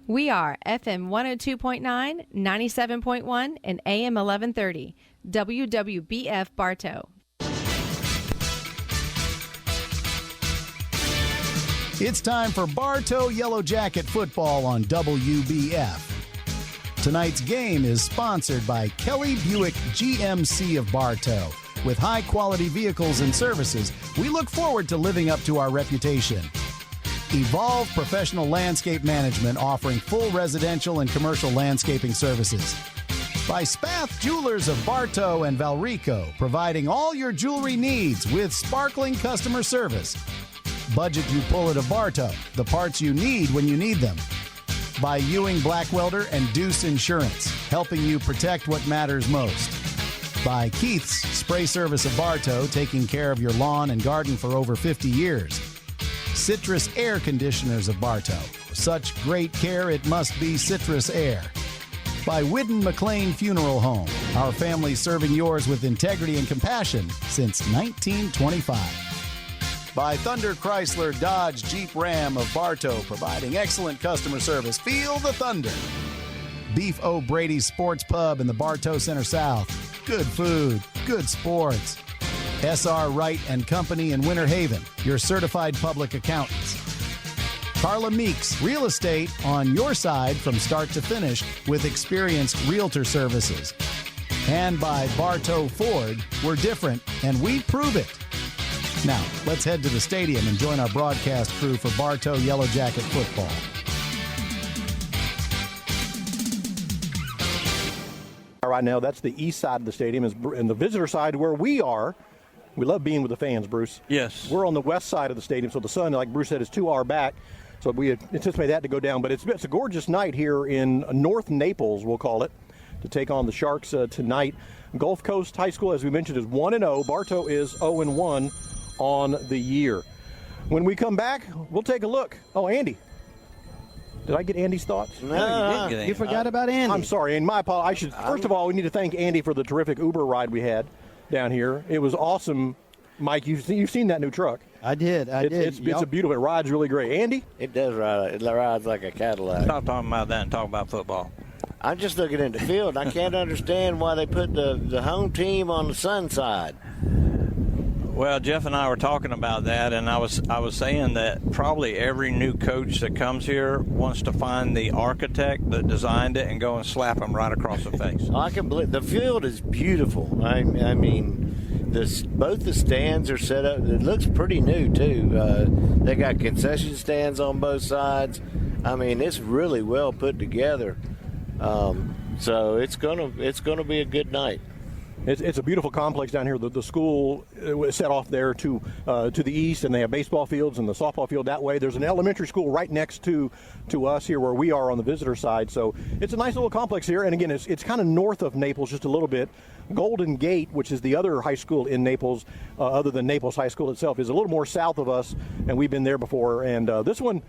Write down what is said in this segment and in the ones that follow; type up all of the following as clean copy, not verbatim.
We are FM 102.9, 97.1, and AM 1130. WWBF Bartow. It's time for Bartow Yellow Jacket football on WBF. Tonight's game is sponsored by Kelly Buick GMC of Bartow. With high-quality vehicles and services, we look forward to living up to our reputation. Evolve Professional Landscape Management, offering full residential and commercial landscaping services. By Spath Jewelers of Bartow and Valrico, providing all your jewelry needs with sparkling customer service. Budget you pull it of Bartow, the parts you need when you need them. By Ewing Blackwelder and Deuce Insurance, helping you protect what matters most. By Keith's Spray Service of Bartow, taking care of your lawn and garden for over 50 years. Citrus Air Conditioners of Bartow. Such great care, it must be Citrus Air. By Whidden McLean Funeral Home, our family serving yours with integrity and compassion since 1925. By Thunder Chrysler Dodge Jeep Ram of Bartow, providing excellent customer service. Feel the thunder. Beef O'Brady's Sports Pub in the Bartow Center South. Good food, good sports. SR Wright and Company in Winter Haven, your certified public accountants. Carla Meeks, real estate on your side from start to finish with experienced realtor services. And by Bartow Ford, we're different and we prove it. Now, let's head to the stadium and join our broadcast crew for Bartow Yellow Jacket football. Right now, that's the east side of the stadium, and the visitor side where we are. We love being with the fans, Bruce. Yes. We're on the west side of the stadium, so the sun, like Bruce said, is 2 hours back. So we anticipate that to go down. But it's a gorgeous night here in North Naples, we'll call it, to take on the Sharks tonight. Gulf Coast High School, as we mentioned, is 1-0. Bartow is 0-1 on the year. When we come back, we'll take a look. Oh, Andy. Did I get Andy's thoughts? No, you forgot about Andy. I'm sorry, and my apologies. First of all, we need to thank Andy for the terrific Uber ride we had down here. It was awesome. Mike, you've seen that new truck. I did. It's a beautiful. It rides really great. Andy? It does ride. It rides like a Cadillac. Stop talking about that and talk about football. I'm just looking at the field. I can't understand why they put the home team on the sun side. Well, Jeff and I were talking about that, and I was saying that probably every new coach that comes here wants to find the architect that designed it and go and slap him right across the face. I can believe the field is beautiful. I mean, both the stands are set up. It looks pretty new too. They got concession stands on both sides. I mean, it's really well put together. So it's gonna be a good night. It's a beautiful complex down here. The school is set off there to the east, and they have baseball fields and the softball field that way. There's an elementary school right next to us here where we are on the visitor side. So it's a nice little complex here. And again, it's kind of north of Naples just a little bit. Golden Gate, which is the other high school in Naples, other than Naples High School itself, is a little more south of us, and we've been there before. And this one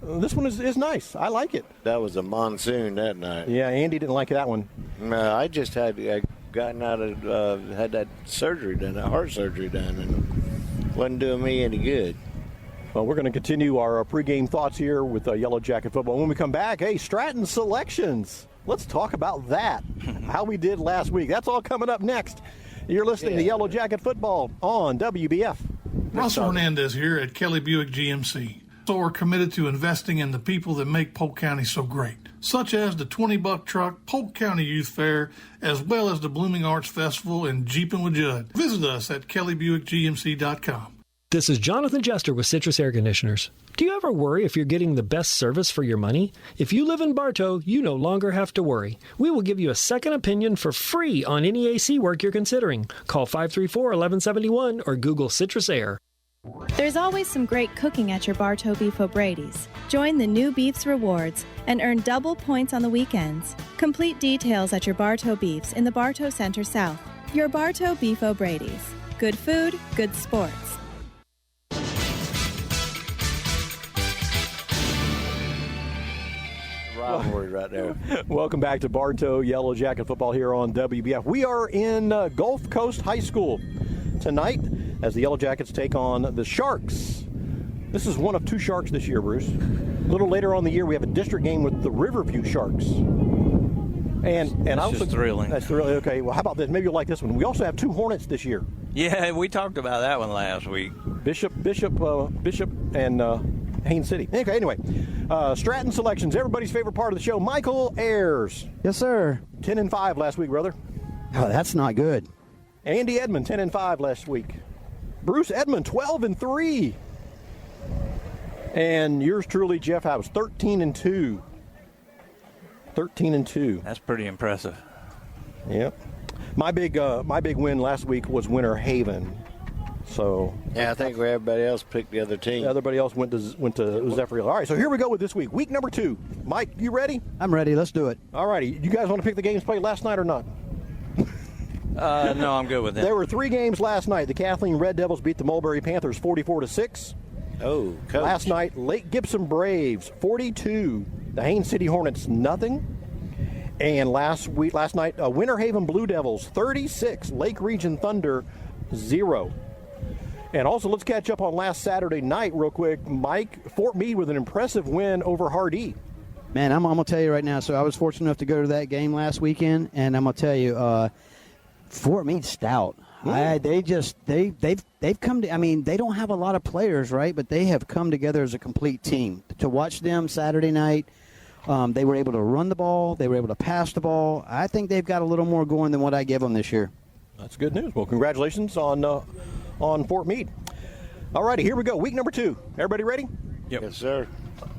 is nice. I like it. That was a monsoon that night. Yeah, Andy didn't like that one. No, I just had gotten out of had that surgery done, that heart surgery done, and wasn't doing me any good. Well, we're going to continue our pregame thoughts here with Yellow Jacket football. When we come back, hey, Stratton selections. Let's talk about that. How we did last week. That's all coming up next. You're listening to Yellow Jacket football on WBF. Russell Hernandez here at Kelly Buick GMC. So we're committed to investing in the people that make Polk County so great, such as the $20 truck, Polk County Youth Fair, as well as the Blooming Arts Festival and Jeepin' with Judd. Visit us at kellybuickgmc.com. This is Jonathan Jester with Citrus Air Conditioners. Do you ever worry if you're getting the best service for your money? If you live in Bartow, you no longer have to worry. We will give you a second opinion for free on any AC work you're considering. Call 534-1171 or Google Citrus Air. There's always some great cooking at your Bartow Beef O'Brady's. Join the new Beefs Rewards and earn double points on the weekends. Complete details at your Bartow Beefs in the Bartow Center South. Your Bartow Beef O'Brady's. Good food, good sports. Rivalry right there. Welcome back to Bartow Yellow Jacket football here on WBF. We are in Gulf Coast High School tonight as the Yellow Jackets take on the Sharks. This is one of two Sharks this year, Bruce. A little later on in the year, we have a district game with the Riverview Sharks. And that's also just thrilling. That's really okay. Well, how about this? Maybe you'll like this one. We also have 2 Hornets this year. Yeah, we talked about that one last week. Bishop, and Haines City. Okay, anyway, Stratton Selections, everybody's favorite part of the show. Michael Ayers. Yes, sir. 10-5 last week, brother. Oh, that's not good. Andy Edmond, 10-5 last week. Bruce Edmond, 12-3. And yours truly, Jeff House, 13-2. 13-2. That's pretty impressive. Yep. My big win last week was Winter Haven. So yeah, I think everybody else picked the other team. Everybody else went to Zephyr Hill. All right, so here we go with this week. Week number 2. Mike, you ready? I'm ready. Let's do it. All righty. You guys want to pick the games played last night or not? No, I'm good with that. There were 3 games last night. The Kathleen Red Devils beat the Mulberry Panthers 44-6. Oh, coach. Last night, Lake Gibson Braves 42. The Haines City Hornets nothing. And last night, Winter Haven Blue Devils 36. Lake Region Thunder 0. And also, let's catch up on last Saturday night real quick. Mike, Fort Meade with an impressive win over Hardee. Man, I'm going to tell you right now. So I was fortunate enough to go to that game last weekend, and I'm going to tell you, Fort Meade's stout. They've come to. I mean, they don't have a lot of players, right? But they have come together as a complete team. To watch them Saturday night, they were able to run the ball. They were able to pass the ball. I think they've got a little more going than what I give them this year. That's good news. Well, congratulations on Fort Meade. All righty, here we go. Week number 2. Everybody ready? Yep. Yes, sir.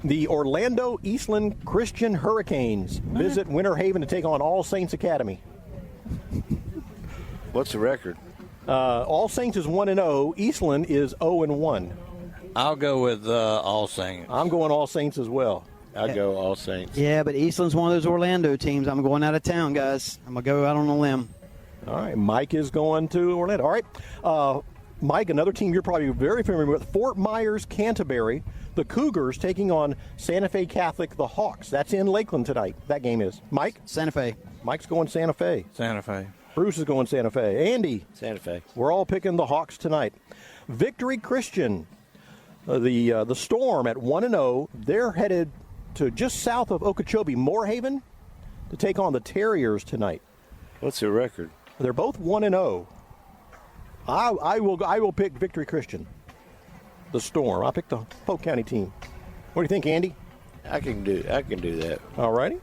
The Orlando Eastland Christian Hurricanes visit Winter Haven to take on All Saints Academy. What's the record? All Saints is 1-0. Eastland is 0-1. I'll go with All Saints. I'm going All Saints as well. I'll go All Saints. Yeah, but Eastland's one of those Orlando teams. I'm going out of town, guys. I'm going to go out on a limb. All right, Mike is going to Orlando. All right, Mike, another team you're probably very familiar with, Fort Myers Canterbury. The Cougars taking on Santa Fe Catholic, the Hawks. That's in Lakeland tonight. That game is. Mike? Santa Fe. Mike's going Santa Fe. Santa Fe. Bruce is going Santa Fe. Andy? Santa Fe. We're all picking the Hawks tonight. Victory Christian, the Storm at 1-0. They're headed to just south of Okeechobee, Moorhaven, to take on the Terriers tonight. What's their record? They're both 1-0. I will pick Victory Christian, the Storm. I'll pick the Polk County team. What do you think, Andy? I can do that. All righty.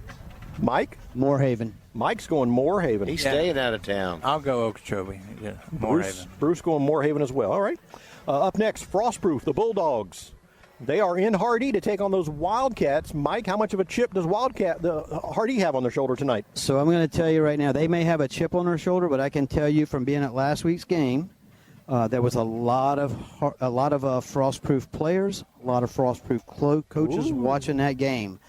Mike? Moorhaven. Mike's going Moorhaven. He's staying out of town. I'll go Okeechobee. Yeah, Moorhaven. Bruce going Moorhaven as well. All right. Up next, Frostproof, the Bulldogs. They are in Hardee to take on those Wildcats. Mike, how much of a chip does Hardee have on their should tonight? So I'm going to tell you right now, they may have a chip on their shoulder, but I can tell you from being at last week's game, there was a lot of Frostproof players, a lot of Frostproof coaches watching that game.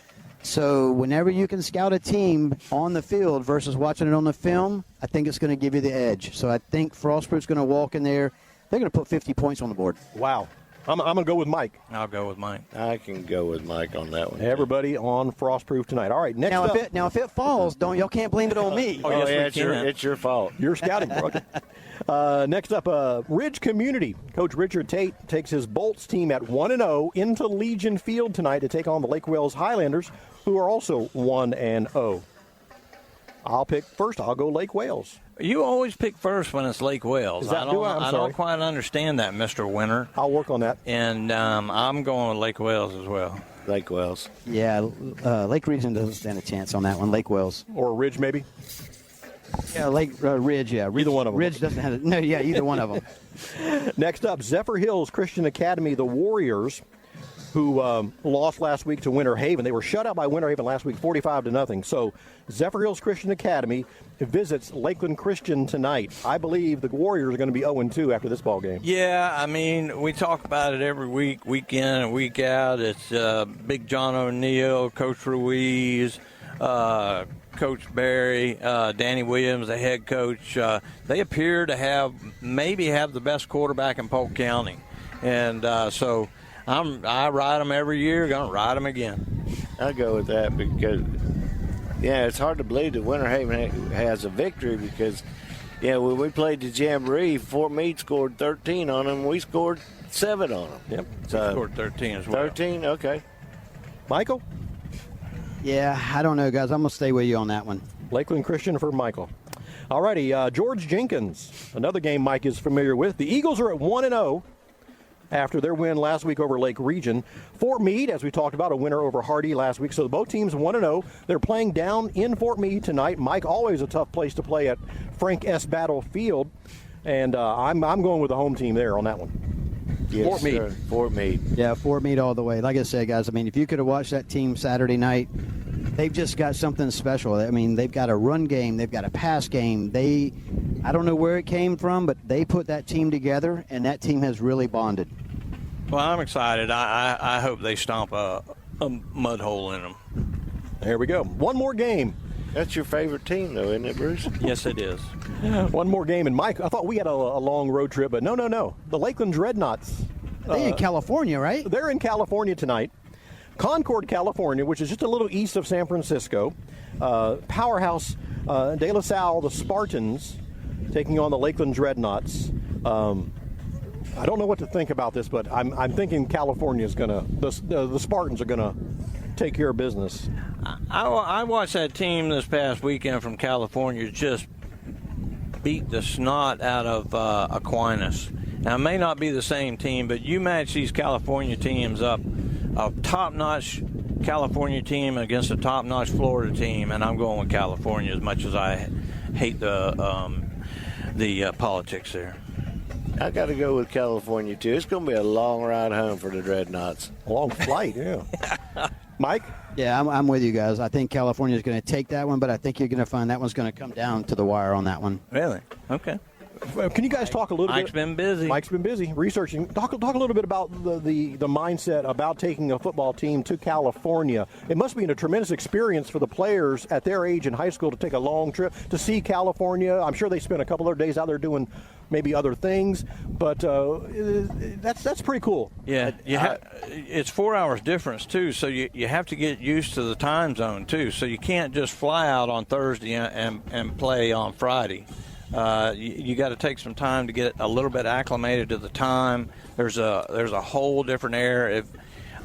So whenever you can scout a team on the field versus watching it on the film, I think it's going to give you the edge. So I think Frostproof's going to walk in there. They're going to put 50 points on the board. Wow. I'm going to go with Mike. I'll go with Mike. I can go with Mike on that one. Everybody on Frostproof tonight. All right, next up. If it falls, y'all can't blame it on me. It's your fault. You're scouting, bro. Next up, Ridge Community. Coach Richard Tate takes his Bolts team at 1-0 into Legion Field tonight to take on the Lake Wales Highlanders, who are also 1-0. I'll pick first. I'll go Lake Wales. You always pick first when it's Lake Wales. I don't quite understand that, Mr. Winter. I'll work on that. And I'm going with Lake Wales as well. Lake Wales. Yeah, Lake Region doesn't stand a chance on that one. Lake Wales. Or Ridge, maybe? Yeah, Ridge, yeah. Either one of them. Ridge doesn't have it. No, yeah, either one of them. Next up, Zephyr Hills Christian Academy, the Warriors, who lost last week to Winter Haven. They were shut out by Winter Haven last week, 45-0. So Zephyr Hills Christian Academy visits Lakeland Christian tonight. I believe the Warriors are going to be 0-2 after this ball game. Yeah, I mean, we talk about it every week, week in and week out. It's Big John O'Neill, Coach Ruiz, Coach Barry, Danny Williams, the head coach. They appear to maybe have the best quarterback in Polk County. And so I ride them every year, going to ride them again. I'll go with that because, it's hard to believe that Winter Haven has a victory because, when we played the Jamboree, Fort Meade scored 13 on them. We scored 7 on them. Yep. So, we scored 13 as well. 13? Okay. Michael? Yeah, I don't know, guys. I'm going to stay with you on that one. Lakeland Christian for Michael. All righty, George Jenkins, another game Mike is familiar with. The Eagles are at 1-0 after their win last week over Lake Region. Fort Meade, as we talked about, a winner over Hardy last week. So both teams 1-0. They're playing down in Fort Meade tonight. Mike, always a tough place to play at Frank S. Battle Field. And I'm going with the home team there on that one. Yes, Fort Meade. sir. Fort Meade. Yeah, Fort Meade all the way. Like I said, guys, I mean, if you could have watched that team Saturday night, they've just got something special. I mean, they've got a run game. They've got a pass game. I don't know where it came from, but they put that team together, and that team has really bonded. Well, I'm excited. I hope they stomp a mud hole in them. There we go. One more game. That's your favorite team, though, isn't it, Bruce? Yes, it is. One more game. And, Mike, I thought we had a long road trip, but no. The Lakeland Dreadnoughts. They're in California, right? They're in California tonight. Concord, California, which is just a little east of San Francisco. Powerhouse De La Salle, the Spartans, taking on the Lakeland Dreadnoughts. I don't know what to think about this, but I'm thinking California is going to, the Spartans are going to take care of business. I watched that team this past weekend from California just beat the snot out of Aquinas. Now, it may not be the same team, but you match these California teams up, a top-notch California team against a top-notch Florida team, and I'm going with California as much as I hate the politics there. I got to go with California, too. It's going to be a long ride home for the Dreadnoughts. A long flight, yeah. Mike? Yeah, I'm with you guys. I think California is going to take that one, but I think you're going to find that one's going to come down to the wire on that one. Really? Okay. Can you guys talk a little bit? Mike's been busy. Mike's been busy researching. Talk a little bit about the mindset about taking a football team to California. It must be a tremendous experience for the players at their age in high school to take a long trip to see California. I'm sure they spent a couple of days out there doing maybe other things, but that's pretty cool. Yeah, it's 4 hours difference too, so you have to get used to the time zone too. So you can't just fly out on Thursday and play on Friday. You got to take some time to get a little bit acclimated to the time. There's a whole different air.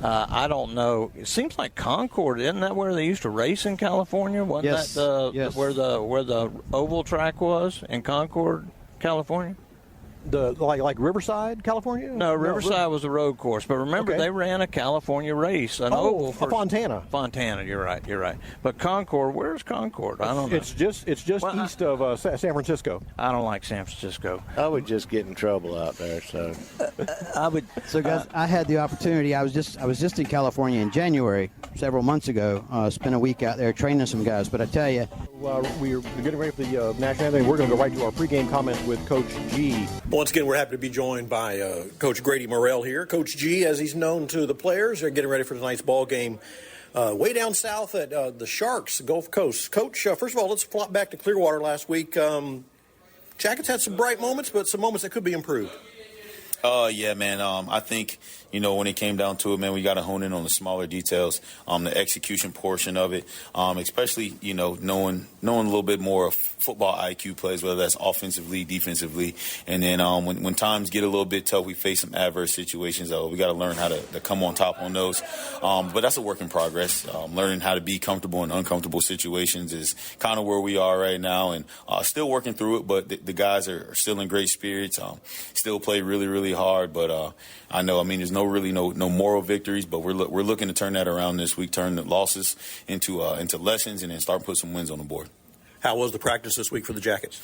I don't know. It seems like Concord, isn't that where they used to race in California? Wasn't that yes. where the oval track was in Concord, California? Like Riverside, California? No, Riverside was a road course. But remember, they ran a California race, an oval for Fontana. Fontana, you're right. But Concord, where's Concord? I don't know. It's just east of San Francisco. I don't like San Francisco. I would just get in trouble out there. So I would. So, guys, I had the opportunity. I was just in California in January, several months ago. Spent a week out there training some guys. But I tell you, we're getting ready for the national anthem. We're going to go right to our pregame comments with Coach G. Once again, we're happy to be joined by Coach Grady Morrell here. Coach G, as he's known to the players, are getting ready for tonight's ball game way down south at the Sharks, Gulf Coast. Coach, first of all, let's flop back to Clearwater last week. Jackets had some bright moments, but some moments that could be improved. Yeah, man. I think, when it came down to it, man, we got to hone in on the smaller details, the execution portion of it, especially, knowing a little bit more of football IQ plays, whether that's offensively, defensively. And then when times get a little bit tough, we face some adverse situations, though. We got to learn how to come on top on those. But that's a work in progress. Learning how to be comfortable in uncomfortable situations is kind of where we are right now, and still working through it. But the guys are still in great spirits, still play really, really hard. But I know, there's no moral victories, but we're looking to turn that around this week, turn the losses into lessons, and then start putting some wins on the board. How was the practice this week for the Jackets?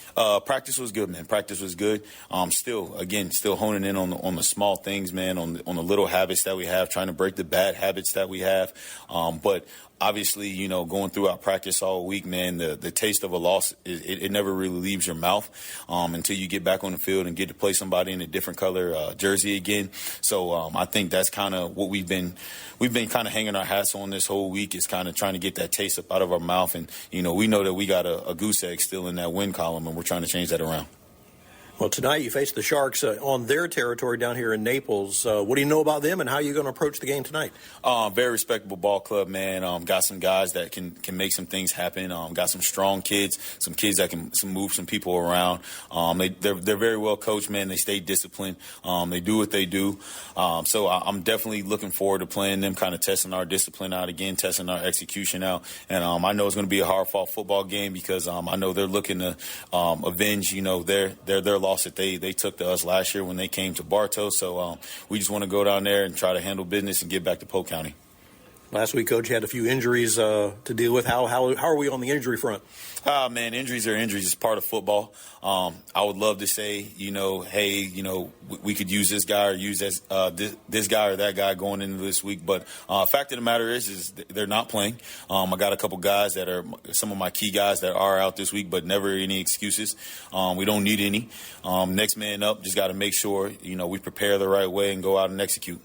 Practice was good, man. Practice was good. Still honing in on the small things, man, on the little habits that we have, trying to break the bad habits that we have. But obviously, going throughout practice all week, man, the taste of a loss, it never really leaves your mouth until you get back on the field and get to play somebody in a different color jersey again. So I think that's kind of what we've been kind of hanging our hats on this whole week, is kind of trying to get that taste up out of our mouth. And, we know that we got a goose egg still in that win column, and we're trying to change that around. Well, tonight you face the Sharks on their territory down here in Naples. What do you know about them, and how are you going to approach the game tonight? Very respectable ball club, man. Got some guys that can make some things happen. Got some strong kids, some kids that can move some people around. They're very well coached, man. They stay disciplined. They do what they do. So I'm definitely looking forward to playing them, kind of testing our discipline out again, testing our execution out. And I know it's going to be a hard-fought football game because I know they're looking to avenge, their loss that they took to us last year when they came to Bartow. So we just want to go down there and try to handle business and get back to Polk County. Last week, Coach, had a few injuries to deal with. How are we on the injury front? Man, injuries are injuries. It's part of football. I would love to say, we could use this guy or use this guy or that guy going into this week. But fact of the matter is they're not playing. I got a couple guys that are some of my key guys that are out this week, but never any excuses. We don't need any. Next man up, just got to make sure, we prepare the right way and go out and execute.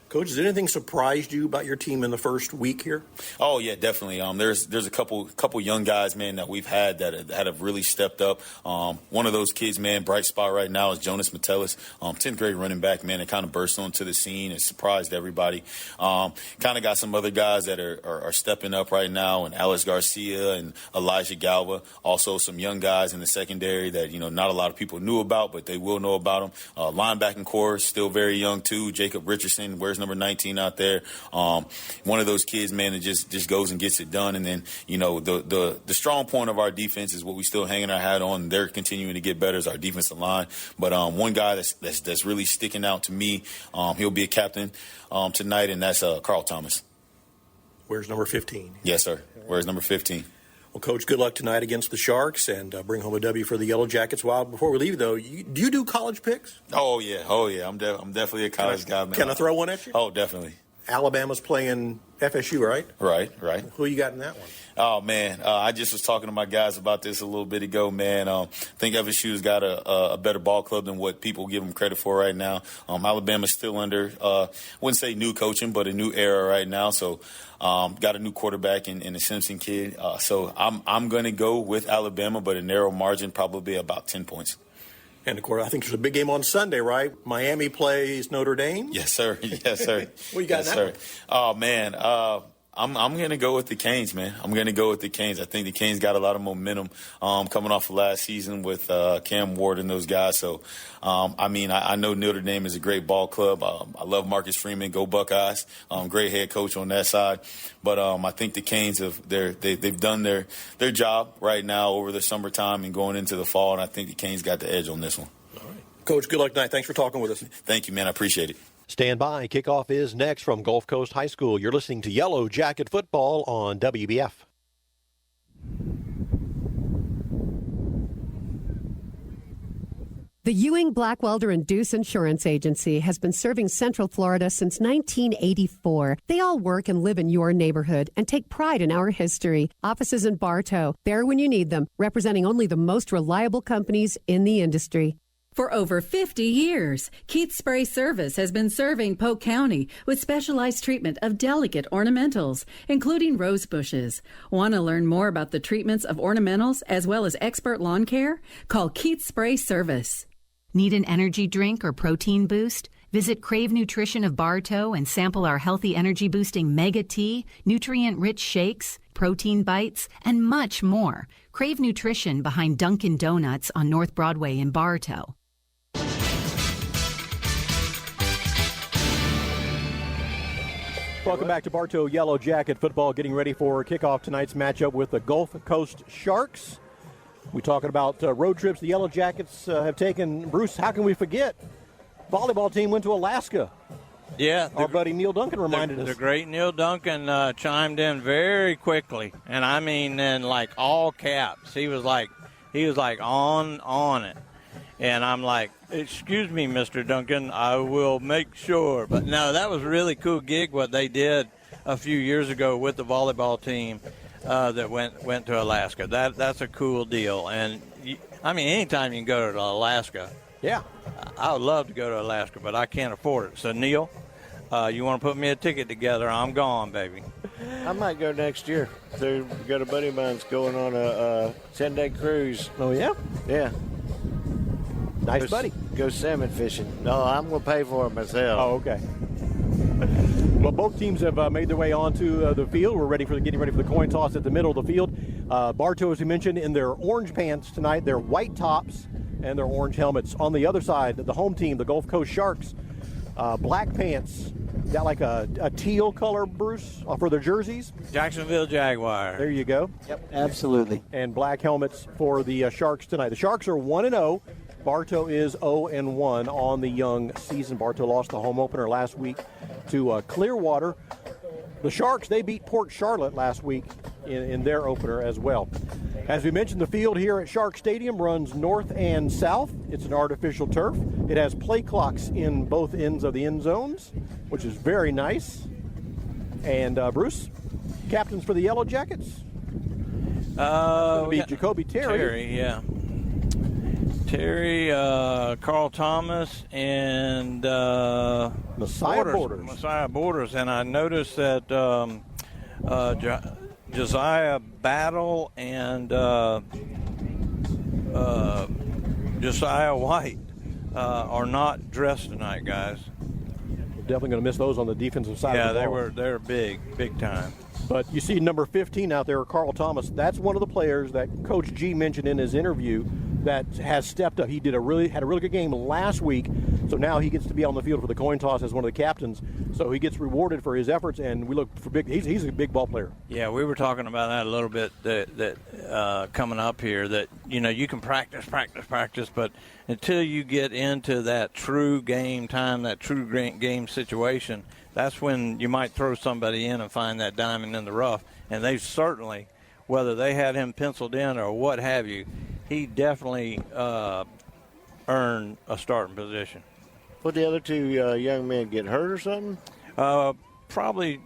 Coach, has anything surprised you about your team in the first week here? Oh yeah, definitely. There's a couple young guys, man, that we've had that have really stepped up. One of those kids, man, bright spot right now is Jonas Metellus, 10th grade running back, man, that kind of burst onto the scene and surprised everybody. Kind of got some other guys that are stepping up right now, and Alex Garcia and Elijah Galva. Also some young guys in the secondary that not a lot of people knew about, but they will know about them. Linebacking core still very young too. Jacob Richardson, where's number 19 out there. One of those kids, man, that just goes and gets it done. And then, the strong point of our defense is what we still hanging our hat on. They're continuing to get better as our defensive line. But one guy that's really sticking out to me, he'll be a captain tonight, and that's Carl Thomas. Where's number 15? Yes, sir. Where's number 15? Well, Coach, good luck tonight against the Sharks, and bring home a W for the Yellow Jackets. Well, before we leave, though, do you do college picks? Oh, yeah. I'm definitely a college guy, man. Can I throw one at you? Oh, definitely. Alabama's playing FSU, right? Right. Who you got in that one? Oh, man, I just was talking to my guys about this a little bit ago, man. I think FSU's got a better ball club than what people give them credit for right now. Alabama's still under, wouldn't say new coaching, but a new era right now. So got a new quarterback in the Simpson kid. So I'm going to go with Alabama, but a narrow margin, probably about 10 points. And, of course, I think there's a big game on Sunday, right? Miami plays Notre Dame? Yes, sir. Yes, sir. What you got yes, in sir. that? Oh, man. I'm going to go with the Canes, man. I'm going to go with the Canes. I think the Canes got a lot of momentum coming off of last season with Cam Ward and those guys. So, I know Notre Dame is a great ball club. I love Marcus Freeman. Go Buckeyes. Great head coach on that side. But I think the Canes they've done their job right now over the summertime and going into the fall, and I think the Canes got the edge on this one. All right. Coach, good luck tonight. Thanks for talking with us. Thank you, man. I appreciate it. Stand by. Kickoff is next from Gulf Coast High School. You're listening to Yellow Jacket Football on WBF. The Ewing, Blackwelder, and Deuce Insurance Agency has been serving Central Florida since 1984. They all work and live in your neighborhood and take pride in our history. Offices in Bartow, there when you need them, representing only the most reliable companies in the industry. For over 50 years, Keith's Spray Service has been serving Polk County with specialized treatment of delicate ornamentals, including rose bushes. Want to learn more about the treatments of ornamentals as well as expert lawn care? Call Keith's Spray Service. Need an energy drink or protein boost? Visit Crave Nutrition of Bartow and sample our healthy energy-boosting Mega Tea, nutrient-rich shakes, protein bites, and much more. Crave Nutrition behind Dunkin' Donuts on North Broadway in Bartow. Welcome back to Bartow Yellow Jacket Football, getting ready for kickoff tonight's matchup with the Gulf Coast Sharks. We're talking about road trips the Yellow Jackets have taken. Bruce, how can we forget? Volleyball team went to Alaska. Yeah. Our buddy Neil Duncan reminded us. The great Neil Duncan chimed in very quickly, and I mean in like all caps. He was like on it. And I'm like, excuse me, Mr. Duncan, I will make sure. But no, that was a really cool gig what they did a few years ago with the volleyball team that went to Alaska. That's a cool deal. And, anytime you can go to Alaska. Yeah. I would love to go to Alaska, but I can't afford it. So, Neil, you want to put me a ticket together, I'm gone, baby. I might go next year. We got a buddy of mine's going on a 10-day cruise. Oh, yeah? Yeah. Nice, buddy. Go salmon fishing. No, I'm going to pay for it myself. Oh, okay. Well, both teams have made their way onto the field. We're getting ready for the coin toss at the middle of the field. Bartow, as we mentioned, in their orange pants tonight, their white tops, and their orange helmets. On the other side, the home team, the Gulf Coast Sharks, black pants. Got like a teal color, Bruce, for their jerseys. Jacksonville Jaguar. There you go. Yep, absolutely. And black helmets for the Sharks tonight. The Sharks are 1-0. Bartow is 0-1 on the young season. Bartow lost the home opener last week to Clearwater. The Sharks, they beat Port Charlotte last week in their opener as well. As we mentioned, the field here at Shark Stadium runs north and south. It's an artificial turf. It has play clocks in both ends of the end zones, which is very nice. And Bruce, captains for the Yellow Jackets? Be Jacoby Terry. Terry, Carl Thomas, and Messiah Borders. And I noticed that Josiah Battle and Josiah White are not dressed tonight, guys. We're definitely going to miss those on the defensive side of the ball. Yeah, they're big time. But you see number 15 out there, Carl Thomas. That's one of the players that Coach G mentioned in his interview that has stepped up. He had a really good game last week, so now he gets to be on the field for the coin toss as one of the captains. So he gets rewarded for his efforts, and we look for big. He's a big ball player. Yeah, we were talking about that a little bit. That coming up here, that you can practice, but until you get into that true game time, that true game situation, that's when you might throw somebody in and find that diamond in the rough. And they certainly, whether they had him penciled in or what have you, he definitely earned a starting position. Would the other two young men get hurt or something? Probably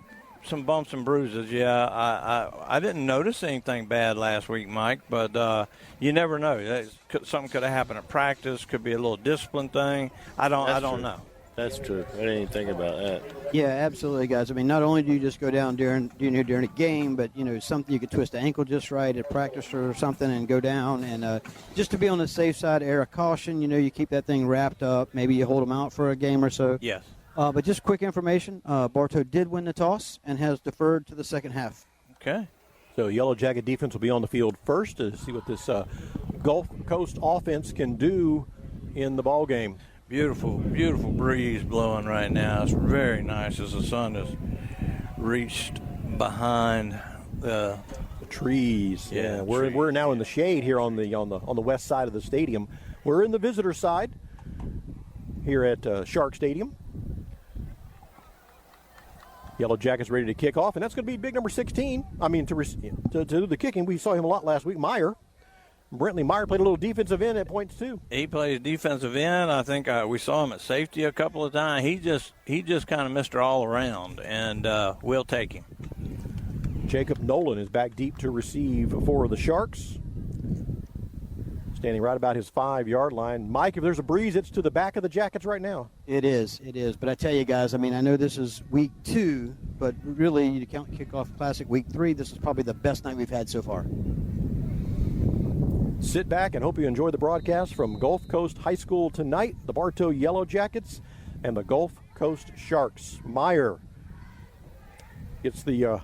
some bumps and bruises, yeah. I didn't notice anything bad last week, Mike, but you never know. Something could have happened at practice, could be a little discipline thing. I don't know. That's true. I didn't even think about that. Yeah, absolutely, guys. I mean, not only do you just go down during a game, but something you could twist the ankle just right at practice or something and go down. And just to be on the safe side, air of caution. You keep that thing wrapped up. Maybe you hold them out for a game or so. Yes. But just quick information: Bartow did win the toss and has deferred to the second half. Okay. So Yellow Jacket defense will be on the field first to see what this Gulf Coast offense can do in the ball game. Beautiful breeze blowing right now. It's very nice as the sun has reached behind the trees. Yeah, we're now in the shade here on the west side of the stadium. We're in the visitor side here at Shark Stadium. Yellow Jackets ready to kick off, and that's going to be big number 16. To do the kicking, we saw him a lot last week. Brentley Meyer played a little defensive end at points too. He plays defensive end. I think we saw him at safety a couple of times. He just kind of Mr. All Around, and we'll take him. Jacob Nolan is back deep to receive for the Sharks. Standing right about his 5-yard line. Mike, if there's a breeze, it's to the back of the Jackets right now. It is. But I tell you guys, I know this is week 2, but really you count Kickoff Classic week 3. This is probably the best night we've had so far. Sit back and hope you enjoy the broadcast from Gulf Coast High School tonight. The Bartow Yellow Jackets and the Gulf Coast Sharks. Meyer gets the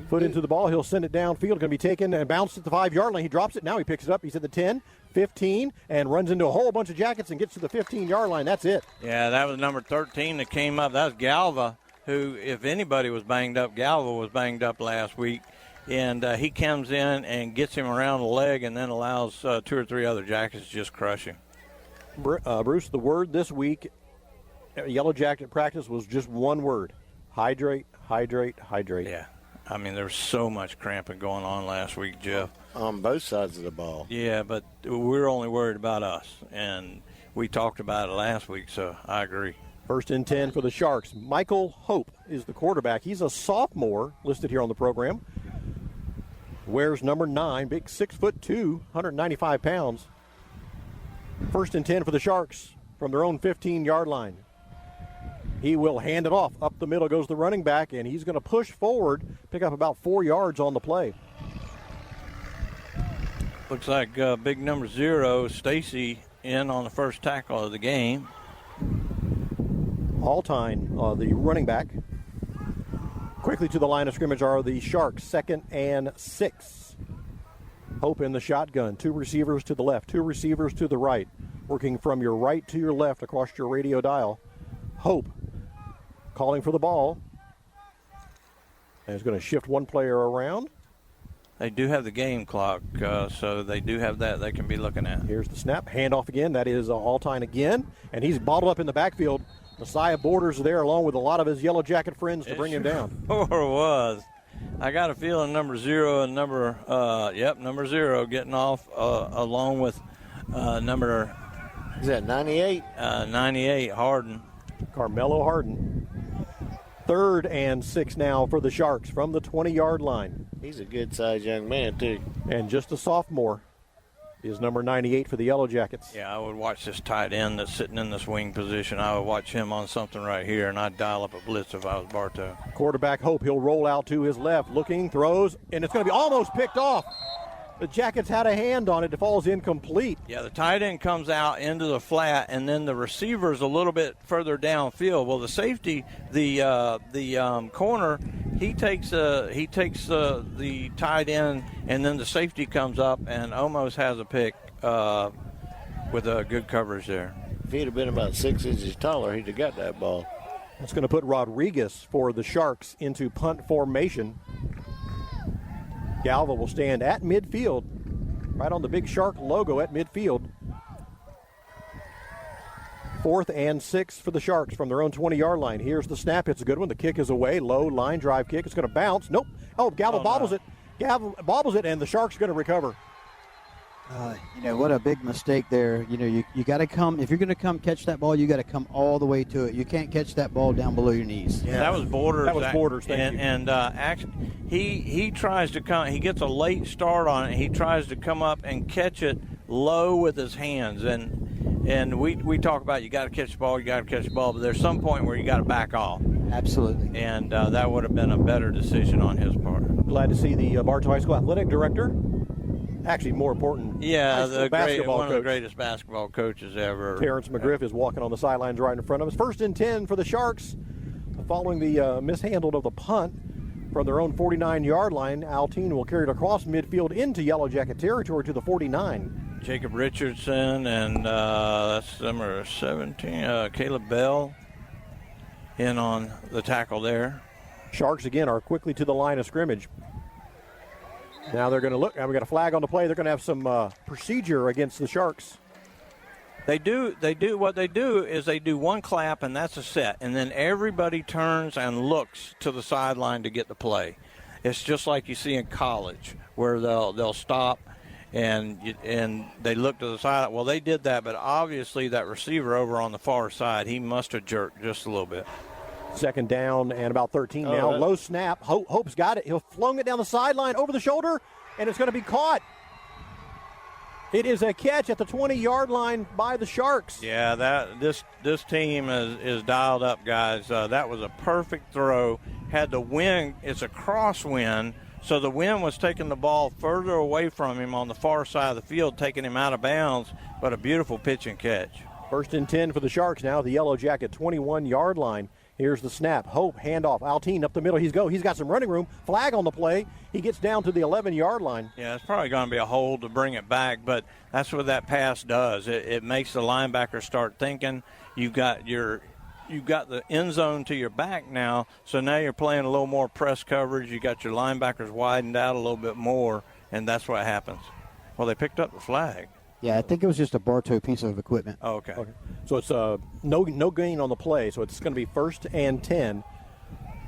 foot into the ball. He'll send it downfield. Going to be taken and bounced at the 5-yard line. He drops it. Now he picks it up. He's at the 10, 15, and runs into a whole bunch of Jackets and gets to the 15-yard line. That's it. Yeah, that was number 13 that came up. That was Galva, who, if anybody was banged up, Galva was banged up last week. And he comes in and gets him around the leg and then allows 2 or 3 other Jackets to just crush him. Bruce, the word this week at Yellow Jacket practice was just one word: hydrate, hydrate, hydrate. Yeah. There was so much cramping going on last week, Jeff. On both sides of the ball. Yeah, but we're only worried about us. And we talked about it last week, so I agree. 1st and 10 for the Sharks. Michael Hope is the quarterback. He's a sophomore listed here on the program. Wears number 9, big 6'2", 195 pounds. 1st and 10 for the Sharks from their own 15-yard line. He will hand it off. Up the middle goes the running back, and he's going to push forward, pick up about 4 yards on the play. Looks like big number 0, Stacy in on the first tackle of the game. Altine, the running back. Quickly to the line of scrimmage are the Sharks, 2nd and 6. Hope in the shotgun. 2 receivers to the left, 2 receivers to the right. Working from your right to your left across your radio dial. Hope calling for the ball. And is going to shift one player around. They do have the game clock, so they do have that they can be looking at. Here's the snap. Handoff again. That is Altine again. And he's bottled up in the backfield. Messiah Borders there along with a lot of his Yellow Jacket friends to bring him down. Sure was. I got a feeling number 0 and number 0 getting off along with number... Is that 98? 98, Harden. Carmelo Harden. 3rd and 6 now for the Sharks from the 20-yard line. He's a good-sized young man, too. And just a sophomore is number 98 for the Yellow Jackets. Yeah, I would watch this tight end that's sitting in this wing position. I would watch him on something right here, and I'd dial up a blitz if I was Bartow. Quarterback Hope, he'll roll out to his left, looking, throws, and it's going to be almost picked off. The Jackets had a hand on it. It falls incomplete. Yeah, the tight end comes out into the flat, and then the receiver's a little bit further downfield. Well, the safety, the corner, he takes the tight end, and then the safety comes up and almost has a pick with a good coverage there. If he'd have been about 6 inches taller, he'd have got that ball. That's going to put Rodriguez for the Sharks into punt formation. Galva will stand at midfield, right on the big Shark logo at midfield. 4th and 6 for the Sharks from their own 20-yard line. Here's the snap. It's a good one. The kick is away. Low line drive kick. It's going to bounce. Nope. Oh, Galva bobbles it. Galva bobbles it, and the Sharks are going to recover. What a big mistake there. You got to come. If you're going to come catch that ball, you got to come all the way to it. You can't catch that ball down below your knees. Yeah, that was Borders. That was Borders. Thank you. And actually, he tries to come. He gets a late start on it. He tries to come up and catch it low with his hands. And we talk about you got to catch the ball. You got to catch the ball. But there's some point where you got to back off. Absolutely. And that would have been a better decision on his part. Glad to see the Bartow High School athletic director. Actually, more important, yeah, one of the greatest basketball coaches ever. Terrence McGriff is walking on the sidelines right in front of us. 1st and 10 for the Sharks, following the mishandle of the punt from their own 49-yard line. Altine will carry it across midfield into Yellow Jacket territory to the 49. Jacob Richardson and that's number 17, Caleb Bell, in on the tackle there. Sharks again are quickly to the line of scrimmage. Now they're going to look. Now we got a flag on the play. They're going to have some procedure against the Sharks. They do. What they do is they do one clap, and that's a set. And then everybody turns and looks to the sideline to get the play. It's just like you see in college, where they'll stop and they look to the side. Well, they did that, but obviously that receiver over on the far side, he must have jerked just a little bit. 2nd down and about 13 now. Low snap. Hope's got it. He'll flung it down the sideline over the shoulder, and it's going to be caught. It is a catch at the 20-yard line by the Sharks. Yeah, this team is dialed up, guys. That was a perfect throw. Had the wind. It's a crosswind, so the wind was taking the ball further away from him on the far side of the field, taking him out of bounds, but a beautiful pitch and catch. 1st and 10 for the Sharks now, the Yellow Jacket 21-yard line. Here's the snap. Hope, handoff. Altine up the middle. He's got some running room. Flag on the play. He gets down to the 11-yard line. Yeah, it's probably going to be a hold to bring it back, but that's what that pass does. It makes the linebacker start thinking. You've got the end zone to your back now, so now you're playing a little more press coverage. You got your linebackers widened out a little bit more, and that's what happens. Well, they picked up the flag. Yeah, I think it was just a Bartow piece of equipment. Oh, okay. So it's no gain on the play, so it's going to be 1st and 10.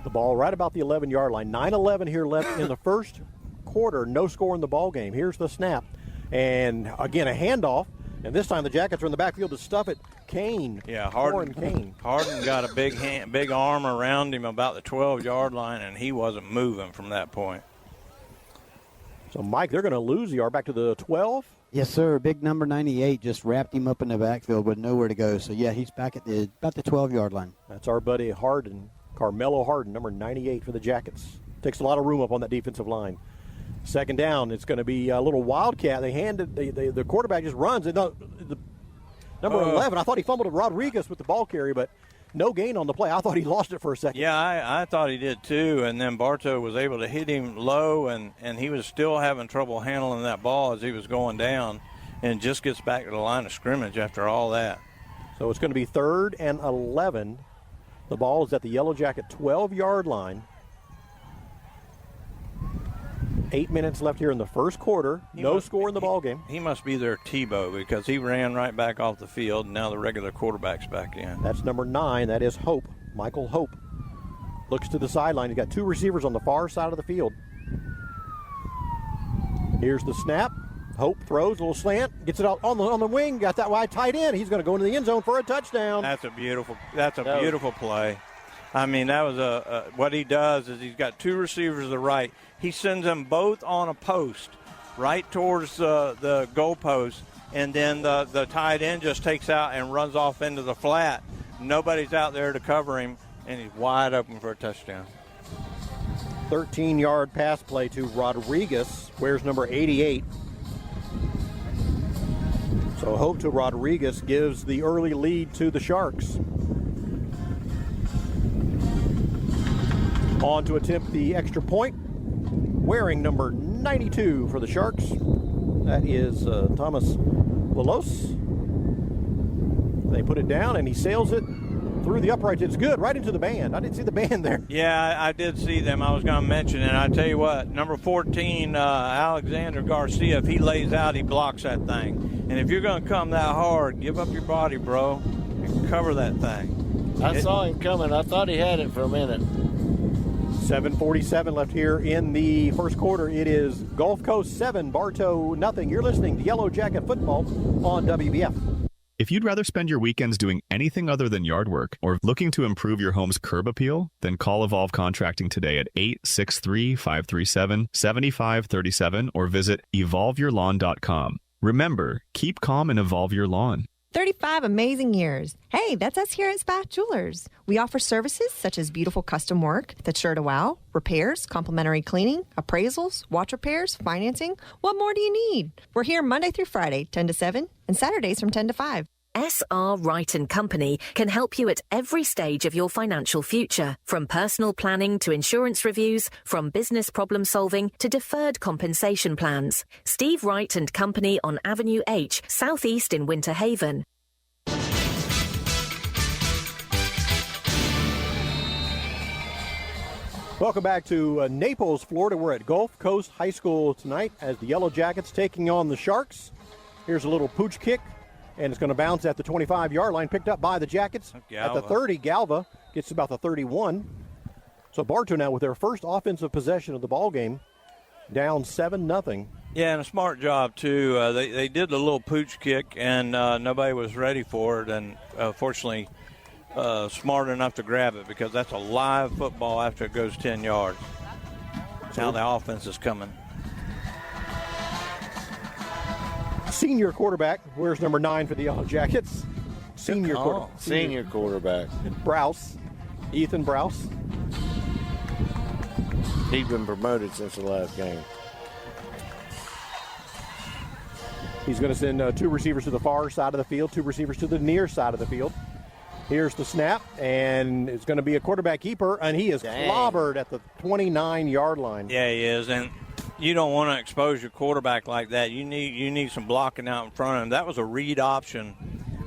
The ball right about the 11-yard line. 9:11 here left in the first quarter. No score in the ball game. Here's the snap. And, again, a handoff. And this time the Jackets are in the backfield to stuff it. Kane. Yeah, Harden got a big arm around him about the 12-yard line, and he wasn't moving from that point. So, Mike, they're going to lose the yard back to the 12. Yes, sir. Big number 98 just wrapped him up in the backfield with nowhere to go. So, yeah, he's back at about the 12-yard line. That's our buddy Harden, Carmelo Harden, number 98 for the Jackets. Takes a lot of room up on that defensive line. 2nd down, it's going to be a little wildcat. They hand it, the quarterback just runs. And the Number 11, I thought he fumbled at Rodriguez with the ball carry, but no gain on the play. I thought he lost it for a second. Yeah, I thought he did too, and then Bartow was able to hit him low, and he was still having trouble handling that ball as he was going down, and just gets back to the line of scrimmage after all that. So it's going to be 3rd and 11. The ball is at the Yellow Jacket 12-yard line. 8 minutes left here in the first quarter. No score in the ball game. He must be their Tebow because he ran right back off the field, and now the regular quarterback's back in. That's number 9. That is Hope. Michael Hope looks to the sideline. He's got 2 receivers on the far side of the field. Here's the snap. Hope throws a little slant, gets it out on the wing, got that wide tight end. He's going to go into the end zone for a touchdown. That's a beautiful play. I mean, that was what he does is he's got 2 receivers to the right. He sends them both on a post right towards the goal post, and then the tight end just takes out and runs off into the flat. Nobody's out there to cover him, and he's wide open for a touchdown. 13-yard pass play to Rodriguez. Wears number 88. So Hope to Rodriguez gives the early lead to the Sharks. On to attempt the extra point, wearing number 92 for the Sharks. That is Thomas Lalos. They put it down, and he sails it through the uprights. It's good, right into the band. I didn't see the band there. Yeah, I did see them. I was going to mention it. I tell you what, number 14, Alexander Garcia, if he lays out, he blocks that thing. And if you're going to come that hard, give up your body, bro, and cover that thing. I saw him coming. I thought he had it for a minute. 7:47 left here in the first quarter. It is Gulf Coast 7, Bartow nothing. You're listening to Yellow Jacket Football on WBF. If you'd rather spend your weekends doing anything other than yard work or looking to improve your home's curb appeal, then call Evolve Contracting today at 863-537-7537 or visit evolveyourlawn.com. Remember, keep calm and evolve your lawn. 35 amazing years. Hey, that's us here at Spath Jewelers. We offer services such as beautiful custom work that's sure to wow, repairs, complimentary cleaning, appraisals, watch repairs, financing. What more do you need? We're here Monday through Friday, 10 to 7, and Saturdays from 10 to 5. SR Wright & Company can help you at every stage of your financial future, from personal planning to insurance reviews, from business problem solving to deferred compensation plans. Steve Wright & Company on Avenue H, Southeast in Winter Haven. Welcome back to Naples, Florida. We're at Gulf Coast High School tonight as the Yellow Jackets taking on the Sharks. Here's a little pooch kick. And it's going to bounce at the 25-yard line, picked up by the Jackets. At the 30, Galva gets about the 31. So Bartow now with their first offensive possession of the ball game, down 7-0. Yeah, and a smart job, too. They did the little pooch kick, and nobody was ready for it. And fortunately, smart enough to grab it because that's a live football after it goes 10 yards. Now the offense is coming. Senior quarterback, where's number 9 for the Yellow Jackets? Senior quarterback. Browse. Ethan Browse. He's been promoted since the last game. He's going to send 2 receivers to the far side of the field, 2 receivers to the near side of the field. Here's the snap, and it's going to be a quarterback keeper, and he is clobbered at the 29-yard line. Yeah, he is, and you don't want to expose your quarterback like that. You need some blocking out in front of him. That was a read option,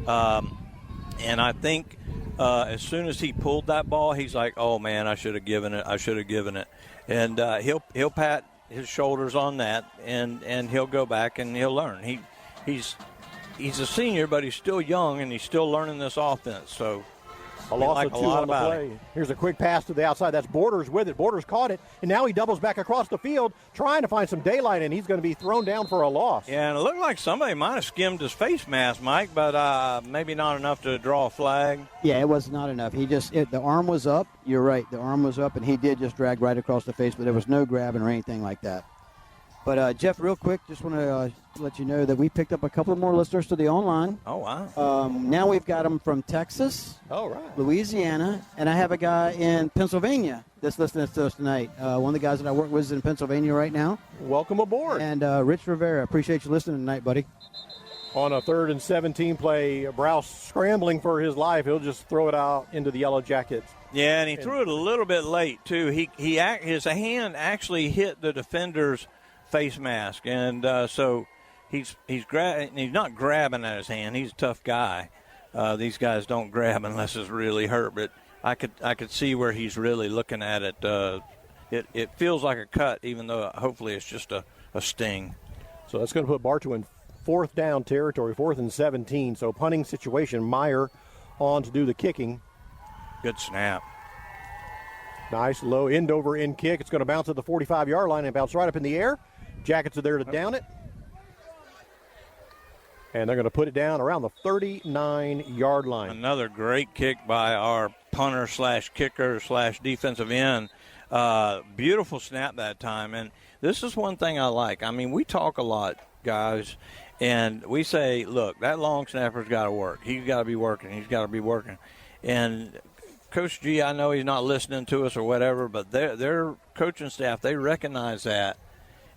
and I think as soon as he pulled that ball, he's like, "Oh man, I should have given it." And he'll pat his shoulders on that, and he'll go back and he'll learn. He's a senior, but he's still young and he's still learning this offense. So. A loss of 2 on the play. Here's a quick pass to the outside. That's Borders with it. Borders caught it, and now he doubles back across the field trying to find some daylight, and he's going to be thrown down for a loss. Yeah, and it looked like somebody might have skimmed his face mask, Mike, but maybe not enough to draw a flag. Yeah, it was not enough. The arm was up. You're right. The arm was up, and he did just drag right across the face, but there was no grabbing or anything like that. But, Jeff, real quick, just want to let you know that we picked up a couple more listeners to the online. Oh, wow. Now we've got them from Texas, Louisiana, and I have a guy in Pennsylvania that's listening to us tonight. One of the guys that I work with is in Pennsylvania right now. Welcome aboard. And Rich Rivera, appreciate you listening tonight, buddy. On a 3rd and 17 play, Browse scrambling for his life. He'll just throw it out into the Yellow Jackets. Yeah, and he threw it a little bit late, too. His hand actually hit the defender's face mask, and so he's not grabbing at his hand. He's a tough guy. These guys don't grab unless it's really hurt, but I could see where he's really looking at it. It feels like a cut, even though hopefully it's just a sting. So that's going to put Bartow in 4th down territory, 4th and 17. So punting situation, Meyer on to do the kicking. Good snap. Nice low end over end kick. It's going to bounce at the 45-yard line and bounce right up in the air. Jackets are there to down it. And they're going to put it down around the 39-yard line. Another great kick by our punter / kicker / defensive end. Beautiful snap that time. And this is one thing I like. I mean, we talk a lot, guys, and we say, look, that long snapper's got to work. He's got to be working. He's got to be working. And Coach G, I know he's not listening to us or whatever, but their coaching staff, they recognize that,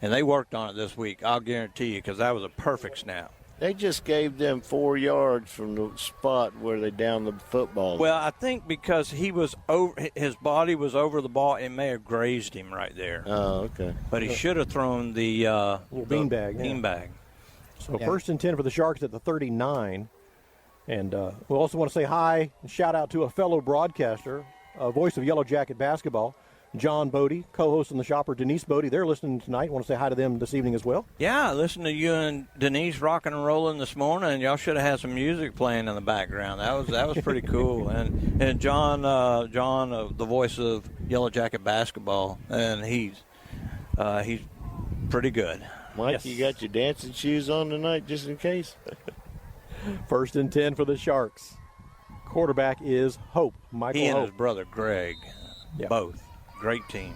and they worked on it this week, I'll guarantee you, because that was a perfect snap. They just gave them 4 yards from the spot where they downed the football. Well, I think because his body was over the ball, it may have grazed him right there. Oh, okay. But he should have thrown the little beanbag. Beanbag. So 1st and 10 for the Sharks at the 39. And we also want to say hi and shout out to a fellow broadcaster, voice of Yellow Jacket basketball, John Bodie, co-host on the Shopper, Denise Bodie. They're listening tonight. Want to say hi to them this evening as well. Yeah, I listened to you and Denise rocking and rolling this morning, and y'all should have had some music playing in the background. That was pretty cool. And John, the voice of Yellow Jacket basketball, and he's pretty good. Mike, Yes. You got your dancing shoes on tonight just in case? 1st and 10 for the Sharks. Quarterback is Hope. Michael He and Hope. his brother Greg, both. Great team.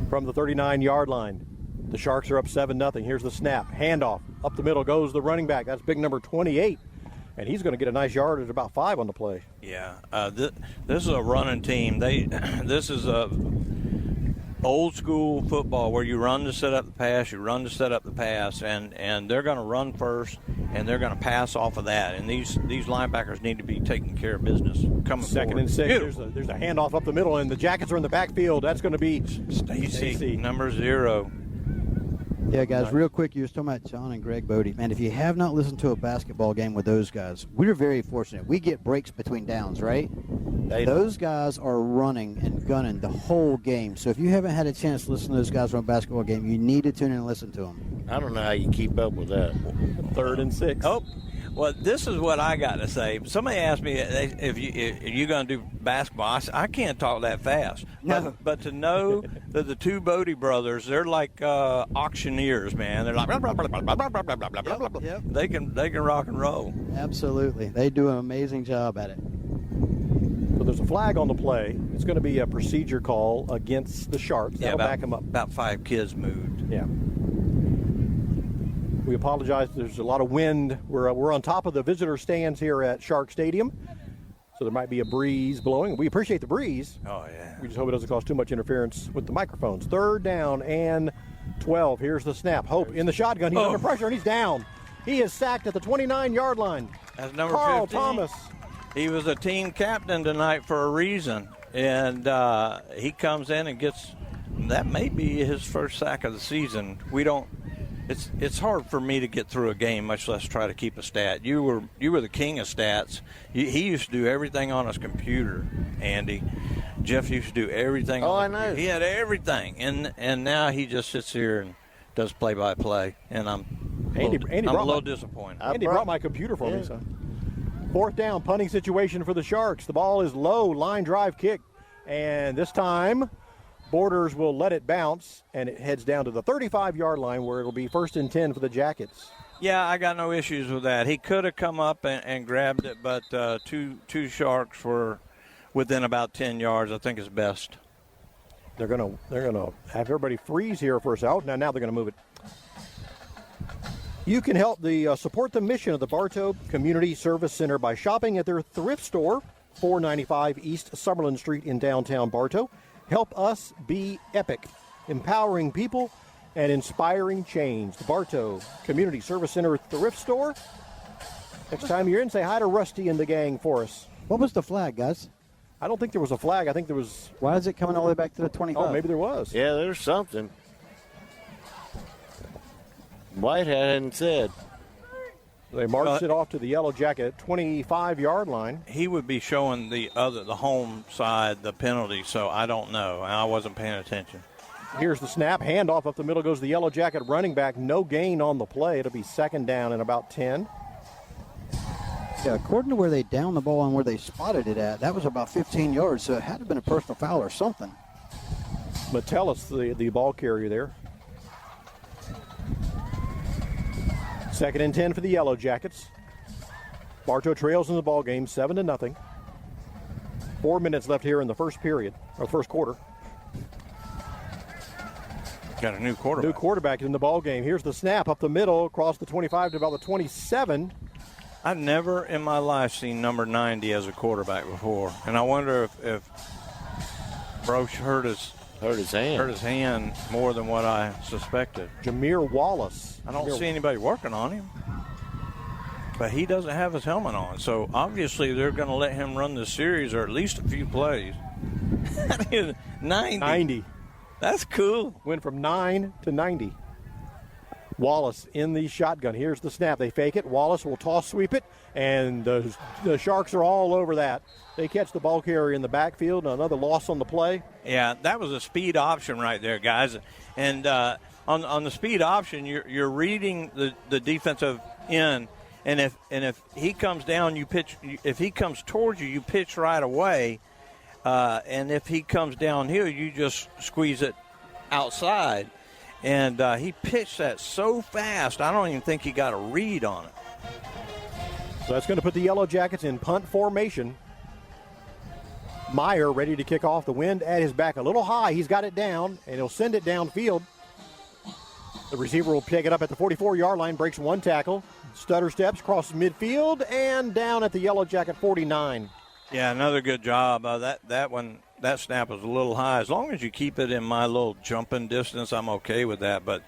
From the 39-yard line, the Sharks are up 7-0. Here's the snap. Handoff. Up the middle goes the running back. That's big number 28. And he's going to get a nice yard at about 5 on the play. Yeah, this is a running team. This is a old school football where you run to set up the pass, and they're going to run first, and they're going to pass off of that. And these linebackers need to be taking care of business. Coming 2nd forward. and 6. There's a handoff up the middle, and the Jackets are in the backfield. That's going to be Stacy, number 0. Yeah, guys, real quick, you were talking about John and Greg Bodie. Man, if you have not listened to a basketball game with those guys, we're very fortunate. We get breaks between downs, right? Those guys are running and gunning the whole game. So if you haven't had a chance to listen to those guys run a basketball game, you need to tune in and listen to them. I don't know how you keep up with that. 3rd and 6. Oh, well, this is what I got to say. Somebody asked me if you're going to do basketball. I said, I can't talk that fast. No. But to know that the two Bodie brothers, they're like auctioneers, man. They're like, blah, blah, blah, blah, blah, blah, blah, blah, blah, blah, blah. Yep. They can rock and roll. Absolutely. They do an amazing job at it. So there's a flag on the play. It's going to be a procedure call against the Sharks. That'll back them up. About 5 kids moved. Yeah. We apologize. There's a lot of wind. We're on top of the visitor stands here at Shark Stadium, so there might be a breeze blowing. We appreciate the breeze. Oh, yeah. We just hope it doesn't cause too much interference with the microphones. 3rd down and 12. Here's the snap. Hope in the shotgun. He's under pressure, and he's down. He is sacked at the 29-yard line. That's number Carl 15. Thomas. He was a team captain tonight for a reason, and he comes in and gets – that may be his first sack of the season. We don't – it's hard for me to get through a game, much less try to keep a stat. You were the king of stats. He used to do everything on his computer, Andy. Jeff used to do everything. I know. He had everything, and now he just sits here and does play-by-play, and I'm a little disappointed. Andy brought my computer for me, son. 4th down, punting situation for the Sharks. The ball is low, line drive kick, and this time Borders will let it bounce, and it heads down to the 35-yard line where it'll be 1st and 10 for the Jackets. Yeah, I got no issues with that. He could have come up and grabbed it, but two Sharks were within about 10 yards. I think it's best. They're gonna have everybody freeze here for us out. Now they're gonna move it. You can help support the mission of the Bartow Community Service Center by shopping at their thrift store, 495 East Summerlin Street in downtown Bartow. Help us be epic, empowering people and inspiring change. The Bartow Community Service Center thrift store. Next time you're in, say hi to Rusty and the gang for us. What was the flag, guys? I don't think there was a flag. I think there was... Why is it coming all the way back to the 25? Oh, maybe there was. Yeah, there's something. White hadn't said. They marched it off to the Yellow Jacket 25-yard line. He would be showing the home side the penalty, so I don't know. I wasn't paying attention. Here's the snap. Handoff up the middle goes the Yellow Jacket running back. No gain on the play. It'll be second down and about 10. Yeah, according to where they downed the ball and where they spotted it at, that was about 15 yards, so it had to have been a personal foul or something. Metellus, the ball carrier there. Second and 10 for the Yellow Jackets. Bartow trails in the ball game 7-0. 4 minutes left here in the first quarter. Got a new quarterback. New quarterback in the ball game. Here's the snap up the middle, across the 25 to about the 27. I've never in my life seen number 90 as a quarterback before, and I wonder if Broach hurt his hand more than what I suspected. Jameer Wallace. I don't see anybody working on him, but he doesn't have his helmet on, so obviously they're going to let him run the series or at least a few plays. 90. That's cool. Went from 9 to 90. Wallace in the shotgun. Here's the snap. They fake it. Wallace will toss sweep it, and the Sharks are all over that. They catch the ball carrier in the backfield. Another loss on the play. Yeah, that was a speed option right there, guys. And on the speed option, you're reading the defensive end, and if he comes down, you pitch. If he comes towards you, you pitch right away. And if he comes downhill, you just squeeze it outside. And he pitched that so fast, I don't even think he got a read on it. So that's going to put the Yellow Jackets in punt formation. Meyer ready to kick off. The wind at his back a little high. He's got it down, and he'll send it downfield. The receiver will pick it up at the 44-yard line, breaks one tackle, stutter steps, crosses midfield, and down at the Yellow Jacket 49. Yeah, another good job. That snap was a little high. As long as you keep it in my little jumping distance, I'm okay with that. But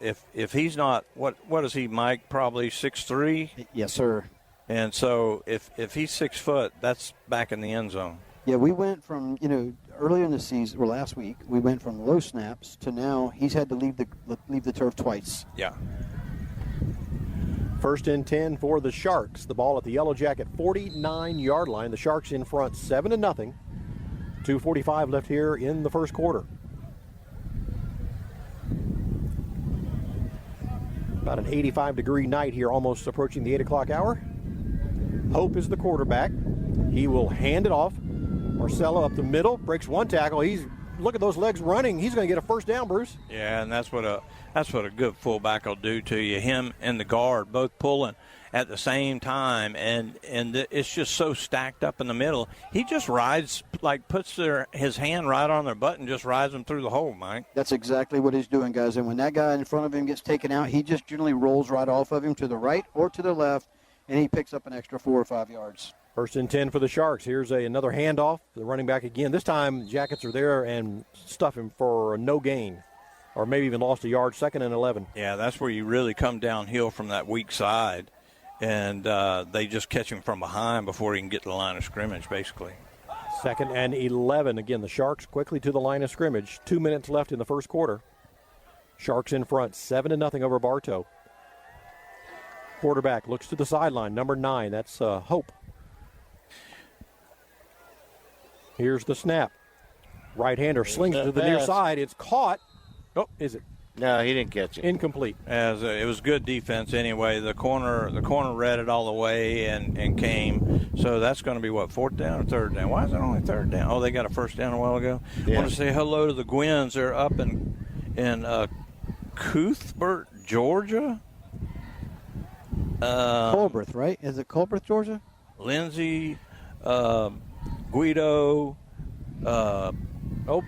if he's not, what is he, Mike? Probably 6'3"? Yes, sir. And so if he's 6 foot, that's back in the end zone. Yeah, we went from, earlier in the season, or last week, we went from low snaps to now he's had to leave the turf twice. Yeah. First and 10 for the Sharks. The ball at the Yellow Jacket 49-yard line. The Sharks in front 7-0. 2:45 left here in the first quarter. About an 85-degree night here, almost approaching the 8 o'clock hour. Hope is the quarterback. He will hand it off. Marcelo up the middle, breaks one tackle. Look at those legs running. He's going to get a first down, Bruce. Yeah, and that's what a good fullback will do to you. Him and the guard both pulling at the same time, and it's just so stacked up in the middle. He just rides, puts his hand right on their butt and just rides them through the hole, Mike. That's exactly what he's doing, guys. And when that guy in front of him gets taken out, he just generally rolls right off of him to the right or to the left, and he picks up an extra 4 or 5 yards. First and 10 for the Sharks. Here's another handoff. The running back again. This time, Jackets are there and stuff him for no gain, or maybe even lost a yard. Second and 11. Yeah, that's where you really come downhill from that weak side, and they just catch him from behind before he can get to the line of scrimmage, basically. Second and 11. Again, the Sharks quickly to the line of scrimmage. 2 minutes left in the first quarter. Sharks in front, 7-0 over Bartow. Quarterback looks to the sideline, number 9. That's Hope. Here's the snap. Right-hander slings it to the near side. It's caught. Oh, is it? No, he didn't catch it. Incomplete. It was good defense anyway. The corner read it all the way and came. So that's going to be, what, fourth down or third down? Why is it only third down? Oh, they got a first down a while ago. Yeah. I want to say hello to the Gwynns. They're up in Cuthbert, Georgia. Colbert, right? Is it Colbert, Georgia? Lindsay, Guido,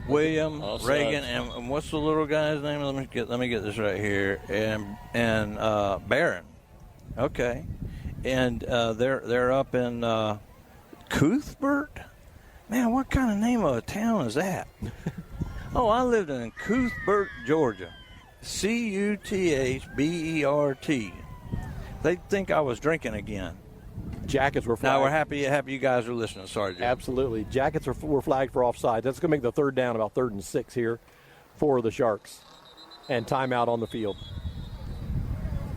William, Reagan, and what's the little guy's name? Let me get this right here. And Barron. Okay, and they're up in Cuthbert. Man, what kind of name of a town is that? Oh, I lived in Cuthbert, Georgia. Cuthbert. They'd think I was drinking again. Jackets were flagged. Now we're happy you guys are listening. Sorry, Jim. Absolutely. Jackets were flagged for offside. That's going to make the third down, about 3rd and 6 here for the Sharks. And timeout on the field.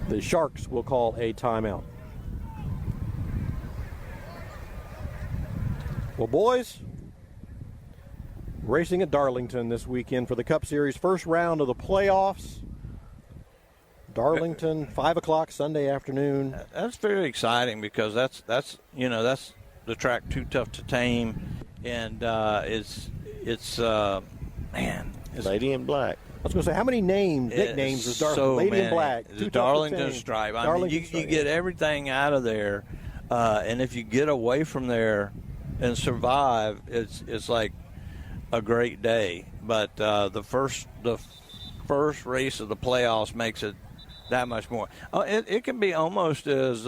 The Sharks will call a timeout. Well, boys, racing at Darlington this weekend for the Cup Series. First round of the playoffs. Darlington, 5 o'clock Sunday afternoon. That's very exciting because that's the track too tough to tame, and it's Lady in Black. I was going to say, how many nicknames is Darlington? So Lady many. in Black. The Darlington Stripe. I mean, you get everything out of there, and if you get away from there and survive, it's like a great day. But the first race of the playoffs makes it that much more. It can be almost as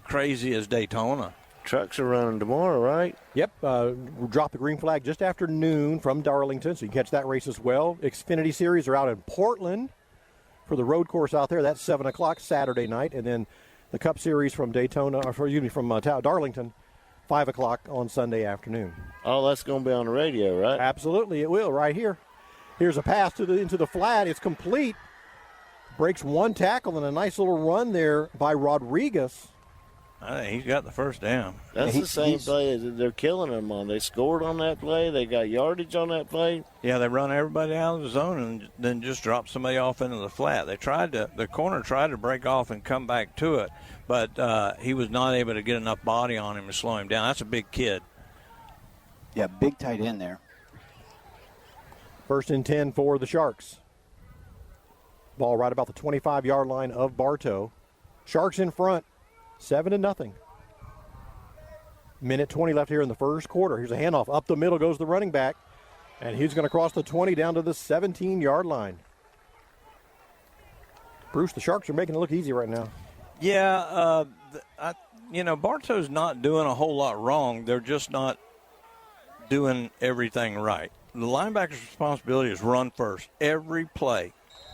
crazy as Daytona. Trucks are running tomorrow, right? Yep. We'll drop the green flag just after noon from Darlington, so you can catch that race as well. Xfinity Series are out in Portland for the road course out there. That's 7 o'clock Saturday night. And then the Cup Series from Darlington, 5 o'clock on Sunday afternoon. Oh, that's going to be on the radio, right? Absolutely, it will, right here. Here's a pass into the flat. It's complete. Breaks one tackle and a nice little run there by Rodriguez. I think he's got the first down. That's the same play they're killing them on. They scored on that play. They got yardage on that play. Yeah, they run everybody out of the zone and then just drop somebody off into the flat. The corner tried to break off and come back to it, but he was not able to get enough body on him to slow him down. That's a big kid. Yeah, big tight end there. 1st and 10 for the Sharks. Ball right about the 25-yard line of Bartow. Sharks in front, 7-0. Minute 20 left here in the first quarter. Here's a handoff. Up the middle goes the running back, and he's going to cross the 20 down to the 17-yard line. Bruce, the Sharks are making it look easy right now. Yeah, Bartow's not doing a whole lot wrong. They're just not doing everything right. The linebacker's responsibility is run first every play.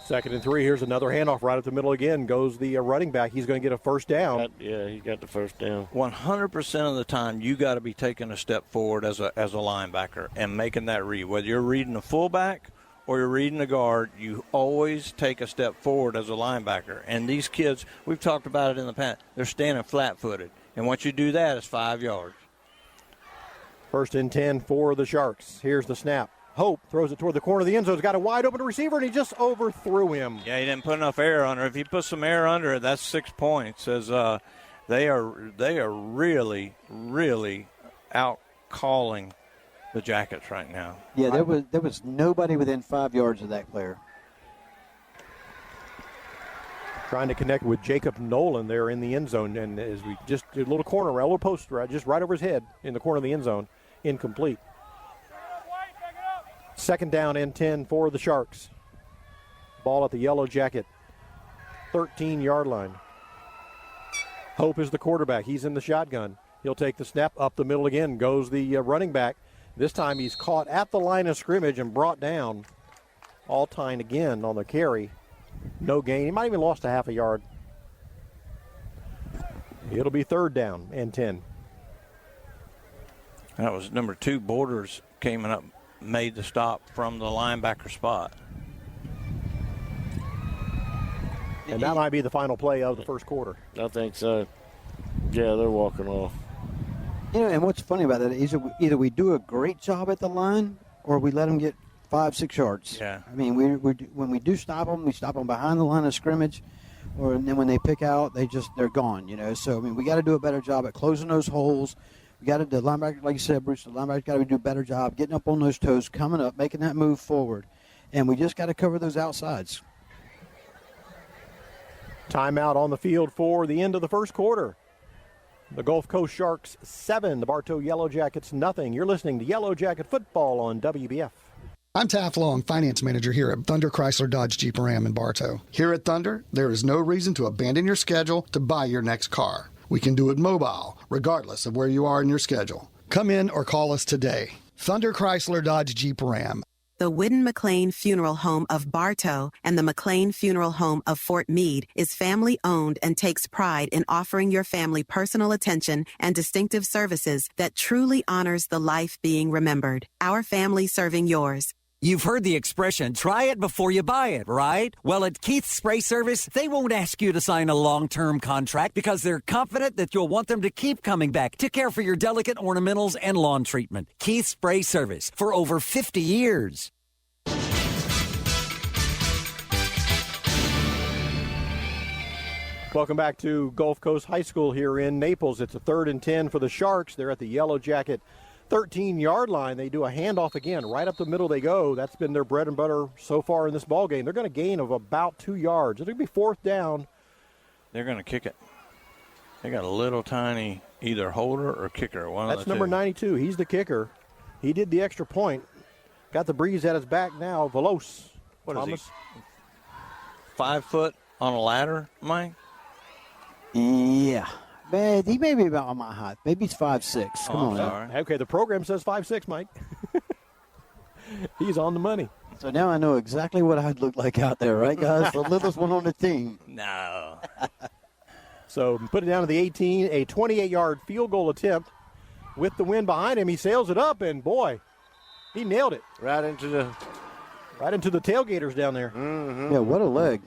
2nd and 3. Here's another handoff right at the middle again. Goes the running back. He's going to get a first down. He got the first down. 100% of the time, you got to be taking a step forward as a linebacker and making that read. Whether you're reading a fullback or you're reading a guard, you always take a step forward as a linebacker. And these kids, we've talked about it in the past, they're standing flat-footed. And once you do that, it's 5 yards. 1st and 10 for the Sharks. Here's the snap. Hope throws it toward the corner of the end zone. He's got a wide open receiver, and he just overthrew him. Yeah, he didn't put enough air under it. If you put some air under it, that's 6 points. As they are really, really out calling the Jackets right now. Yeah, there was nobody within 5 yards of that player. Trying to connect with Jacob Nolan there in the end zone, and as we just did a little corner, a little post, just right over his head in the corner of the end zone, incomplete. 2nd down and 10 for the Sharks. Ball at the Yellow Jacket 13-yard line. Hope is the quarterback. He's in the shotgun. He'll take the snap. Up the middle again goes the running back. This time he's caught at the line of scrimmage and brought down. Altine again on the carry. No gain. He might even lost a half a yard. It'll be 3rd down and 10. That was number 2. Borders came up, made the stop from the linebacker spot. And that might be the final play of the first quarter. I think so. Yeah, they're walking off. And what's funny about that is either we do a great job at the line or we let them get 5-6 yards. Yeah. I mean, when we do stop them, we stop them behind the line of scrimmage, and then when they pick out, they're gone. So I mean, we got to do a better job at closing those holes. We got to the linebacker, like you said, Bruce. The linebacker got to do a better job getting up on those toes, coming up, making that move forward, and we just got to cover those outsides. Timeout on the field for the end of the first quarter. The Gulf Coast Sharks 7, the Bartow Yellow Jackets nothing. You're listening to Yellow Jacket Football on WBF. I'm Taft Long, Finance Manager here at Thunder Chrysler Dodge Jeep Ram in Bartow. Here at Thunder, there is no reason to abandon your schedule to buy your next car. We can do it mobile, regardless of where you are in your schedule. Come in or call us today. Thunder Chrysler Dodge Jeep Ram. The Whidden McLean Funeral Home of Bartow and the McLean Funeral Home of Fort Meade is family-owned and takes pride in offering your family personal attention and distinctive services that truly honors the life being remembered. Our family serving yours. You've heard the expression, try it before you buy it, right? Well, at Keith's Spray Service, they won't ask you to sign a long-term contract because they're confident that you'll want them to keep coming back to care for your delicate ornamentals and lawn treatment. Keith's Spray Service, for over 50 years. Welcome back to Gulf Coast High School here in Naples. It's a 3rd and 10 for the Sharks. They're at the Yellow Jacket 13-yard line. They do a handoff again. Right up the middle they go. That's been their bread and butter so far in this ball game. They're going to gain of about 2 yards. It'll be 4th down. They're going to kick it. They got a little tiny either holder or kicker. That's number 92. He's the kicker. He did the extra point. Got the breeze at his back now. Velos. What Thomas. is he? 5 foot on a ladder, Mike? Yeah. Man, he may be about my height. Maybe he's 5'6". Come on. Sorry. Okay, the program says 5'6", Mike. He's on the money. So now I know exactly what I'd look like out there, right, guys? The littlest one on the team. No. So put it down to the 18, a 28-yard field goal attempt. With the wind behind him, he sails it up, and boy, he nailed it. Right into the tailgaters down there. Mm-hmm. Yeah, what a leg.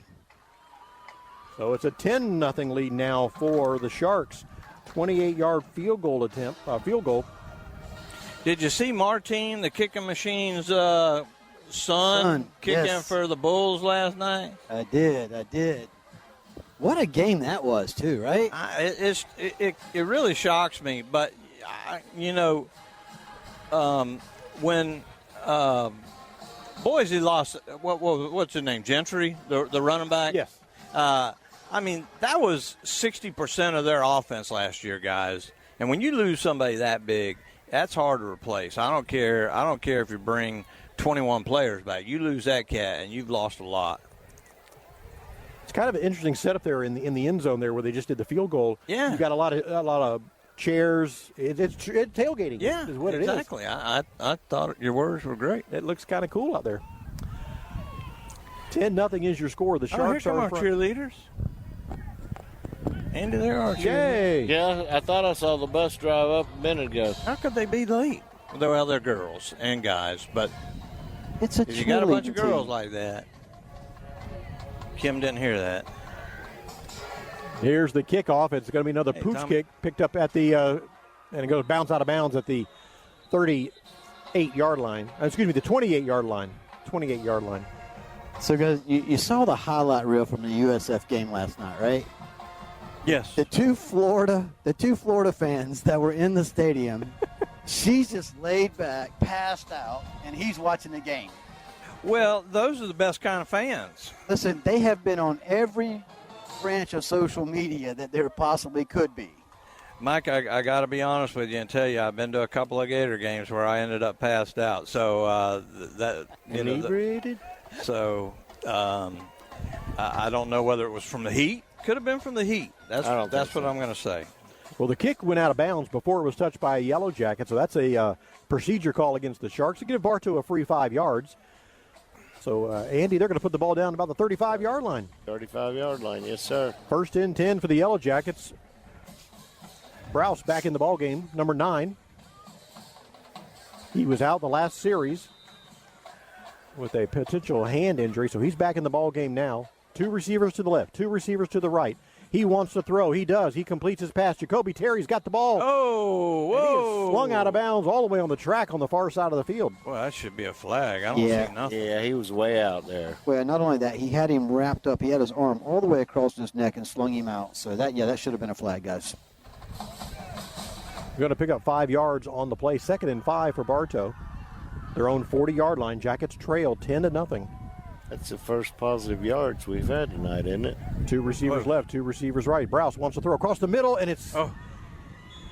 So it's a 10-0 lead now for the Sharks. 28-yard field goal. Did you see Martin, the kicking machine's son kicking yes. for the Bulls last night? I did. What a game that was, too, right? It really shocks me. But, when Boise lost, what's his name, Gentry, the running back? Yes. That was 60% of their offense last year, guys. And when you lose somebody that big, that's hard to replace. I don't care if you bring 21 players back. You lose that cat, and you've lost a lot. It's kind of an interesting setup there in the end zone there where they just did the field goal. Yeah. You got a lot of chairs. It's tailgating. Yeah, is what exactly. It is. I thought your words were great. It looks kind of cool out there. 10-0 is your score. The Sharks here come are our cheerleaders. Andy, there are cheerleaders. Yay! Yeah, I thought I saw the bus drive up a minute ago. How could they be late? Well, they're girls and guys, but it's a if you got a bunch of team. girls like that. Kim didn't hear that. Here's the kickoff. It's going to be another pooch kick picked up at the, and it goes bounce out of bounds at the 38-yard line. The 28-yard line. 28-yard line. So, guys, you saw the highlight reel from the USF game last night, right? Yes. The two Florida fans that were in the stadium, she's just laid back, passed out, and he's watching the game. Well, those are the best kind of fans. Listen, they have been on every branch of social media that there possibly could be. Mike, I got to be honest with you and tell you, I've been to a couple of Gator games where I ended up passed out. So inebriated. So I don't know whether it was from the heat. Could have been from the heat. That's what I'm going to say. Well, the kick went out of bounds before it was touched by a Yellow Jacket, so that's a procedure call against the Sharks to give Bartow a free 5 yards. So, Andy, they're going to put the ball down about the 35-yard line. 35-yard line, yes, sir. 1st and 10 for the Yellow Jackets. Browse back in the ball game, number 9. He was out the last series with a potential hand injury, so he's back in the ball game now. 2 receivers to the left, 2 receivers to the right. He wants to throw. He does. He completes his pass. Jacoby Terry's got the ball. Oh, whoa. And he is flung out of bounds all the way on the track on the far side of the field. Well, that should be a flag. I don't see nothing. Yeah, he was way out there. Well, not only that, he had him wrapped up. He had his arm all the way across his neck and slung him out. So, that should have been a flag, guys. We're going to pick up 5 yards on the play. 2nd and 5 for Bartow. Their own 40-yard line. Jackets trail 10-0. That's the first positive yards we've had tonight, isn't it? 2 receivers left, 2 receivers right. Browse wants to throw across the middle, and it's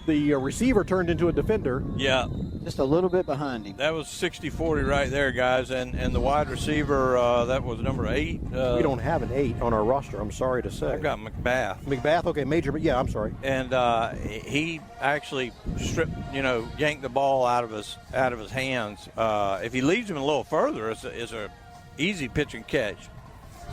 the receiver turned into a defender. Yeah. Just a little bit behind him. That was 60-40 right there, guys. And the wide receiver, that was number 8. We don't have an 8 on our roster, I'm sorry to say. I've got McBath. McBath, okay, major, but yeah, I'm sorry. And he actually yanked the ball out of his hands. If he leads him a little further, it's a easy pitch and catch.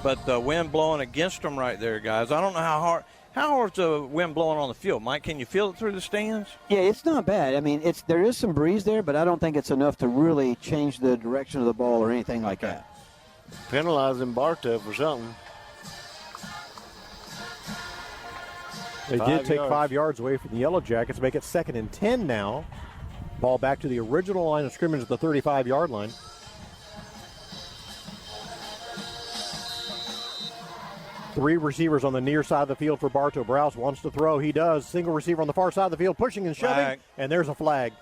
But the wind blowing against him right there, guys. I don't know how hard's the wind blowing on the field, Mike? Can you feel it through the stands? Yeah, it's not bad. I mean, there is some breeze there, but I don't think it's enough to really change the direction of the ball or anything like that. Penalizing Bartow for something. They did take 5 yards away from the Yellow Jackets, make it 2nd and 10 now. Ball back to the original line of scrimmage at the 35-yard line. Three receivers on the near side of the field for Bartow. Browse wants to throw. He does. Single receiver on the far side of the field, pushing and shoving, Flag. and there's a flag.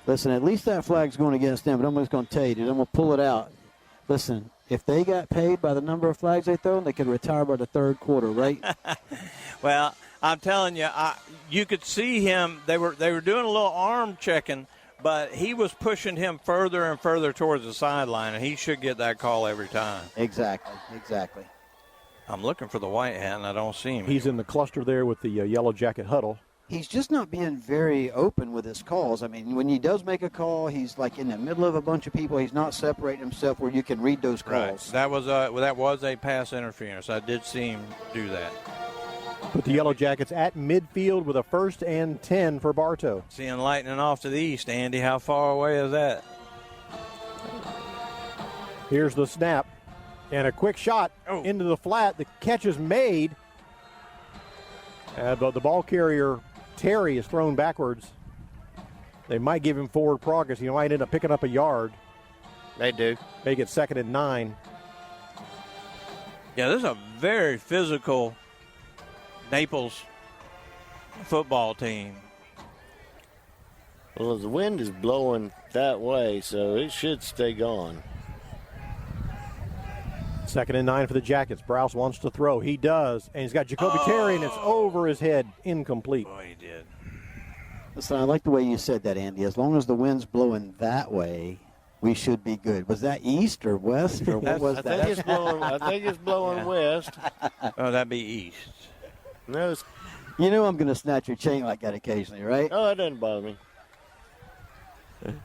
Listen, at least that flag's going against them, but I'm just going to tell you, dude, I'm going to pull it out. Listen, if they got paid by the number of flags they throw, they could retire by the third quarter, right? Well, I'm telling you, you could see him. They were doing a little arm checking, but he was pushing him further and further towards the sideline, and he should get that call every time. Exactly. I'm looking for the white hat, and I don't see him. He's in the cluster there with the Yellow Jacket huddle. He's just not being very open with his calls. I mean, when he does make a call, he's like in the middle of a bunch of people. He's not separating himself where you can read those calls. Right. That was a pass interference. I did see him do that. Put the Yellow Jackets at midfield with a 1st and 10 for Bartow. Seeing lightning off to the east, Andy. How far away is that? Here's the snap. And a quick shot into the flat. The catch is made. But the ball carrier, Terry, is thrown backwards. They might give him forward progress. He might end up picking up a yard. They do. Make it 2nd and 9. Yeah, this is a very physical Naples football team. Well, the wind is blowing that way, so it should stay gone. 2nd and 9 for the Jackets. Browse wants to throw. He does. And he's got Jacoby Terry, and it's over his head. Incomplete. Boy, he did. Listen, I like the way you said that, Andy. As long as the wind's blowing that way, we should be good. Was that east or west, or what was that? I think it's blowing west. Oh, that'd be east. No, you know I'm going to snatch your chain like that occasionally, right? Oh, that doesn't bother me.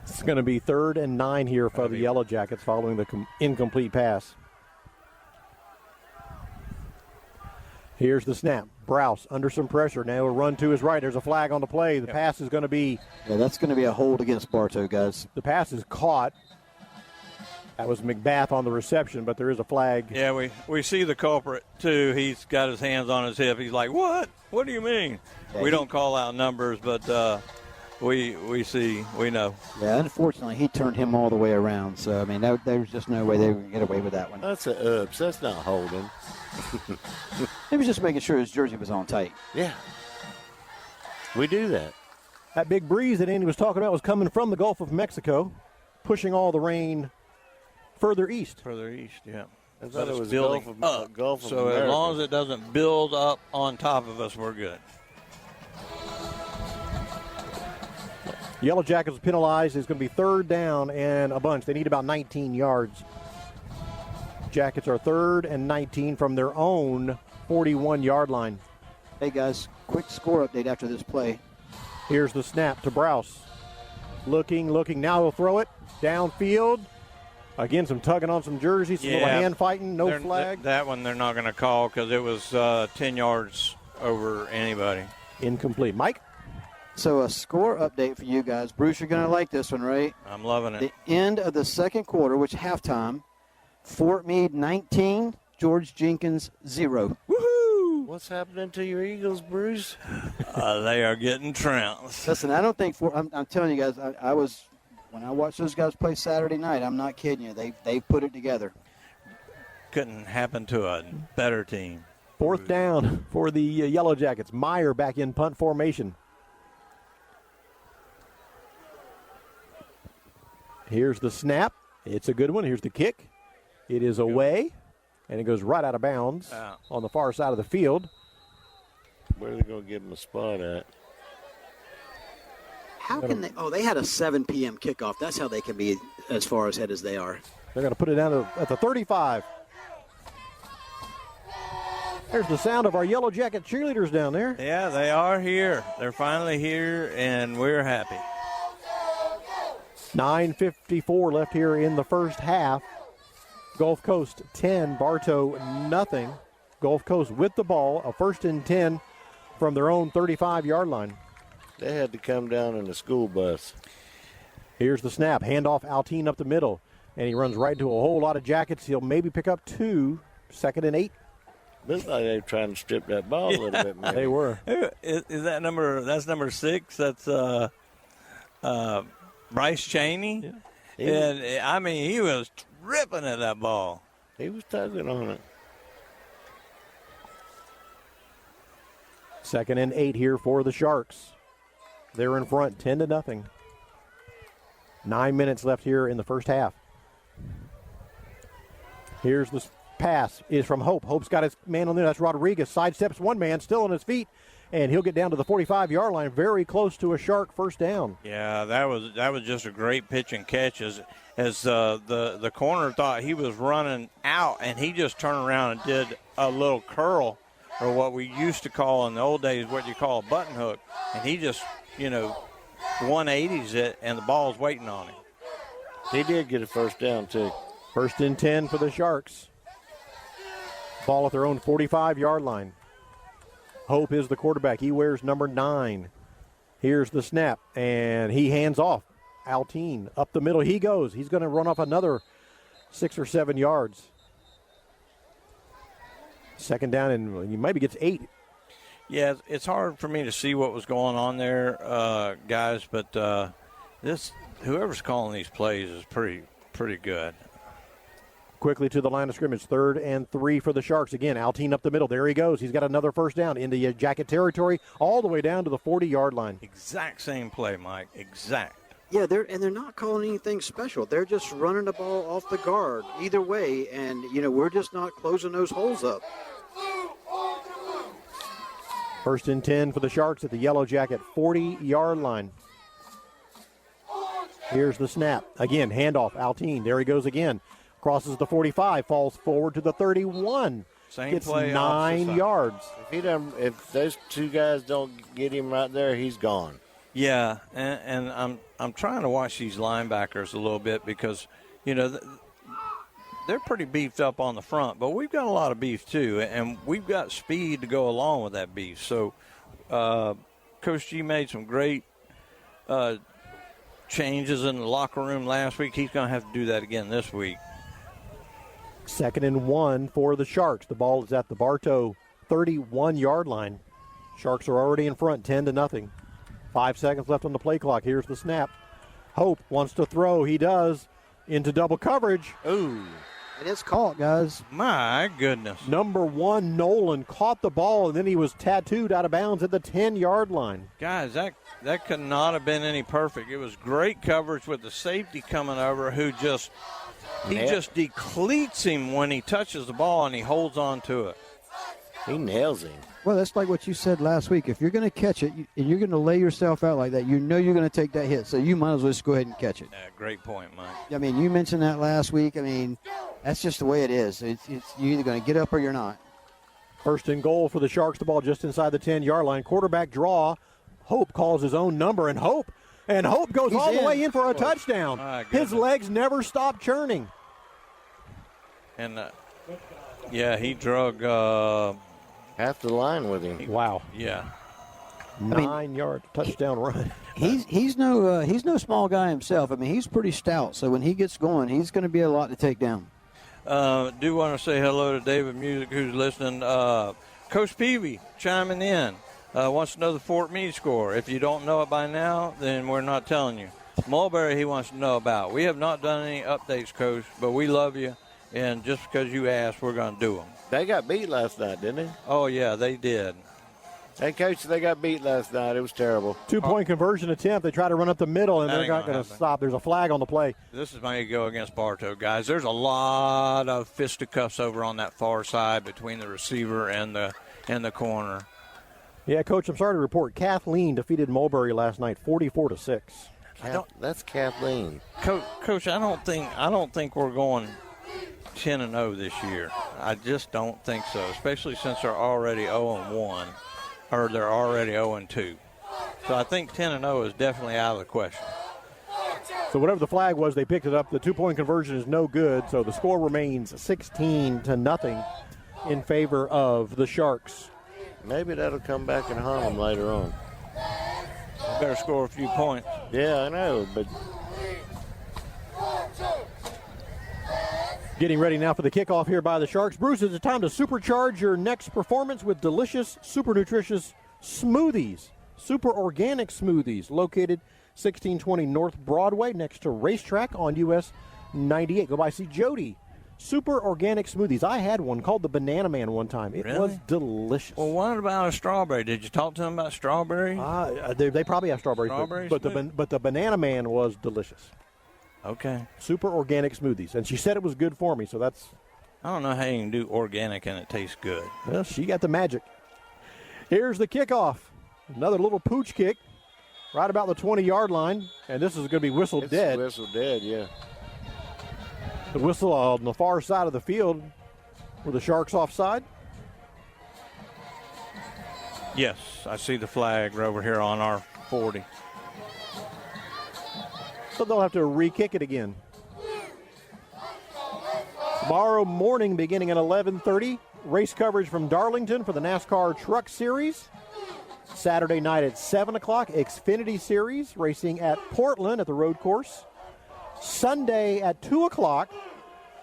It's going to be 3rd and 9 here for the Yellow Jackets following the incomplete pass. Here's the snap. Browse under some pressure. Now a run to his right. There's a flag on the play. The pass is going to be... Yeah, that's going to be a hold against Bartow, guys. The pass is caught. That was McBath on the reception, but there is a flag. Yeah, we see the culprit, too. He's got his hands on his hip. He's like, what? What do you mean? Yeah, we don't call out numbers, but we know. Yeah, unfortunately, he turned him all the way around. So, I mean, there's just no way they were going to get away with that one. That's a oops. That's not holding. He was just making sure his jersey was on tight. Yeah. We do that. That big breeze that Andy was talking about was coming from the Gulf of Mexico, pushing all the rain further east. Further east, yeah. I thought it was building Gulf of so America. as long as it doesn't build up on top of us, we're good. Yellow Jackets penalized. It's going to be 3rd down and a bunch. They need about 19 yards. Jackets are 3rd and 19 from their own 41-yard line. Hey, guys, quick score update after this play. Here's the snap to Browse. Looking. Now he'll throw it downfield. Again, some tugging on some jerseys, some little hand fighting, no flag. That one they're not going to call because it was 10 yards over anybody. Incomplete. Mike? So a score update for you guys. Bruce, you're going to like this one, right? I'm loving it. The end of the second quarter, which halftime, Fort Meade 19, George Jenkins 0. Woohoo! What's happening to your Eagles, Bruce? They are getting trounced. Listen, I don't think I'm telling you guys, when I watched those guys play Saturday night, I'm not kidding you. They put it together. Couldn't happen to a better team. 4th down for the Yellow Jackets. Meyer back in punt formation. Here's the snap. It's a good one. Here's the kick. It is away, and it goes right out of bounds on the far side of the field. Where are they going to give him a spot at? How can they? Oh, they had a 7 p.m. kickoff. That's how they can be as far ahead as they are. They're going to put it down at the 35. There's the sound of our Yellow Jacket cheerleaders down there. Yeah, they are here. They're finally here, and we're happy. 9:54 left here in the first half. Gulf Coast 10, Bartow nothing. Gulf Coast with the ball, a 1st and 10 from their own 35-yard line. They had to come down in the school bus. Here's the snap. Handoff Alteen up the middle. And he runs right into a whole lot of Jackets. He'll maybe pick up 2. 2nd and 8. Looks like they were trying to strip that ball a little bit, man. They were. Is that number? That's number 6. That's Bryce Cheney. Yeah. And I mean, he was ripping at that ball. He was tugging on it. 2nd and 8 here for the Sharks. They're in front, 10-0. 9 minutes left here in the first half. Here's the pass is from Hope. Hope's got his man on there. That's Rodriguez. Sidesteps one man, still on his feet, and he'll get down to the 45-yard line, very close to a Shark first down. Yeah, that was just a great pitch and catch as the corner thought he was running out, and he just turned around and did a little curl, or what we used to call in the old days what you call a button hook, and he just 180s it, and the ball's waiting on him. He did get a first down too. 1st and 10 for the Sharks. Ball at their own 45-yard line. Hope is the quarterback. He wears number 9. Here's the snap, and he hands off. Alteen up the middle he goes. He's going to run off another 6 or 7 yards. 2nd down, and he maybe gets 8. Yeah, it's hard for me to see what was going on there, guys, but whoever's calling these plays is pretty good. Quickly to the line of scrimmage, 3rd and 3 for the Sharks. Again, Alteen up the middle. There he goes. He's got another first down into Jacket territory, all the way down to the 40-yard line. Exact same play, Mike. Exact. Yeah, they're not calling anything special. They're just running the ball off the guard either way, and we're just not closing those holes up. 1st and 10 for the Sharks at the Yellow Jacket 40-yard line. Here's the snap. Again, handoff. Alteen. There he goes again. Crosses the 45, falls forward to the 31. Gets play 9 yards. If those two guys don't get him right there, he's gone. Yeah, and I'm trying to watch these linebackers a little bit because, they're pretty beefed up on the front, but we've got a lot of beef too, and we've got speed to go along with that beef. So Coach G made some great changes in the locker room last week. He's going to have to do that again this week. 2nd and 1 for the Sharks. The ball is at the Bartow 31-yard line. Sharks are already in front, 10-0. 5 seconds left on the play clock. Here's the snap. Hope wants to throw. He does. Into double coverage. Ooh. And it's caught, guys. My goodness. Number 1, Nolan, caught the ball, and then he was tattooed out of bounds at the 10-yard line. Guys, that could not have been any perfect. It was great coverage with the safety coming over who just decleats him when he touches the ball and he holds on to it. He nails him. Well, that's like what you said last week. If you're going to catch it and you're going to lay yourself out like that, you're going to take that hit. So you might as well just go ahead and catch it. Yeah, great point, Mike. I mean, you mentioned that last week. I mean, that's just the way it is. It's you're either going to get up or you're not. 1st and goal for the Sharks. The ball just inside the 10-yard line. Quarterback draw. Hope calls his own number, and Hope goes He's all the in. way in for a touchdown. His legs never stop churning. And, he drug half the line with him. Wow. Yeah. 9-yard touchdown run. He's no small guy himself. I mean, he's pretty stout. So when he gets going, he's going to be a lot to take down. Do want to say hello to David Music, who's listening. Coach Peavy chiming in. Wants to know the Fort Meade score. If you don't know it by now, then we're not telling you. Mulberry, he wants to know about. We have not done any updates, Coach, but we love you. And just because you asked, we're going to do them. They got beat last night, didn't they? Oh, yeah, they did. Hey, Coach, they got beat last night. It was terrible. 2-point conversion attempt. They try to run up the middle, and they're not going to stop. There's a flag on the play. This is going to go against Bartow, guys. There's a lot of fisticuffs over on that far side between the receiver and the corner. Yeah, Coach, I'm sorry to report Kathleen defeated Mulberry last night 44-6. That's Kathleen. Coach, I don't think we're going 10-0 this year. I just don't think so, especially since they're already 0-1, or they're already 0-2. So I think 10-0 is definitely out of the question. So whatever the flag was, they picked it up. The 2-point conversion is no good, so the score remains 16-0 in favor of the Sharks. Maybe that'll come back and haunt them later on. Better score a few points. Yeah, I know, but getting ready now for the kickoff here by the Sharks. Bruce, it's time to supercharge your next performance with delicious, super nutritious smoothies. Super organic smoothies located 1620 North Broadway next to Racetrack on US 98. Go by see Jody. Super organic smoothies. I had one called the Banana Man one time. It was delicious. Well, what about a strawberry? Did you talk to them about strawberry? They probably have strawberries, but the Banana Man was delicious. Okay. Super organic smoothies. And she said it was good for me, so that's... I don't know how you can do organic and it tastes good. Well, she got the magic. Here's the kickoff. Another little pooch kick right about the 20-yard line, and this is going to be whistled dead. Whistled dead, yeah. The whistle on the far side of the field. Were the Sharks offside? Yes, I see the flag over here on our 40. So they'll have to re-kick it again. Tomorrow morning, beginning at 11:30, race coverage from Darlington for the NASCAR Truck Series. Saturday night at 7 o'clock, Xfinity Series, racing at Portland at the road course. Sunday at 2 o'clock,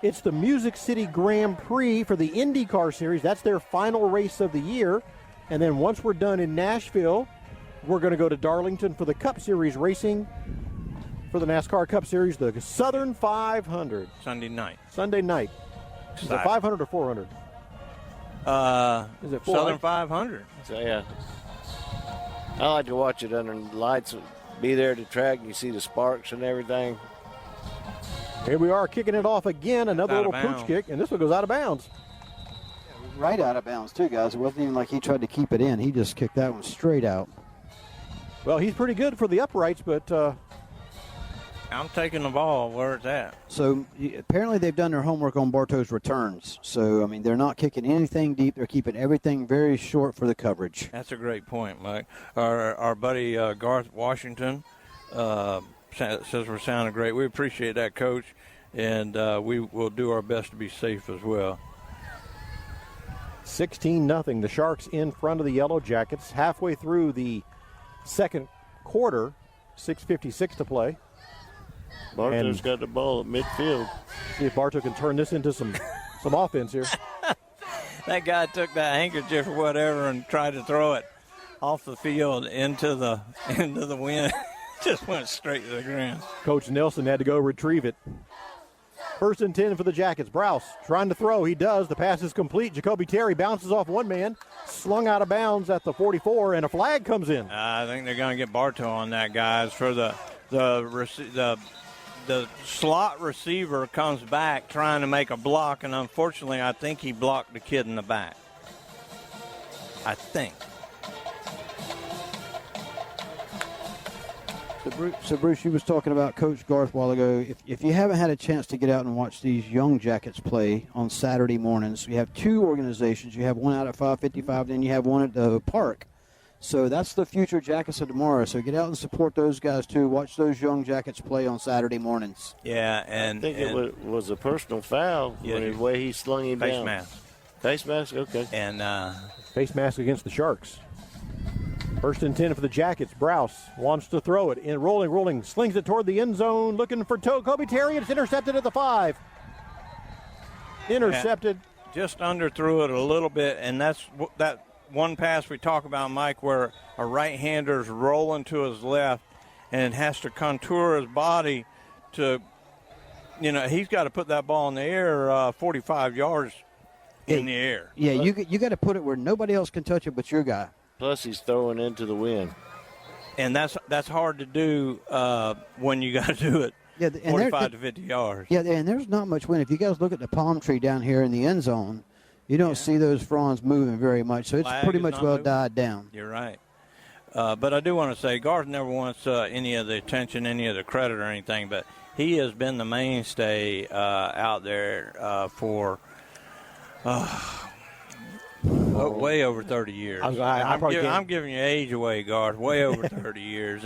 it's the Music City Grand Prix for the IndyCar Series. That's their final race of the year. And then once we're done in Nashville, we're going to go to Darlington for the Cup Series racing for the NASCAR Cup Series, the Southern 500. Sunday night. Is it 500 or 400? Is it 400? Southern 500. So, yeah. I like to watch it under the lights, be there at the track, and you see the sparks and everything. Here we are kicking it off again, another little pooch kick, and this one goes out of bounds. Right out of bounds, too, guys. It wasn't even like he tried to keep it in. He just kicked that one straight out. Well, he's pretty good for the uprights, but... I'm taking the ball where it's at. So apparently they've done their homework on Bartow's returns. So, I mean, they're not kicking anything deep. They're keeping everything very short for the coverage. That's a great point, Mike. Our buddy Garth Washington says we're sounding great. We appreciate that, Coach, and we will do our best to be safe as well. 16-0. The Sharks in front of the Yellow Jackets. Halfway through the second quarter, 6:56 to play. Bartow's got the ball at midfield. See if Bartow can turn this into some offense here. That guy took that handkerchief or whatever and tried to throw it off the field into the wind. Just went straight to the ground. Coach Nelson had to go retrieve it. 1st and 10 for the Jackets. Browse trying to throw. He does. The pass is complete. Jacoby Terry bounces off one man, slung out of bounds at the 44, and a flag comes in. I think they're going to get Bartow on that, guys, for the slot receiver comes back trying to make a block, and unfortunately, I think he blocked the kid in the back. I think. So Bruce, you was talking about Coach Garth a while ago. If you haven't had a chance to get out and watch these young Jackets play on Saturday mornings, you have two organizations. You have one out at 555, then you have one at the park. So that's the future Jackets of tomorrow. So get out and support those guys, too. Watch those young Jackets play on Saturday mornings. Yeah, and I think it was a personal foul the way he slung him down. Face mask. Face mask, okay. And face mask against the Sharks. 1st and 10 for the Jackets. Browse wants to throw it. In rolling, slings it toward the end zone, looking for Kobe Terry. It's intercepted at the 5. Intercepted. Yeah, just underthrew it a little bit, and that's that one pass we talk about, Mike, where a right-hander's rolling to his left and has to contour his body to, he's got to put that ball in the air 45 yards in the air. Yeah, you got to put it where nobody else can touch it but your guy. Plus, he's throwing into the wind. And that's hard to do when you got to do it 45 to 50 yards. Yeah, and there's not much wind. If you guys look at the palm tree down here in the end zone, You don't see those fronds moving very much, so it's Flag pretty is much not well moving. died down. You're right. But I do want to say Garth never wants any of the attention, any of the credit or anything, but he has been the mainstay out there for way over 30 years. I'm giving your age away, Garth. Way over 30 years,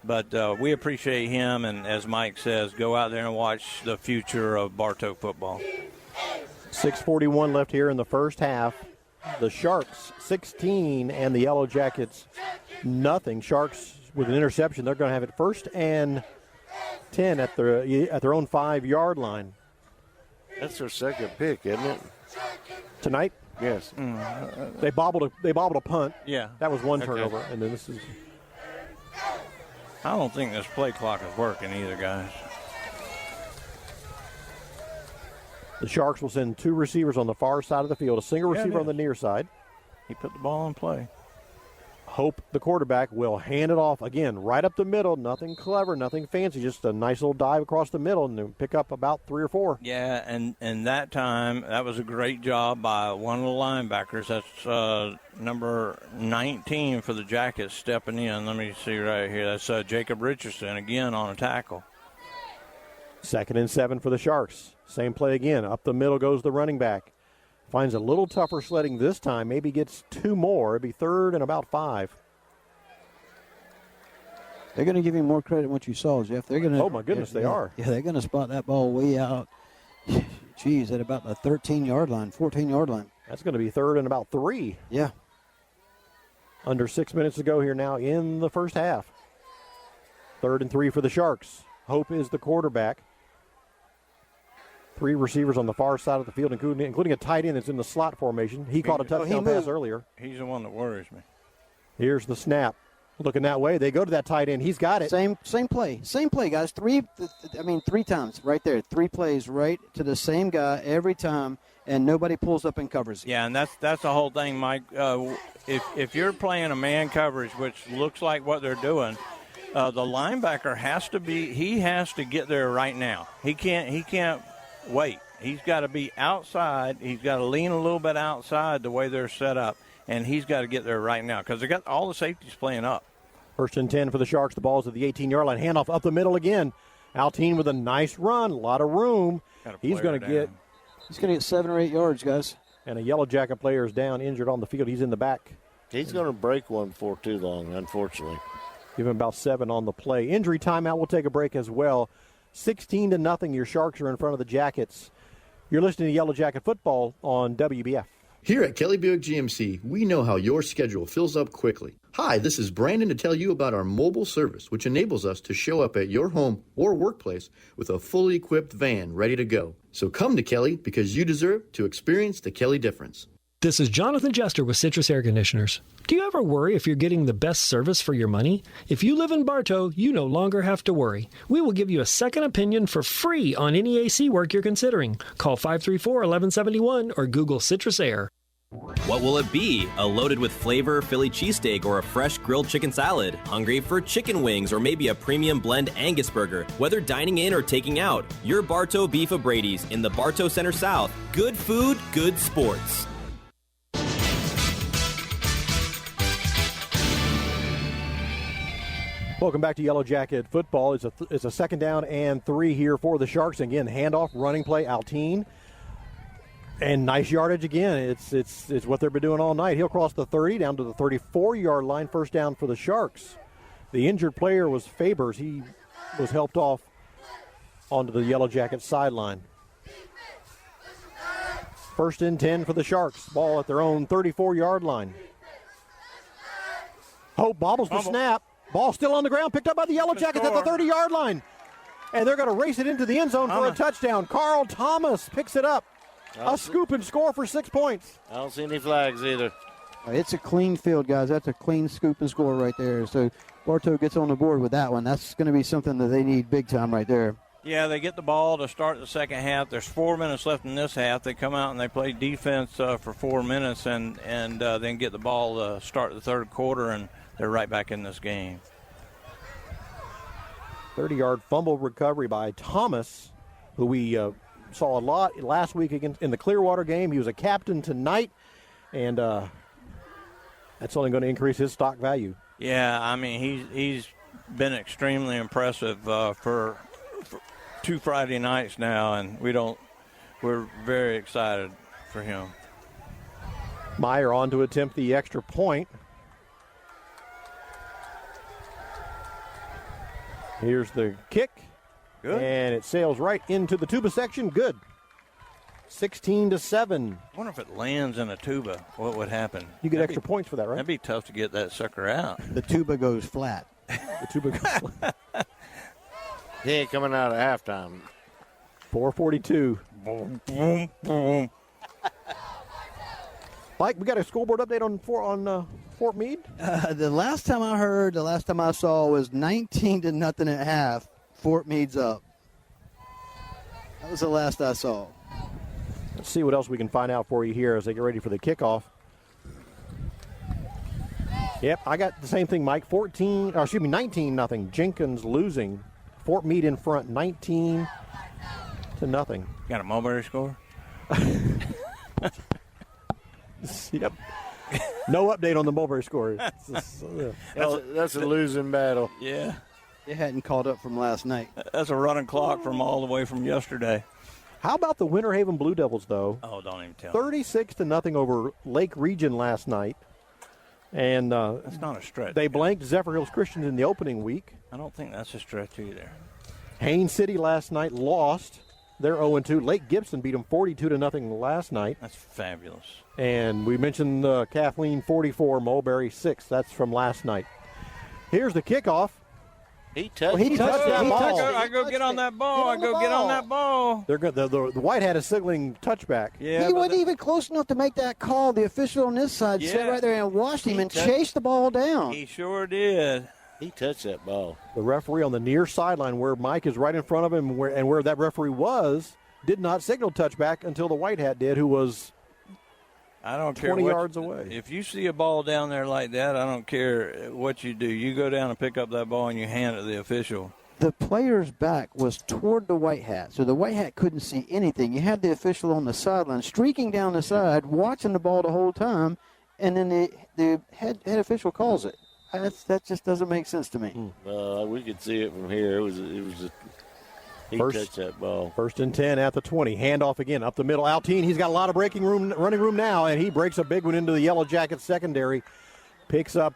but we appreciate him. And as Mike says, go out there and watch the future of Bartow football. 6:41 left here in the first half. The Sharks 16 and the Yellow Jackets nothing. Sharks with an interception. They're going to have it 1st and 10 at their own 5-yard line. That's their second pick, isn't it? Tonight? Yes. They bobbled a punt. Yeah. That was one Okay. turnover, and then this is. I don't think this play clock is working either, guys. The Sharks will send 2 receivers on the far side of the field, a single Yeah, it receiver on is. the near side. He put the ball in play. Hope, the quarterback, will hand it off again right up the middle. Nothing clever, nothing fancy, just a nice little dive across the middle and then pick up about 3 or 4. Yeah, and that time, that was a great job by one of the linebackers. That's number 19 for the Jackets stepping in. Let me see right here. That's Jacob Richardson again on a tackle. 2nd and 7 for the Sharks. Same play again. Up the middle goes the running back. Finds a little tougher sledding this time. Maybe gets 2 more. It'd be 3rd and about 5. They're going to give him more credit than what you saw, Jeff. They're going to. Oh, my goodness, they are. Yeah, they're going to spot that ball way out. Geez, at about the 13-yard line, 14-yard line. That's going to be 3rd and about 3. Yeah. Under 6 minutes to go here now in the first half. 3rd and 3 for the Sharks. Hope is the quarterback. 3 receivers on the far side of the field, including a tight end that's in the slot formation. He caught a touchdown pass earlier. He's the one that worries me. Here's the snap. Looking that way. They go to that tight end. He's got it. Same play. Same play, guys. 3 times right there. 3 plays right to the same guy every time, and nobody pulls up and covers it. Yeah, and that's the whole thing, Mike. If you're playing a man coverage, which looks like what they're doing, the linebacker has to get there right now. He can't wait. He's got to be outside. He's got to lean a little bit outside the way they're set up, and he's got to get there right now because they got all the safeties playing up. 1st and 10 for the Sharks. The ball's at the 18-yard line. Handoff up the middle again. Alteen with a nice run, a lot of room. He's going to get 7 or 8 yards, guys. And a Yellow Jacket player is down, injured on the field. He's in the back. He's going to break one for too long, unfortunately. Give him about 7 on the play. Injury timeout. We'll take a break as well. 16-0. Your Sharks are in front of the Jackets. You're listening to Yellow Jacket Football on WBF. Here at Kelly Buick GMC, we know how your schedule fills up quickly. Hi, this is Brandon to tell you about our mobile service, which enables us to show up at your home or workplace with a fully equipped van ready to go. So come to Kelly because you deserve to experience the Kelly difference. This is Jonathan Jester with Citrus Air Conditioners. Do you ever worry if you're getting the best service for your money? If you live in Bartow, you no longer have to worry. We will give you a second opinion for free on any AC work you're considering. Call 534-1171 or Google Citrus Air. What will it be? A loaded with flavor Philly cheesesteak or a fresh grilled chicken salad? Hungry for chicken wings or maybe a premium blend Angus burger? Whether dining in or taking out, your Bartow Beef O'Brady's in the Bartow Center South. Good food, good sports. Welcome back to Yellow Jacket Football. It's a 2nd down and 3 here for the Sharks. Again, handoff, running play, Alteen. And nice yardage again. It's what they've been doing all night. He'll cross the 30 down to the 34-yard line. 1st down for the Sharks. The injured player was Fabers. He was helped off onto the Yellow Jacket sideline. 1st and 10 for the Sharks. Ball at their own 34-yard line. Hope bobbles the snap. Ball still on the ground, picked up by the Yellow Jackets at the 30-yard line. And they're going to race it into the end zone for a touchdown. Carl Thomas picks it up. A scoop and score for 6 points. I don't see any flags either. It's a clean field, guys. That's a clean scoop and score right there. So Bartow gets on the board with that one. That's going to be something that they need big time right there. Yeah, they get the ball to start the second half. There's 4 minutes left in this half. They come out and they play defense for 4 minutes and then get the ball to start the third quarter, and they're right back in this game. 30-yard fumble recovery by Thomas, who we saw a lot last week against in the Clearwater game. He was a captain tonight, and that's only going to increase his stock value. Yeah, I mean, he's been extremely impressive for 2 Friday nights now, and we're very excited for him. Meyer on to attempt the extra point. Here's the kick. Good. And it sails right into the tuba section. Good. 16-7. I wonder if it lands in a tuba, what would happen? You get extra points for that, right? That'd be tough to get that sucker out. The tuba goes flat. The tuba goes flat. He ain't coming out at halftime. 4:42. Boom, boom, boom. Mike, we got a scoreboard update on Fort Meade? The last time I saw was 19-0 at half. Fort Meade's up. That was the last I saw. Let's see what else we can find out for you here as they get ready for the kickoff. Yep, I got the same thing, Mike. 19-0. Jenkins losing. Fort Meade in front, 19-0. Got a Mulberry score? Yep. No update on the Mulberry score. That's a losing battle. Yeah. They hadn't caught up from last night. That's a running clock from all the way from yesterday. How about the Winter Haven Blue Devils, though? Oh, don't even tell 36-0 over Lake Region last night. And that's not a stretch. They blanked Zephyr Hills Christians in the opening week. I don't think that's a stretch either. Haines City last night lost. They're 0-2. Lake Gibson beat them 42-0 last night. That's fabulous. And we mentioned Kathleen 44, Mulberry 6. That's from last night. Here's the kickoff. He touched that ball. I go get on that ball. Get on that ball. They're good. The White Hat is signaling touchback. Yeah, he wasn't even close enough to make that call. The official on this side sat right there and watched him and chased the ball down. He sure did. He touched that ball. The referee on the near sideline where Mike is right in front of him and where that referee was did not signal touchback until the White Hat did, who was I don't care 20 yards away. If you see a ball down there like that, I don't care what you do. You go down and pick up that ball and you hand it to the official. The player's back was toward the White Hat, so the White Hat couldn't see anything. You had the official on the sideline streaking down the side, watching the ball the whole time, and then the head official calls it. That just doesn't make sense to me. We could see it from here. He touched that ball. 1st and 10 at the 20. Handoff again up the middle. Alteen, he's got a lot of running room now, and he breaks a big one into the Yellow Jackets secondary. Picks up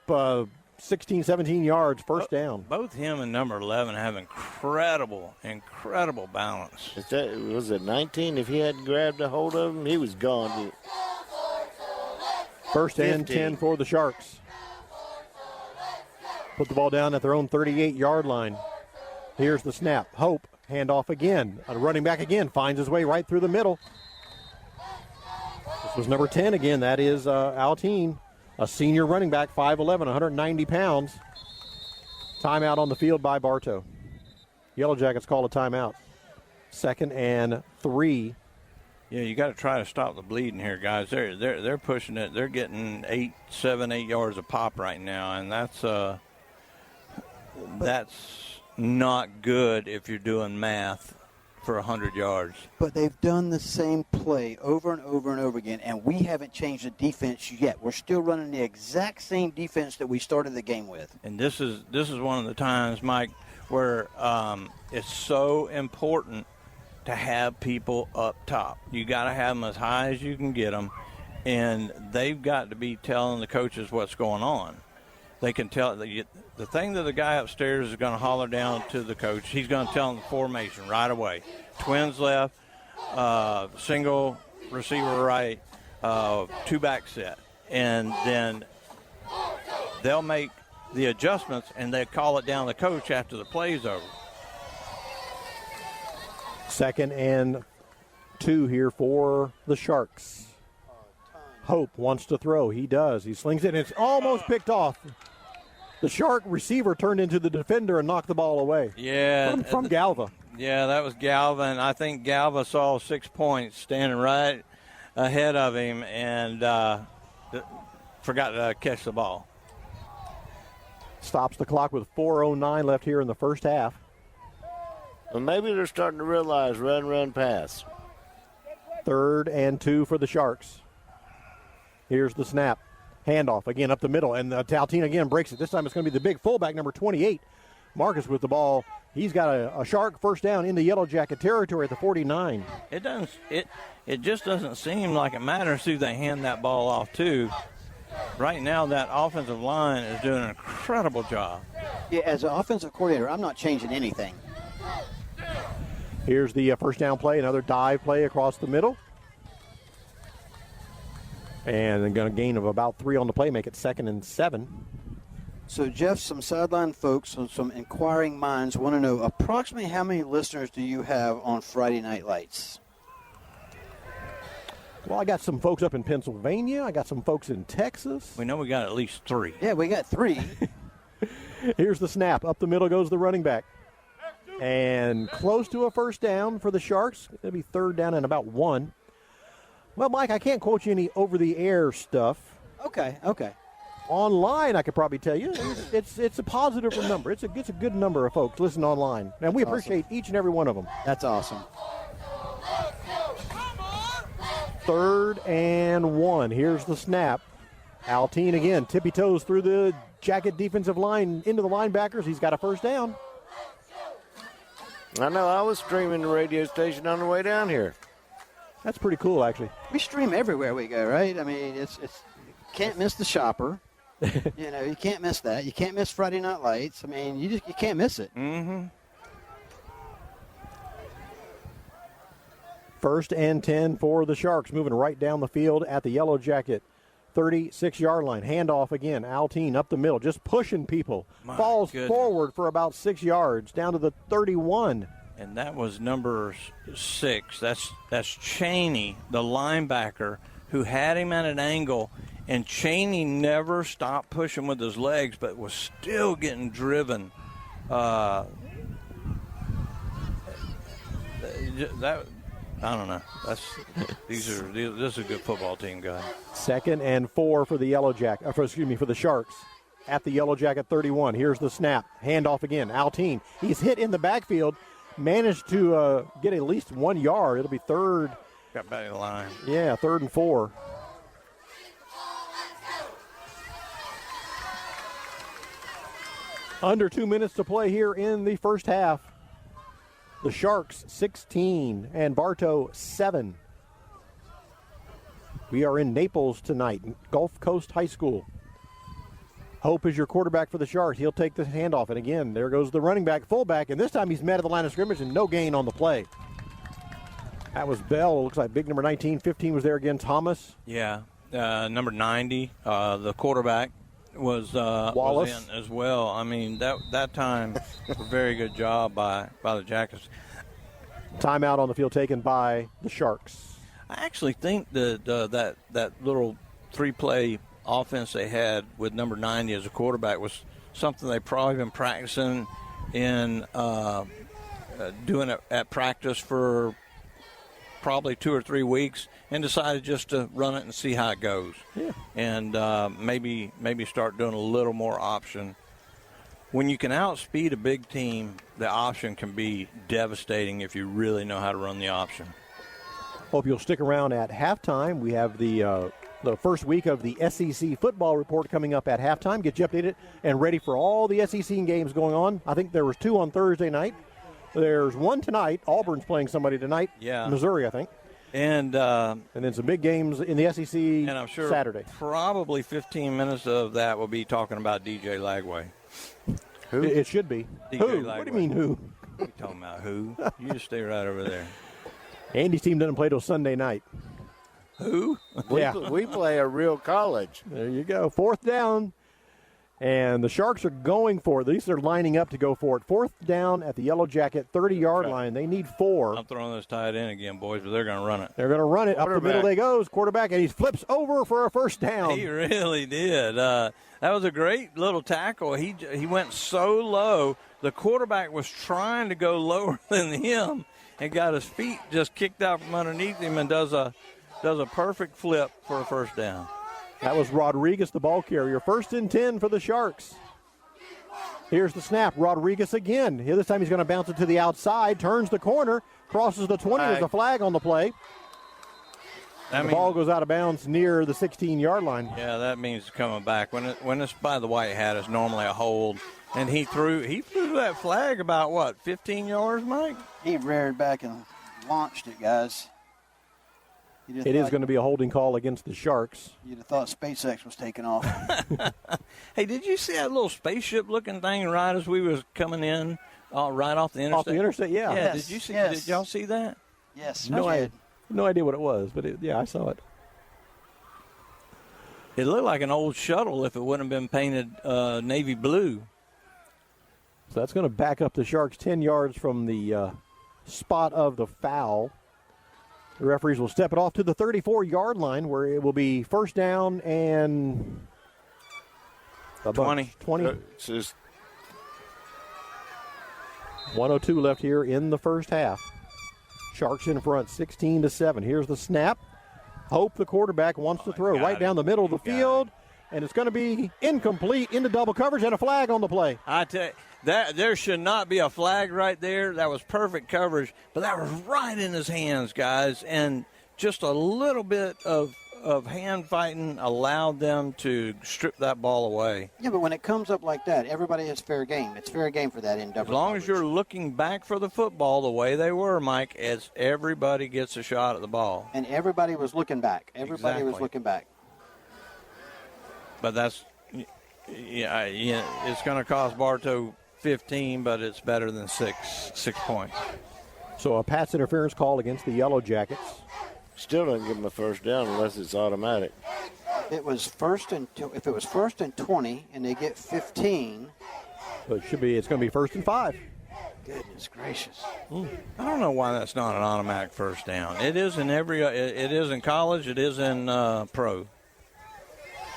16, 17 yards, first down. Both him and number 11 have incredible balance. Was it 19? If he hadn't grabbed a hold of him, he was gone. 1st and 10 for the Sharks. Put the ball down at their own 38-yard line. Here's the snap. Hope, handoff again. Running back again, finds his way right through the middle. This was number 10 again. That is Alteen, a senior running back, 5'11", 190 pounds. Timeout on the field by Bartow. Yellow Jackets call a timeout. 2nd and 3. Yeah, you got to try to stop the bleeding here, guys. They're pushing it. They're getting 7, 8 yards a pop right now, and that's not good if you're doing math for 100 yards. But they've done the same play over and over and over again, and we haven't changed the defense yet. We're still running the exact same defense that we started the game with. And this is one of the times, Mike, where it's so important to have people up top. You got to have them as high as you can get them, and they've got to be telling the coaches what's going on. They can tell the thing that the guy upstairs is going to holler down to the coach. He's going to tell them the formation right away. Twins left, single receiver right, 2-back set, and then they'll make the adjustments and they call it down to the coach after the play's over. 2nd and 2 here for the Sharks. Hope wants to throw. He does. He slings it, and it's almost picked off. The Shark receiver turned into the defender and knocked the ball away. Yeah. From Galva. Yeah, that was Galva, and I think Galva saw 6 points standing right ahead of him and forgot to catch the ball. Stops the clock with 4:09 left here in the first half. Well, maybe they're starting to realize run, pass. 3rd and 2 for the Sharks. Here's the snap. Handoff again up the middle, and Taltina again breaks it. This time it's going to be the big fullback, number 28. Marcus with the ball. He's got a Shark first down in the Yellow Jacket territory at the 49. It just doesn't seem like it matters who they hand that ball off to. Right now, that offensive line is doing an incredible job. Yeah, as an offensive coordinator, I'm not changing anything. Here's the first down play, another dive play across the middle. And they're going to gain of about 3 on the play, make it 2nd and 7. So, Jeff, some sideline folks, some inquiring minds want to know approximately how many listeners do you have on Friday Night Lights? Well, I got some folks up in Pennsylvania. I got some folks in Texas. We know we got at least 3. Yeah, we got 3. Here's the snap. Up the middle goes the running back. And close to a first down for the Sharks. It'll be 3rd down and about 1. Well, Mike, I can't quote you any over-the-air stuff. Okay. Online, I could probably tell you, it's a positive number. It's a good number of folks listen online, and we appreciate each and every one of them. That's awesome. 3rd and 1. Here's the snap. Altine again, tippy toes through the Jacket defensive line into the linebackers. He's got a first down. I know. I was streaming the radio station on the way down here. That's pretty cool, actually. We stream everywhere we go, right? I mean, it's can't miss the shopper. You can't miss that. You can't miss Friday Night Lights. I mean, you can't miss it. Mm-hmm. 1st and 10 for the Sharks, moving right down the field at the Yellow Jacket 36-yard line. Handoff again. Altine up the middle, just pushing people. Falls forward for about 6 yards, down to the 31. And that was number 6. That's Cheney, the linebacker, who had him at an angle. And Cheney never stopped pushing with his legs, but was still getting driven. I don't know. This is a good football team, guys. 2nd and 4 for the Yellow Jacket. For the Sharks at the Yellow Jacket 31. Here's the snap. Handoff again. Altine. He's hit in the backfield. Managed to get at least 1 yard. It'll be 3rd. Got back in the line. Yeah, 3rd and 4. Under 2 minutes to play here in the first half. The Sharks 16 and Bartow 7. We are in Naples tonight, Gulf Coast High School. Hope is your quarterback for the Sharks. He'll take the handoff. And again, there goes the running back, fullback. And this time he's met at the line of scrimmage and no gain on the play. That was Bell. Looks like big number 19. 15 was there again. Thomas. Yeah. Number 90, the quarterback, was Wallace in as well. I mean, that time, a very good job by the Jackets. Timeout on the field taken by the Sharks. I actually think that little 3-play offense they had with number 90 as a quarterback was something they probably been practicing in doing it at practice for probably 2 or 3 weeks and decided just to run it and see how it goes. Yeah. And maybe start doing a little more option. When you can outspeed a big team, the option can be devastating if you really know how to run the option. Hope you'll stick around at halftime. We have the first week of the SEC football report coming up at halftime. Get you updated and ready for all the SEC games going on. I think there was 2 on Thursday night. There's 1 tonight. Auburn's playing somebody tonight. Yeah. Missouri, I think. And then some big games in the SEC and I'm sure Saturday. Probably 15 minutes of that will be talking about DJ Lagway. Who? It should be. DJ Who? Lagway. What do you mean who? What are you talking about who? You just stay right over there. Andy's team doesn't play till Sunday night. Who? We play a real college. There you go. 4th down. And the Sharks are going for it. These are lining up to go for it. 4th down at the Yellow Jacket 30-yard line. They need 4. I'm throwing this tight end again, boys, but they're going to run it. They're going to run it. Up the middle they goes. Quarterback, and he flips over for a first down. He really did. That was a great little tackle. He went so low. The quarterback was trying to go lower than him and got his feet just kicked out from underneath him and does a perfect flip for a first down. That was Rodriguez, the ball carrier. 1st and 10 for the Sharks. Here's the snap. Rodriguez again. This time he's going to bounce it to the outside, turns the corner, crosses the 20. There's a flag on the play. The ball goes out of bounds near the 16-yard line. Yeah, that means it's coming back. When it's by the white hat, it's normally a hold. And he threw that flag about, 15 yards, Mike? He reared back and launched it, guys. It is going to be a holding call against the Sharks. You'd have thought SpaceX was taking off. Hey, did you see that little spaceship-looking thing right as we was coming in, right off the interstate? Off the interstate, yeah. Yeah, Yes, did y'all see that? Yes, No, I I did. had no idea what it was, but I saw it. It looked like an old shuttle if it wouldn't have been painted navy blue. So that's going to back up the Sharks 10 yards from the spot of the foul. The referees will step it off to the 34-yard line where it will be first down and 20. 1:02 left here in the first half. Sharks in front 16-7. Here's the snap. Hope, the quarterback, wants to throw right down the middle of the field. And it's going to be incomplete into double coverage and a flag on the play. I tell you, there should not be a flag right there. That was perfect coverage, but that was right in his hands, guys. And just a little bit of hand fighting allowed them to strip that ball away. Yeah, but when it comes up like that, everybody has fair game. It's fair game for that in double As long as you're looking back for the football the way they were, Mike, as everybody gets a shot at the ball. And everybody was looking back. Everybody was looking back. But that's, it's going to cost Bartow 15, but it's better than 6 points. So a pass interference call against the Yellow Jackets. Still doesn't give them a first down unless it's automatic. If it was first and 20 and they get 15. So it's going to be 1st and 5. Goodness gracious. I don't know why that's not an automatic first down. It is in it is in college, it is in pro.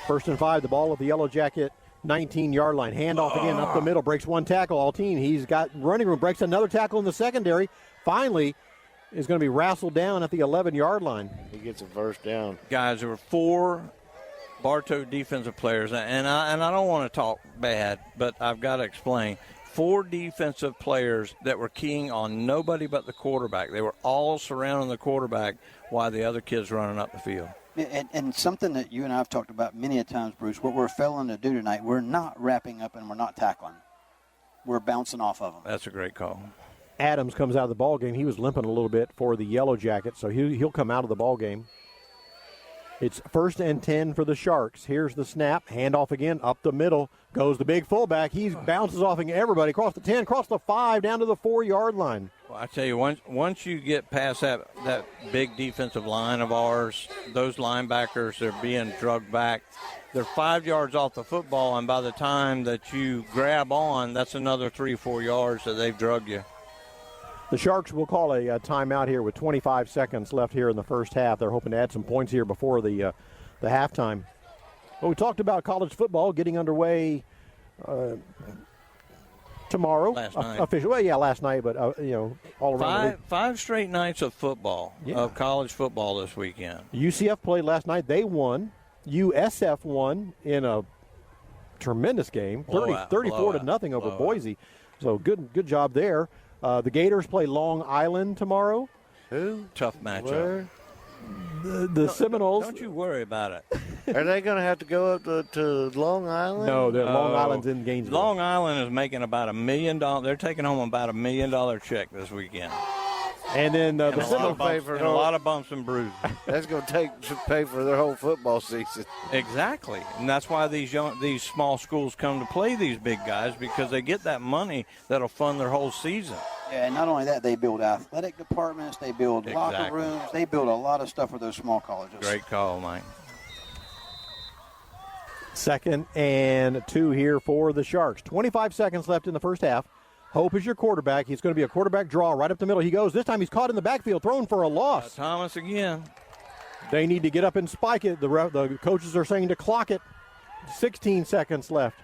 1st and 5, the ball at the Yellow Jacket 19-yard line. Handoff again up the middle, breaks one tackle. Alteen, he's got running room, breaks another tackle in the secondary. Finally, is going to be wrestled down at the 11-yard line. He gets a first down. Guys, there were 4 Bartow defensive players, and I don't want to talk bad, but I've got to explain. 4 defensive players that were keying on nobody but the quarterback. They were all surrounding the quarterback while the other kids running up the field. And something that you and I have talked about many a times, Bruce, what we're failing to do tonight, we're not wrapping up and we're not tackling. We're bouncing off of them. That's a great call. Adams comes out of the ball game. He was limping a little bit for the Yellow Jackets, so he'll come out of the ball game. It's 1st and 10 for the Sharks. Here's the snap. Handoff again. Up the middle goes the big fullback. He bounces off everybody. Across the 10, across the 5, down to the 4-yard line. Well, I tell you, once you get past that big defensive line of ours, those linebackers are being drugged back. They're 5 yards off the football, and by the time that you grab on, that's another 3-4 yards that they've drugged you. The Sharks will call a timeout here with 25 seconds left here in the first half. They're hoping to add some points here before the halftime. Well, we talked about college football getting underway tomorrow. Last night. Officially, well, yeah, last night, but all around the league. 5 straight nights of football, of college football this weekend. UCF played last night. They won. USF won in a tremendous game, 34-0 over Boise. So good job there. The Gators play Long Island tomorrow. Who? Tough matchup. Where? The Seminoles. Don't you worry about it. Are they going to have to go up to Long Island? No, Long Island's in Gainesville. Long Island is making about $1 million. They're taking home about $1 million check this weekend. And then the Seminoles pay for a lot of bumps and bruises. That's going to pay for their whole football season. Exactly, and that's why these small schools come to play these big guys, because they get that money that'll fund their whole season. Yeah, and not only that, they build athletic departments, they build locker rooms, they build a lot of stuff for those small colleges. Great call, Mike. 2nd and 2 here for the Sharks. 25 seconds left in the first half. Hope is your quarterback. He's going to be a quarterback draw right up the middle. He goes. This time he's caught in the backfield, thrown for a loss. Thomas again. They need to get up and spike it. The coaches are saying to clock it. 16 seconds left.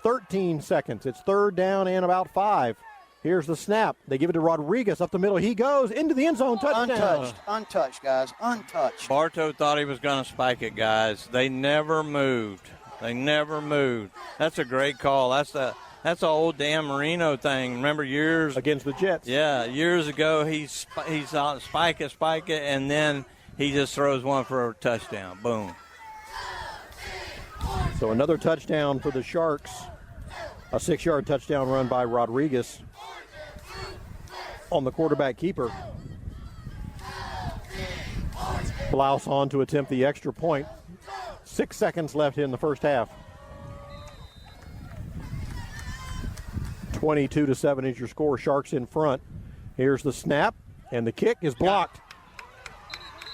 13 seconds. It's 3rd down and about 5. Here's the snap. They give it to Rodriguez up the middle. He goes into the end zone. Touchdown. Untouched, guys. Untouched. Bartow thought he was going to spike it, guys. They never moved. That's a great call. That's the old Dan Marino thing. Remember years against the Jets? Yeah, years ago he's on spike it, and then he just throws one for a touchdown. Boom. So another touchdown for the Sharks. A 6-yard touchdown run by Rodriguez on the quarterback keeper. Blouse on to attempt the extra point. 6 seconds left in the first half. 22-7 is your score. Sharks in front. Here's the snap, and the kick is blocked.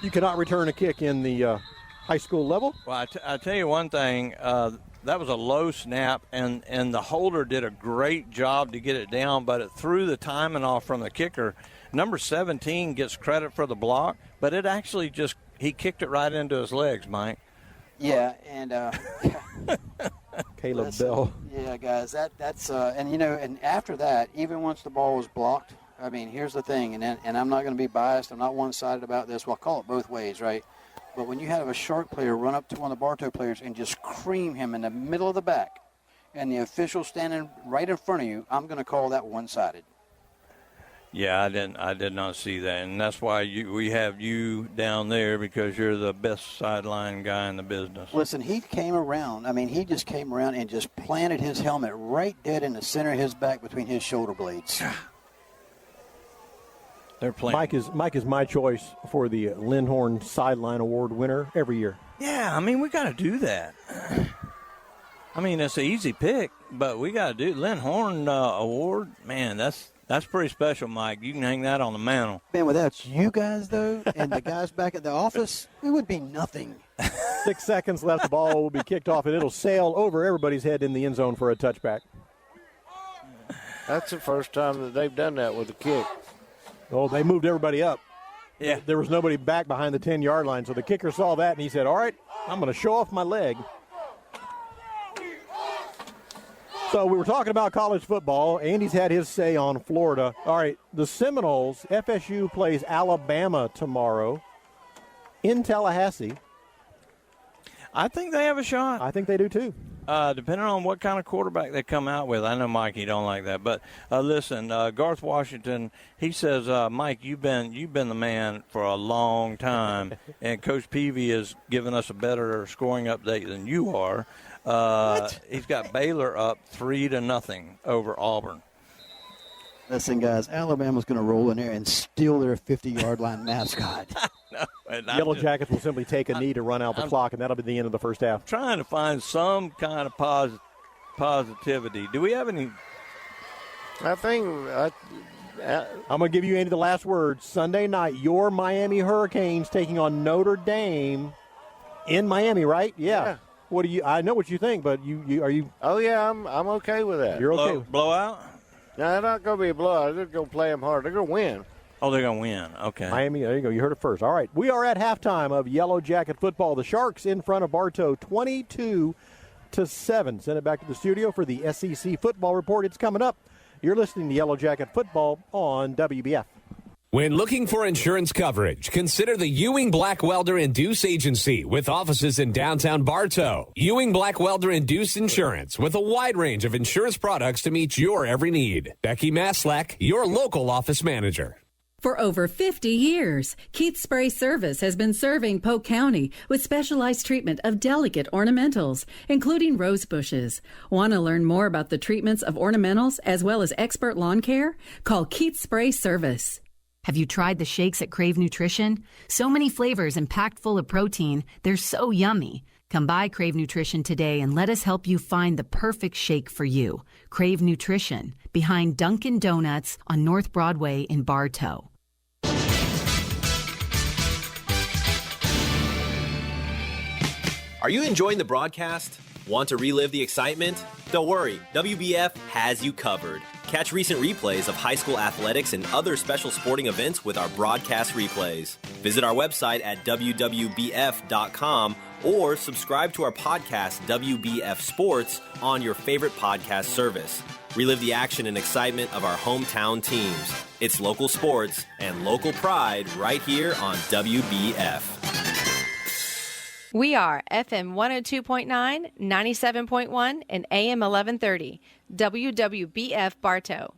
You cannot return a kick in the high school level. Well, I tell you one thing. That was a low snap, and the holder did a great job to get it down, but it threw the timing off from the kicker. Number 17 gets credit for the block, but it actually he kicked it right into his legs, Mike. Yeah, and Caleb Bell. Yeah, guys, that's and after that, even once the ball was blocked, I mean, here's the thing, and I'm not going to be biased. I'm not one-sided about this. Well, I'll call it both ways, right? But when you have a Shark player run up to one of the Bartow players and just cream him in the middle of the back, and the official standing right in front of you, I'm going to call that one-sided. Yeah, I did not see that, and that's why we have you down there, because you're the best sideline guy in the business. Listen, he came around. I mean, he just came around and just planted his helmet right dead in the center of his back between his shoulder blades. They're playing. Mike is my choice for the Lindhorn Sideline Award winner every year. Yeah, I mean, we got to do that. I mean, it's an easy pick, but we got to do Lindhorn Award. Man, that's pretty special, Mike. You can hang that on the mantle. Man, without you guys, though, and the guys back at the office, it would be nothing. 6 seconds left. The ball will be kicked off, and it'll sail over everybody's head in the end zone for a touchback. That's the first time that they've done that with a kick. Oh, they moved everybody up. Yeah. There was nobody back behind the 10-yard line, so the kicker saw that, and he said, all right, I'm going to show off my leg. So we were talking about college football. Andy's had his say on Florida. All right, the Seminoles, FSU plays Alabama tomorrow in Tallahassee. I think they have a shot. I think they do, too. Depending on what kind of quarterback they come out with. I know, Mike, you don't like that. But listen, Garth Washington, he says, Mike, you've been the man for a long time, and Coach Peavy has given us a better scoring update than you are. He's got Baylor up 3-0 over Auburn. Listen, guys, Alabama's going to roll in there and steal their 50-yard line mascot. Yellow Jackets will simply take a knee to run out the clock, and that'll be the end of the first half. Trying to find some kind of positivity. Do we have any? I think I'm going to give you, Andy, the last word. Sunday night, your Miami Hurricanes taking on Notre Dame in Miami, right? Yeah. What do you? I know what you think, but you are you? Oh yeah, I'm okay with that. You're okay. Blowout? No, they're not going to be a blowout. They're going to play them hard. They're going to win. Oh, they're going to win. Okay. Miami, there you go. You heard it first. All right. We are at halftime of Yellow Jacket football. The Sharks in front of Bartow 22-7. Send it back to the studio for the SEC football report. It's coming up. You're listening to Yellow Jacket football on WBF. When looking for insurance coverage, consider the Ewing Black Welder and Deuce Agency with offices in downtown Bartow. Ewing Black Welder and Deuce Insurance with a wide range of insurance products to meet your every need. Becky Maslak, your local office manager. For over 50 years, Keith Spray Service has been serving Polk County with specialized treatment of delicate ornamentals, including rose bushes. Want to learn more about the treatments of ornamentals as well as expert lawn care? Call Keith Spray Service. Have you tried the shakes at Crave Nutrition? So many flavors and packed full of protein. They're so yummy. Come by Crave Nutrition today and let us help you find the perfect shake for you. Crave Nutrition, behind Dunkin' Donuts on North Broadway in Bartow. Are you enjoying the broadcast? Want to relive the excitement? Don't worry, WBF has you covered. Catch recent replays of high school athletics and other special sporting events with our broadcast replays. Visit our website at wwbf.com or subscribe to our podcast, WBF Sports, on your favorite podcast service. Relive the action and excitement of our hometown teams. It's local sports and local pride right here on WBF. We are FM 102.9, 97.1, and AM 1130. WWBF Bartow.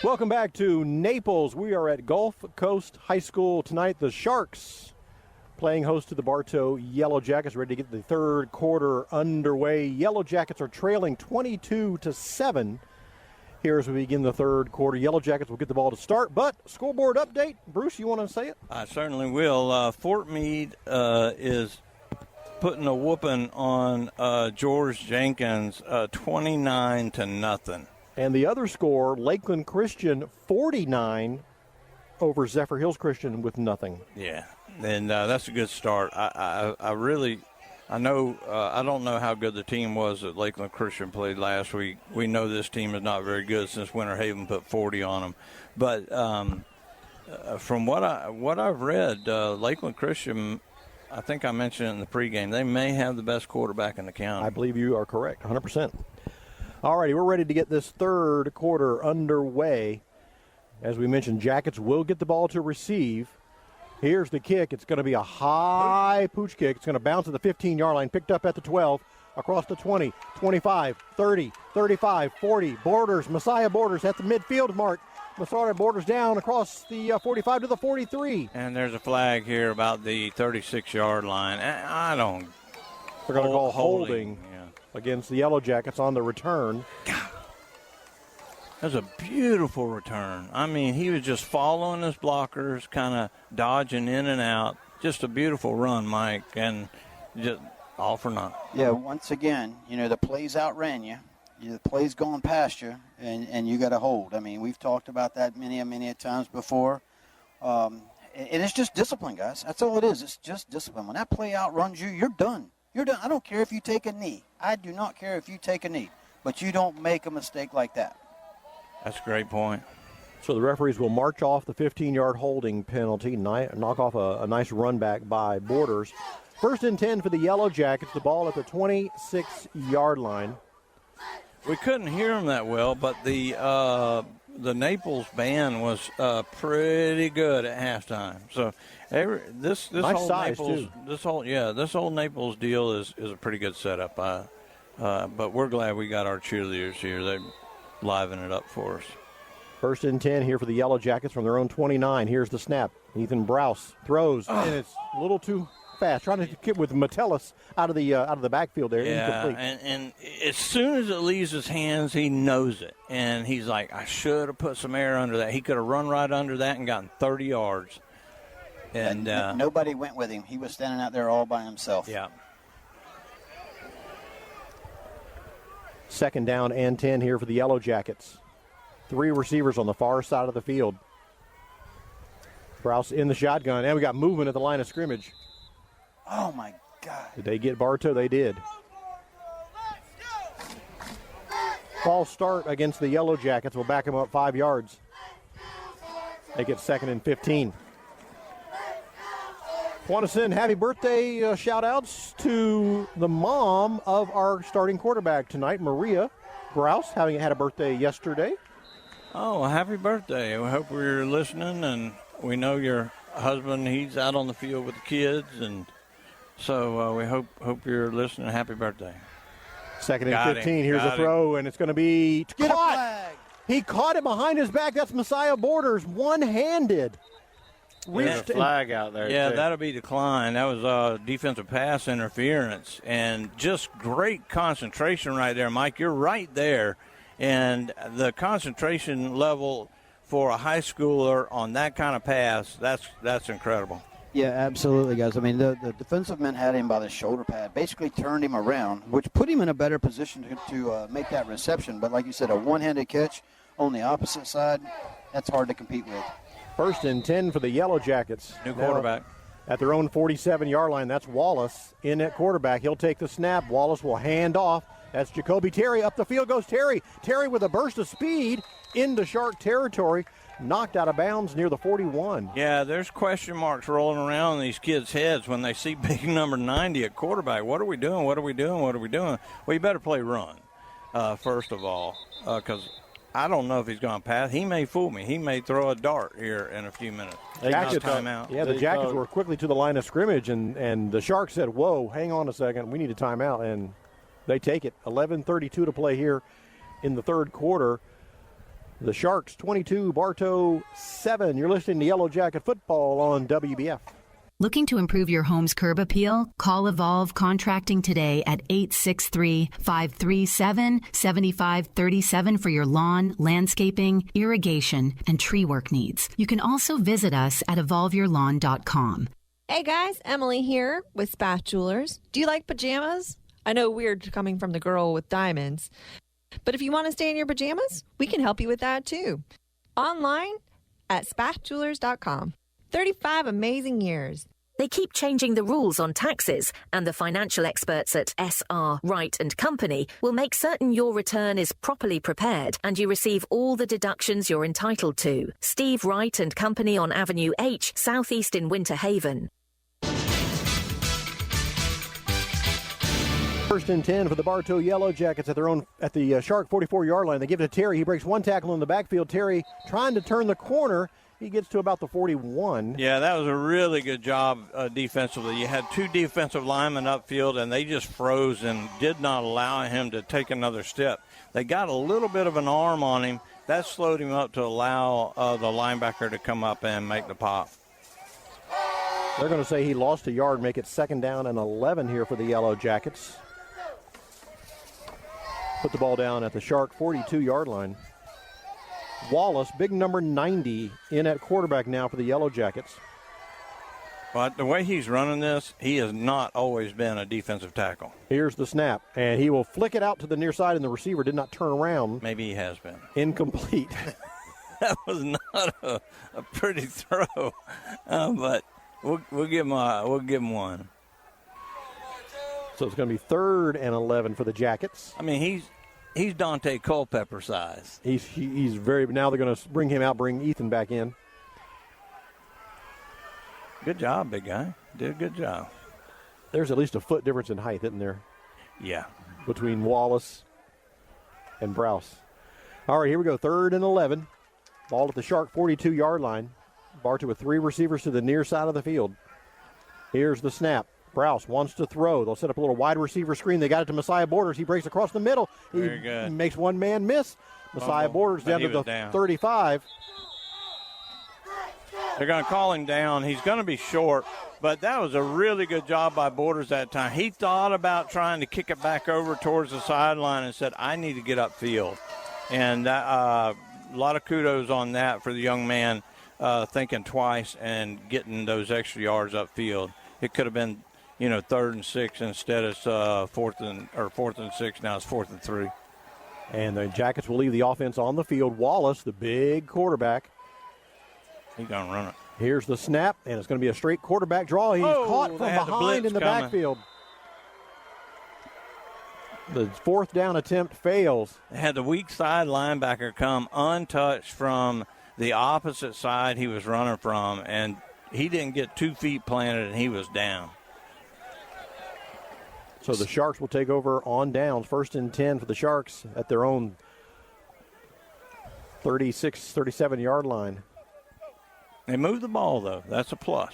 Welcome back to Naples. We are at Gulf Coast High School tonight. The Sharks playing host to the Bartow Yellow Jackets, ready to get the third quarter underway. Yellow Jackets are trailing 22-7 here as we begin the third quarter. Yellow Jackets will get the ball to start, but scoreboard update. Bruce, you want to say it? I certainly will. Fort Meade is putting a whooping on George Jenkins, 29-0. And the other score, Lakeland Christian 49 over Zephyr Hills Christian with nothing. Yeah, and that's a good start. I don't know how good the team was that Lakeland Christian played last week. We know this team is not very good since Winter Haven put 40 on them. But from what I've read, Lakeland Christian, I think I mentioned it in the pregame, they may have the best quarterback in the county. I believe you are correct, 100%. All righty, we're ready to get this third quarter underway. As we mentioned, Jackets will get the ball to receive. Here's the kick. It's going to be a high pooch kick. It's going to bounce at the 15-yard line, picked up at the 12, across the 20, 25, 30, 35, 40. Messiah Borders at the midfield mark. Messiah Borders down across the 45 to the 43. And there's a flag here about the 36-yard line. I don't. They're going to call holding against the Yellow Jackets on the return. That's a beautiful return. I mean, he was just following his blockers, kind of dodging in and out. Just a beautiful run, Mike, and just all for nothing. Yeah, once again, the plays outran you. The play's going past you, and you got to hold. I mean, we've talked about that many times before. And it's just discipline, guys. That's all it is. It's just discipline. When that play outruns you, you're done. You're done. I don't care if you take a knee. I do not care if you take a knee. But you don't make a mistake like that. That's a great point. So the referees will march off the 15-yard holding penalty, knock off a nice run back by Borders. First and 10 for the Yellow Jackets, the ball at the 26-yard line. We couldn't hear him that well, but the Naples band was pretty good at halftime. So this nice whole size Naples, too. this whole Naples deal is a pretty good setup. But we're glad we got our cheerleaders here. They liven it up for us. First and 10 here for the Yellow Jackets from their own 29. Here's the snap. Ethan Browse throws, and it's a little too fast. Trying to get with Metellus out of the backfield there. Yeah, incomplete. and as soon as it leaves his hands, he knows it. And he's like, I should have put some air under that. He could have run right under that and gotten 30 yards. And nobody went with him. He was standing out there all by himself. Yeah. Second down and 10 here for the Yellow Jackets. 3 receivers on the far side of the field. Browse in the shotgun, and we got movement at the line of scrimmage. Oh, my God. Did they get Bartow? They did. False start against the Yellow Jackets. We'll back them up 5 yards. They get second and 15. Want to send happy birthday shout-outs to the mom of our starting quarterback tonight, Maria Browse, having had a birthday yesterday. Oh, happy birthday. We hope you're listening, and we know your husband, he's out on the field with the kids, and so we hope you're listening. Happy birthday. Second and 15. Here's a throw, and it's going to be caught. He caught it behind his back. That's Messiah Borders, one-handed. There's a flag out there. Yeah, too. that'll be declined. That was defensive pass interference, and just great concentration right there, Mike. You're right there, and the concentration level for a high schooler on that kind of pass, that's incredible. Yeah, absolutely, guys. I mean, the defensive men had him by the shoulder pad, basically turned him around, which put him in a better position to make that reception. But like you said, a one-handed catch on the opposite side, that's hard to compete with. First and 10 for the Yellow Jackets. New quarterback. At their own 47-yard line, that's Wallace in at quarterback. He'll take the snap. Wallace will hand off. That's Jacoby Terry. Up the field goes Terry. Terry with a burst of speed into Shark territory. Knocked out of bounds near the 41. Yeah, there's question marks rolling around in these kids' heads when they see big number 90 at quarterback. What are we doing? What are we doing? What are we doing? Well, you better play run, first of all, because I don't know if he's going to pass. He may fool me. He may throw a dart here in a few minutes. Timeout. Yeah, the Jackets were quickly to the line of scrimmage, and the Sharks said, whoa, hang on a second. We need a timeout, and they take it. 11:32 to play here in the third quarter. The Sharks 22, Bartow 7. You're listening to Yellow Jacket Football on WBF. Looking to improve your home's curb appeal? Call Evolve Contracting today at 863-537-7537 for your lawn, landscaping, irrigation, and tree work needs. You can also visit us at evolveyourlawn.com. Hey guys, Emily here with Spath Jewelers. Do you like pajamas? I know weird coming from the girl with diamonds. But if you want to stay in your pajamas, we can help you with that too. Online at spathjewelers.com. 35 amazing years. They keep changing the rules on taxes, and the financial experts at SR Wright & Company will make certain your return is properly prepared and you receive all the deductions you're entitled to. Steve Wright & Company on Avenue H, southeast in Winter Haven. First and 10 for the Bartow Yellow Jackets at the Shark 44-yard line. They give it to Terry. He breaks one tackle in the backfield. Terry trying to turn the corner. He gets to about the 41. Yeah, that was a really good job defensively. You had two defensive linemen upfield, and they just froze and did not allow him to take another step. They got a little bit of an arm on him. That slowed him up to allow the linebacker to come up and make the pop. They're going to say he lost a yard, make it 2nd down and 11 here for the Yellow Jackets. Put the ball down at the Shark 42-yard line. Wallace, big number 90, in at quarterback now for the Yellow Jackets. But the way he's running this, he has not always been a defensive tackle. Here's the snap, and he will flick it out to the near side, and the receiver did not turn around. Maybe he has been. Incomplete. That was not a pretty throw, but we'll give him one. So it's going to be 3rd and 11 for the Jackets. I mean, he's Dante Culpepper size. He's very. Now they're going to bring him out, bring Ethan back in. Good job, big guy. Did a good job. There's at least a foot difference in height, isn't there? Yeah. Between Wallace and Browse. All right, here we go. 3rd and 11. Ball at the Shark 42-yard line. Bartow with 3 receivers to the near side of the field. Here's the snap. Browse wants to throw. They'll set up a little wide receiver screen. They got it to Messiah Borders. He breaks across the middle. Very good. Makes one man miss. Messiah Borders down to the 35. They're going to call him down. He's going to be short, but that was a really good job by Borders that time. He thought about trying to kick it back over towards the sideline and said, I need to get upfield. And a lot of kudos on that for the young man thinking twice and getting those extra yards upfield. It could have been 3rd and 6 instead of 4th and 6. Now it's 4th and 3. And the Jackets will leave the offense on the field. Wallace, the big quarterback. He's going to run it. Here's the snap, and it's going to be a straight quarterback draw. He's caught from behind in the backfield. The 4th down attempt fails. They had the weak side linebacker come untouched from the opposite side he was running from, and he didn't get 2 feet planted, and he was down. So the Sharks will take over on downs. 1st and 10 for the Sharks at their own 36, 37-yard line. They moved the ball, though. That's a plus.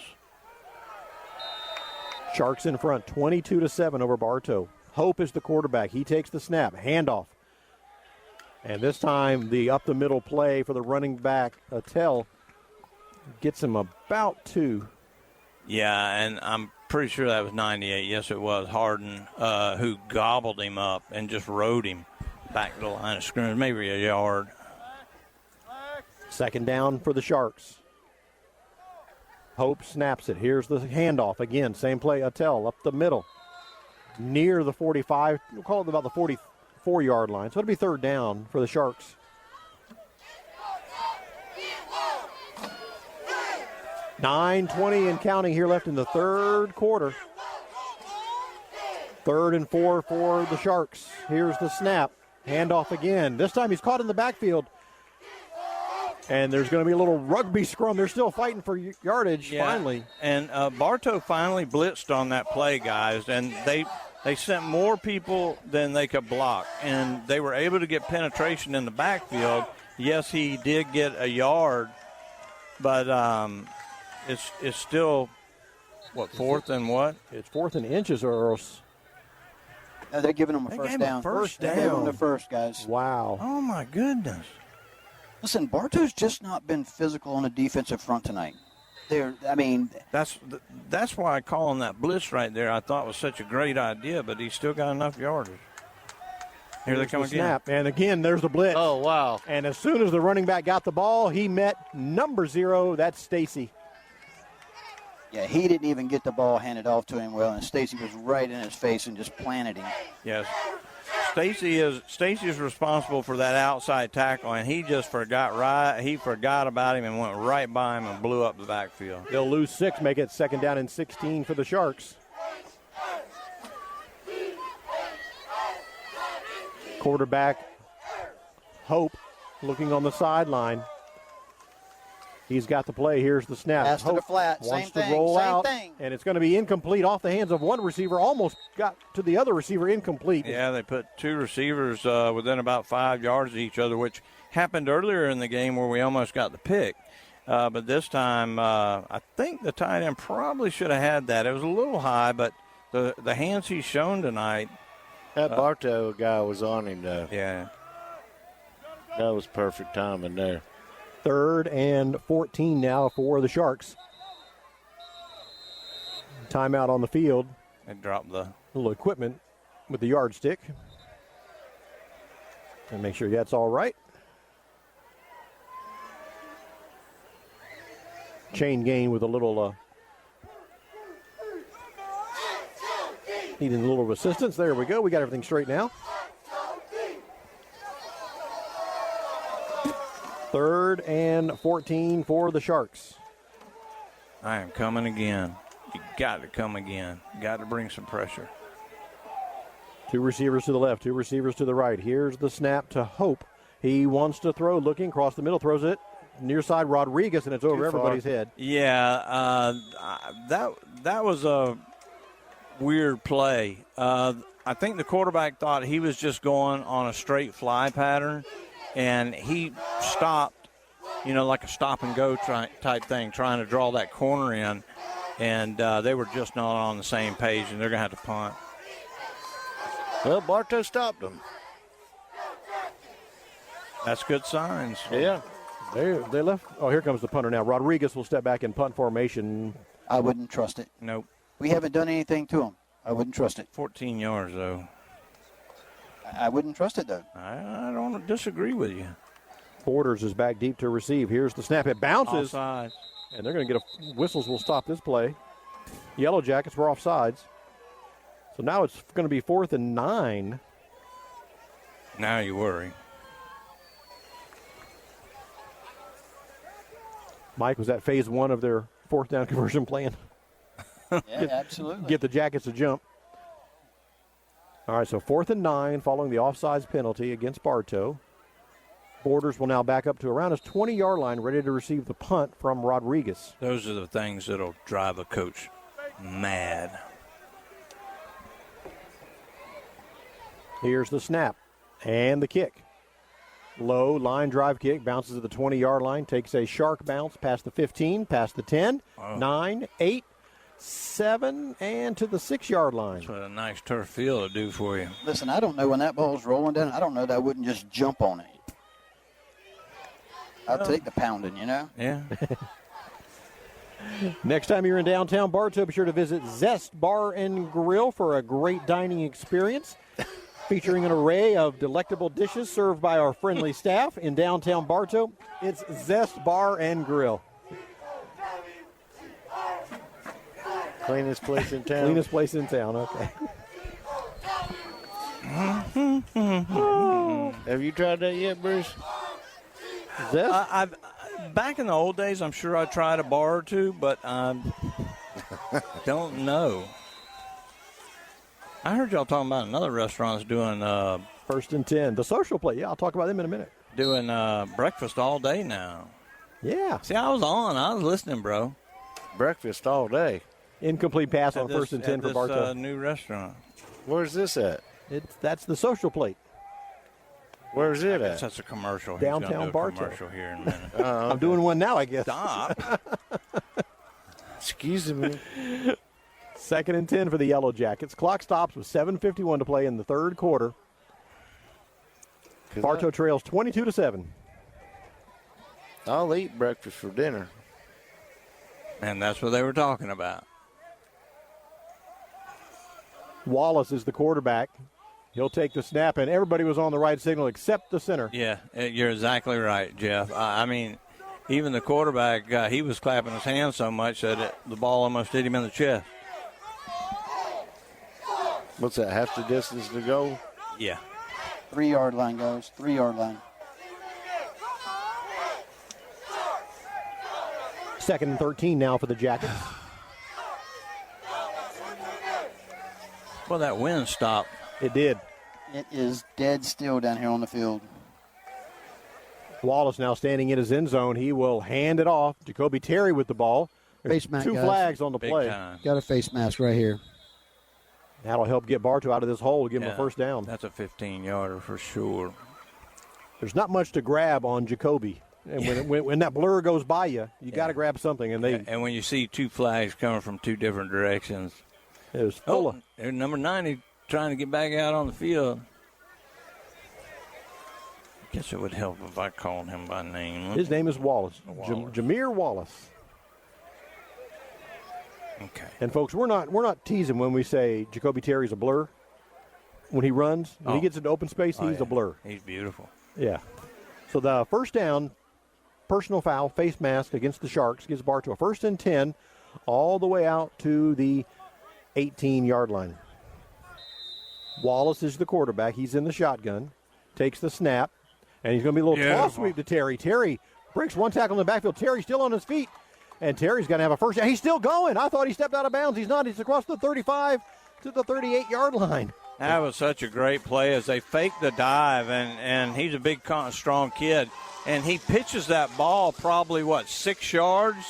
Sharks in front, 22-7 over Bartow. Hope is the quarterback. He takes the snap. Handoff. And this time, the up-the-middle play for the running back, Attell, gets him about 2. Yeah, and I'm pretty sure that was 98. Yes, it was Harden who gobbled him up and just rode him back to the line of scrimmage, maybe a yard. 2nd down for the Sharks. Hope snaps it. Here's the handoff again. Same play. Attell up the middle. Near the 45. We'll call it about the 44-yard line. So it'll be 3rd down for the Sharks. 9:20 and counting here left in the 3rd quarter. 3rd and 4 for the Sharks. Here's the snap. Handoff again. This time he's caught in the backfield. And there's going to be a little rugby scrum. They're still fighting for yardage, finally. And Bartow finally blitzed on that play, guys, and they sent more people than they could block. And they were able to get penetration in the backfield. Yes, he did get a yard, but it's still, 4th and what? It's 4th and inches or else. They're giving them a first down. First They're giving them down. the first, guys. Wow. Oh, my goodness. Listen, Bartow's just not been physical on the defensive front tonight. That's why calling that blitz right there I thought was such a great idea, but he's still got enough yardage. Here they come again. Snap. And again, there's the blitz. Oh, wow. And as soon as the running back got the ball, he met number 0. That's Stacy. Yeah, he didn't even get the ball handed off to him well, and Stacy was right in his face and just planted him. Yes. Stacy is responsible for that outside tackle, and he just forgot about him and went right by him and blew up the backfield. They'll lose 6, make it 2nd down and 16 for the Sharks. Quarterback Hope looking on the sideline. He's got the play. Here's the snap. Pass to the flat. Wants Same to thing. roll Same out, thing. and it's going to be incomplete off the hands of one receiver. Almost got to the other receiver, incomplete. Yeah, they put 2 receivers within about 5 yards of each other, which happened earlier in the game where we almost got the pick. But this time, I think the tight end probably should have had that. It was a little high, but the hands he's shown tonight. That Bartow guy was on him, though. Yeah. That was perfect timing there. 3rd and 14 now for the Sharks. Timeout on the field. They dropped the little equipment with the yardstick. And make sure that's all right. Chain gain with a little needing a little assistance. There we go. We got everything straight now. 3rd and 14 for the Sharks. I am coming again. You got to come again. Got to bring some pressure. 2 receivers to the left, 2 receivers to the right. Here's the snap to Hope. He wants to throw, looking across the middle, throws it near side Rodriguez, and it's over everybody's head. Yeah, that was a weird play. I think the quarterback thought he was just going on a straight fly pattern, and he stopped, like a stop-and-go type thing, trying to draw that corner in, and they were just not on the same page, and they're going to have to punt. Well, Bartow stopped them. That's good signs. Yeah. They left. Oh, here comes the punter now. Rodriguez will step back in punt formation. I wouldn't trust it. Nope. We haven't done anything to him. I wouldn't trust it. 14 yards, though. I wouldn't trust it, though. I don't disagree with you. Borders is back deep to receive. Here's the snap. It bounces. Offside. And they're going to get whistles will stop this play. Yellow Jackets were offsides. So now it's going to be 4th and 9. Now you worry. Mike, was that phase 1 of their 4th down conversion plan? Yeah, absolutely. Get the Jackets to jump. All right, so 4th and 9 following the offsides penalty against Bartow. Borders will now back up to around his 20-yard line, ready to receive the punt from Rodriguez. Those are the things that'll drive a coach mad. Here's the snap and the kick. Low line drive kick, bounces at the 20-yard line, takes a shark bounce past the 15, past the 10, 9, 8, 7, and to the 6-yard line. That's what a nice turf field will do for you. Listen, I don't know when that ball's rolling down. I don't know that I wouldn't just jump on it. I'll take the pounding, Yeah. Next time you're in downtown Bartow, be sure to visit Zest Bar and Grill for a great dining experience. Featuring an array of delectable dishes served by our friendly staff in downtown Bartow. It's Zest Bar and Grill. Cleanest place in town. Cleanest place in town, okay. Have you tried that yet, Bruce? Zest? Back in the old days, I'm sure I tried a bar or two, but I don't know. I heard y'all talking about another restaurant that's doing 1st and 10. The social play. Yeah, I'll talk about them in a minute. Doing breakfast all day now. Yeah. See, I was listening, bro. Breakfast all day. Incomplete pass on 1st and 10 for Bartow. New restaurant. Where's this at? That's the social plate. Where's it at? That's a commercial. Downtown Bartow. Commercial here in a minute. Okay. I'm doing one now, I guess. Stop. Excuse me. 2nd and 10 for the Yellow Jackets. Clock stops with 7:51 to play in the 3rd quarter. Bartow trails 22-7. I'll eat breakfast for dinner. And that's what they were talking about. Wallace is the quarterback. He'll take the snap, and everybody was on the right signal except the center. Yeah, you're exactly right, Jeff. I mean, even the quarterback, he was clapping his hands so much that the ball almost hit him in the chest. What's that, half the distance to go? Yeah. 3-yard line, guys. 3-yard line. 2nd and 13 now for the Jackets. Well, that wind stopped. It did. It is dead still down here on the field. Wallace now standing in his end zone. He will hand it off. Jacoby Terry with the ball. There's Face mask, two guys. flags on the play. Got a face mask right here. That'll help get Bartow out of this hole, give him a first down. That's a 15-yarder for sure. There's not much to grab on Jacoby. And when that blur goes by you, you got to grab something. And when you see two flags coming from two different directions. It was full of. There's number 90 trying to get back out on the field. I guess it would help if I called him by name. His name is Wallace. Jameer Wallace. Okay. And folks, we're not teasing when we say Jacoby Terry's a blur. When he runs, when he gets into open space, he's a blur. He's beautiful. Yeah. So the first down, personal foul, face mask against the Sharks gives Bartow a 1st and 10 all the way out to the 18-yard line. Wallace is the quarterback. He's in the shotgun, takes the snap, and he's going to be a little toss sweep to Terry. Terry breaks one tackle in the backfield. Terry's still on his feet, and Terry's going to have a first down. He's still going. I thought he stepped out of bounds. He's not. He's across the 35 to the 38-yard line. That was such a great play as they faked the dive, and he's a big, strong kid. And he pitches that ball probably, 6 yards?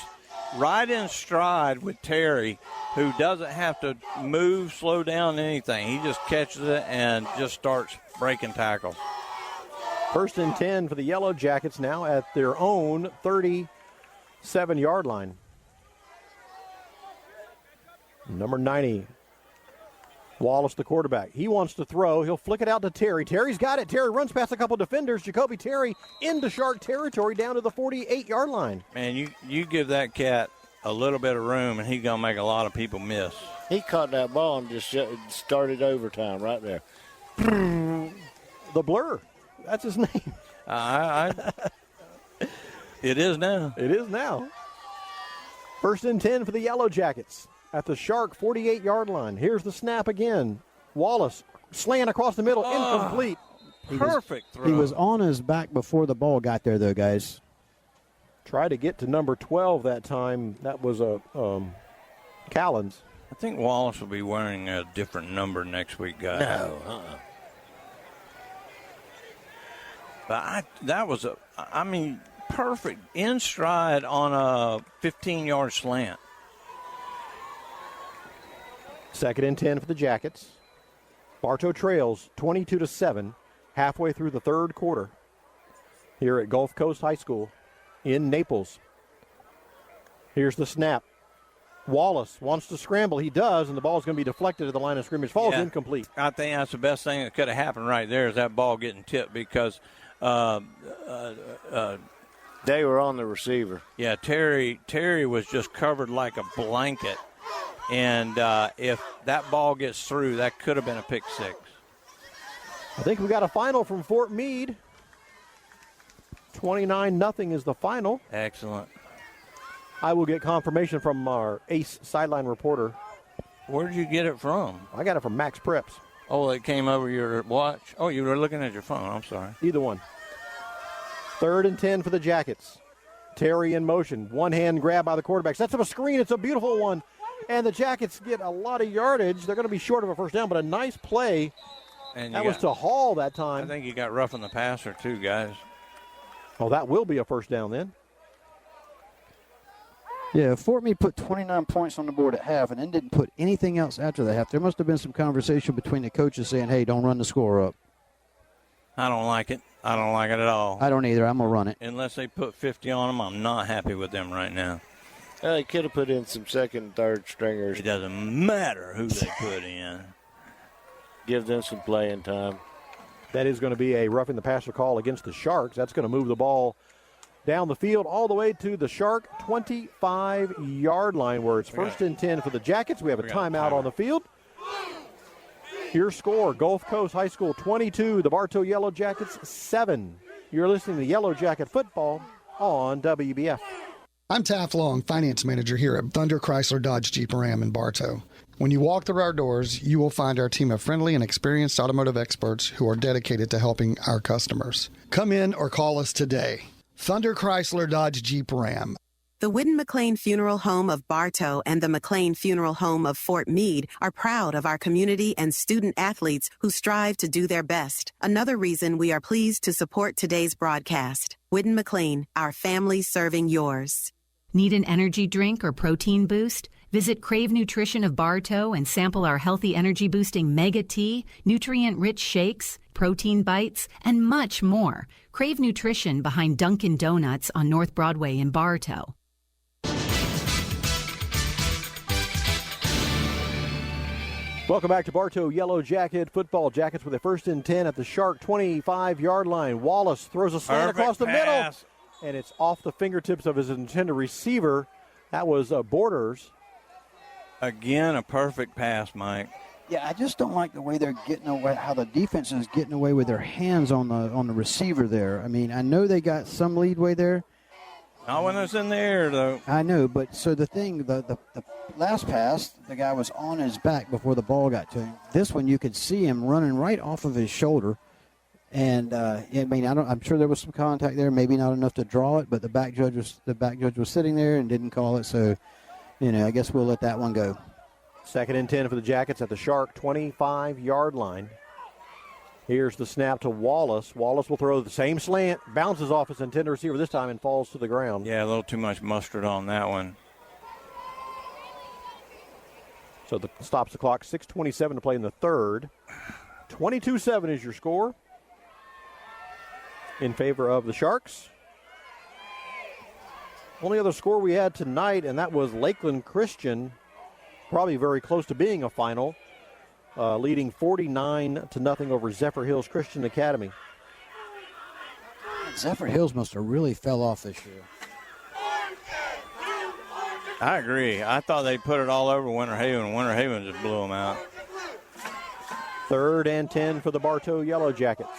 Right in stride with Terry, who doesn't have to move, slow down, anything. He just catches it and just starts breaking tackles. 1st and 10 for the Yellow Jackets now at their own 37-yard line. Number 90, Wallace, the quarterback. He wants to throw. He'll flick it out to Terry. Terry's got it. Terry runs past a couple defenders. Jacoby Terry into Shark territory down to the 48-yard line. Man, you give that cat a little bit of room, and he's going to make a lot of people miss. He caught that ball and just started overtime right there. The blur. That's his name. It is now. It is now. 1st and 10 for the Yellow Jackets at the Shark 48-yard line. Here's the snap again. Wallace slant across the middle, incomplete. Perfect throw. He was on his back before the ball got there, though, guys. Tried to get to number 12 that time. That was Callens. I think Wallace will be wearing a different number next week, guys. No. But that was perfect in stride on a 15-yard slant. 2nd and 10 for the Jackets. Bartow trails 22-7 halfway through the third quarter here at Gulf Coast High School in Naples. Here's the snap. Wallace wants to scramble. He does, and the ball is going to be deflected at the line of scrimmage. Falls incomplete. I think that's the best thing that could have happened right there is that ball getting tipped because they were on the receiver. Yeah, Terry was just covered like a blanket. And if that ball gets through, that could have been a pick six. I think we got a final from Fort Meade. 29-0 is the final. Excellent. I will get confirmation from our ace sideline reporter. Where did you get it from? I got it from Max Preps. Oh, it came over your watch? Oh, you were looking at your phone. I'm sorry. Either one. 3rd and 10 for the Jackets. Terry in motion. One hand grab by the quarterback. Sets up a screen. It's a beautiful one. And the Jackets get a lot of yardage. They're going to be short of a first down, but a nice play. And that was to Hall that time. I think you got roughing the passer too, guys. Oh, that will be a first down then. Yeah, Fort Meade put 29 points on the board at half and then didn't put anything else after the half. There must have been some conversation between the coaches saying, hey, don't run the score up. I don't like it. I don't like it at all. I don't either. I'm going to run it. Unless they put 50 on them, I'm not happy with them right now. They could have put in some second and third stringers. It doesn't matter who they put in. Give them some playing time. That is going to be a roughing the passer call against the Sharks. That's going to move the ball down the field all the way to the Shark 25-yard line where it's first and 10 for the Jackets. We have a timeout on the field. Your score, Gulf Coast High School 22, the Bartow Yellow Jackets 7. You're listening to Yellow Jacket Football on WBF. I'm Taft Long, Finance Manager here at Thunder Chrysler Dodge Jeep Ram in Bartow. When you walk through our doors, you will find our team of friendly and experienced automotive experts who are dedicated to helping our customers. Come in or call us today. Thunder Chrysler Dodge Jeep Ram. The Whitten McLean Funeral Home of Bartow and the McLean Funeral Home of Fort Meade are proud of our community and student athletes who strive to do their best. Another reason we are pleased to support today's broadcast. Whitten McLean, our family serving yours. Need an energy drink or protein boost? Visit Crave Nutrition of Bartow and sample our healthy energy boosting Mega Tea, nutrient-rich shakes, protein bites, and much more. Crave Nutrition behind Dunkin' Donuts on North Broadway in Bartow. Welcome back to Bartow Yellow Jacket Football. Jackets with a first and 10 at the Shark 25-yard line. Wallace throws a slant across the middle, and it's off the fingertips of his intended receiver. That was Borders. Again, a perfect pass, Mike. Yeah, I just don't like the way they're getting away, how the defense is getting away with their hands on the receiver there. I mean, I know they got some leadway there. Not when it's in the air, though. I know, but so the thing, the last pass, the guy was on his back before the ball got to him. This one, you could see him running right off of his shoulder. And I mean, I'm sure there was some contact there, maybe not enough to draw it, but the back judge was sitting there and didn't call it. So, I guess we'll let that one go. Second and 10 for the Jackets at the Shark 25-yard line. Here's the snap to Wallace. Wallace will throw the same slant, bounces off his intended receiver this time and falls to the ground. Yeah, a little too much mustard on that one. So stops the clock, 6:27 to play in the third. 22-7 is your score in favor of the Sharks. Only other score we had tonight, and that was Lakeland Christian, probably very close to being a final, leading 49-0 over Zephyr Hills Christian Academy. Zephyr Hills must have really fell off this year. I agree. I thought they put it all over Winter Haven. Winter Haven just blew them out. Third and 10 for the Bartow Yellow Jackets.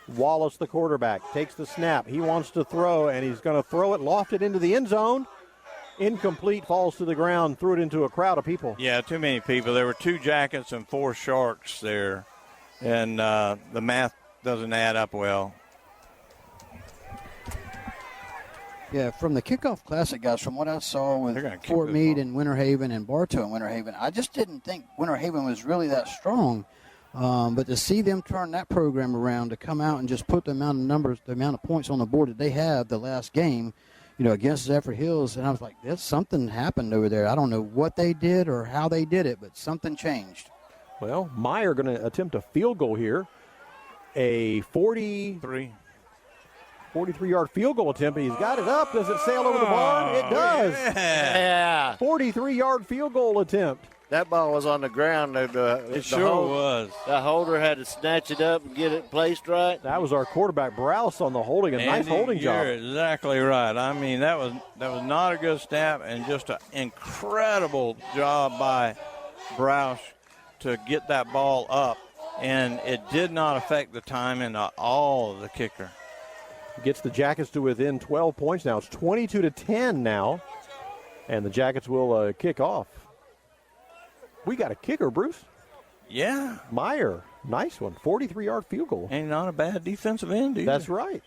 Wallace, the quarterback, takes the snap. He wants to throw, and he's going to throw it, loft it into the end zone. Incomplete, falls to the ground, threw it into a crowd of people. Yeah, too many people. There were 2 Jackets and 4 Sharks there, and the math doesn't add up well. Yeah, from the Kickoff Classic, guys, from what I saw with Fort Meade and Winter Haven and Bartow and Winter Haven, I just didn't think Winter Haven was really that strong. But to see them turn that program around, to come out and just put the amount of numbers, the amount of points on the board that they have the last game, against Zephyr Hills, and I was like, something happened over there. I don't know what they did or how they did it, but something changed. Well, Meyer going to attempt a field goal here. A 43-yard field goal attempt. He's got it up. Does it sail over the barn? It does. Yeah. 43-yard field goal attempt. That ball was on the ground. It sure was. The holder had to snatch it up and get it placed right. That was our quarterback, Browse, on the holding. Nice holding job. You're exactly right. I mean, that was not a good snap, and just an incredible job by Browse to get that ball up. And it did not affect the timing at all of the kicker. Gets the Jackets to within 12 points now. It's 22-10 now. And the Jackets will kick off. We got a kicker, Bruce. Yeah. Meyer. Nice one. 43-yard field goal. Ain't not a bad defensive end either. That's right.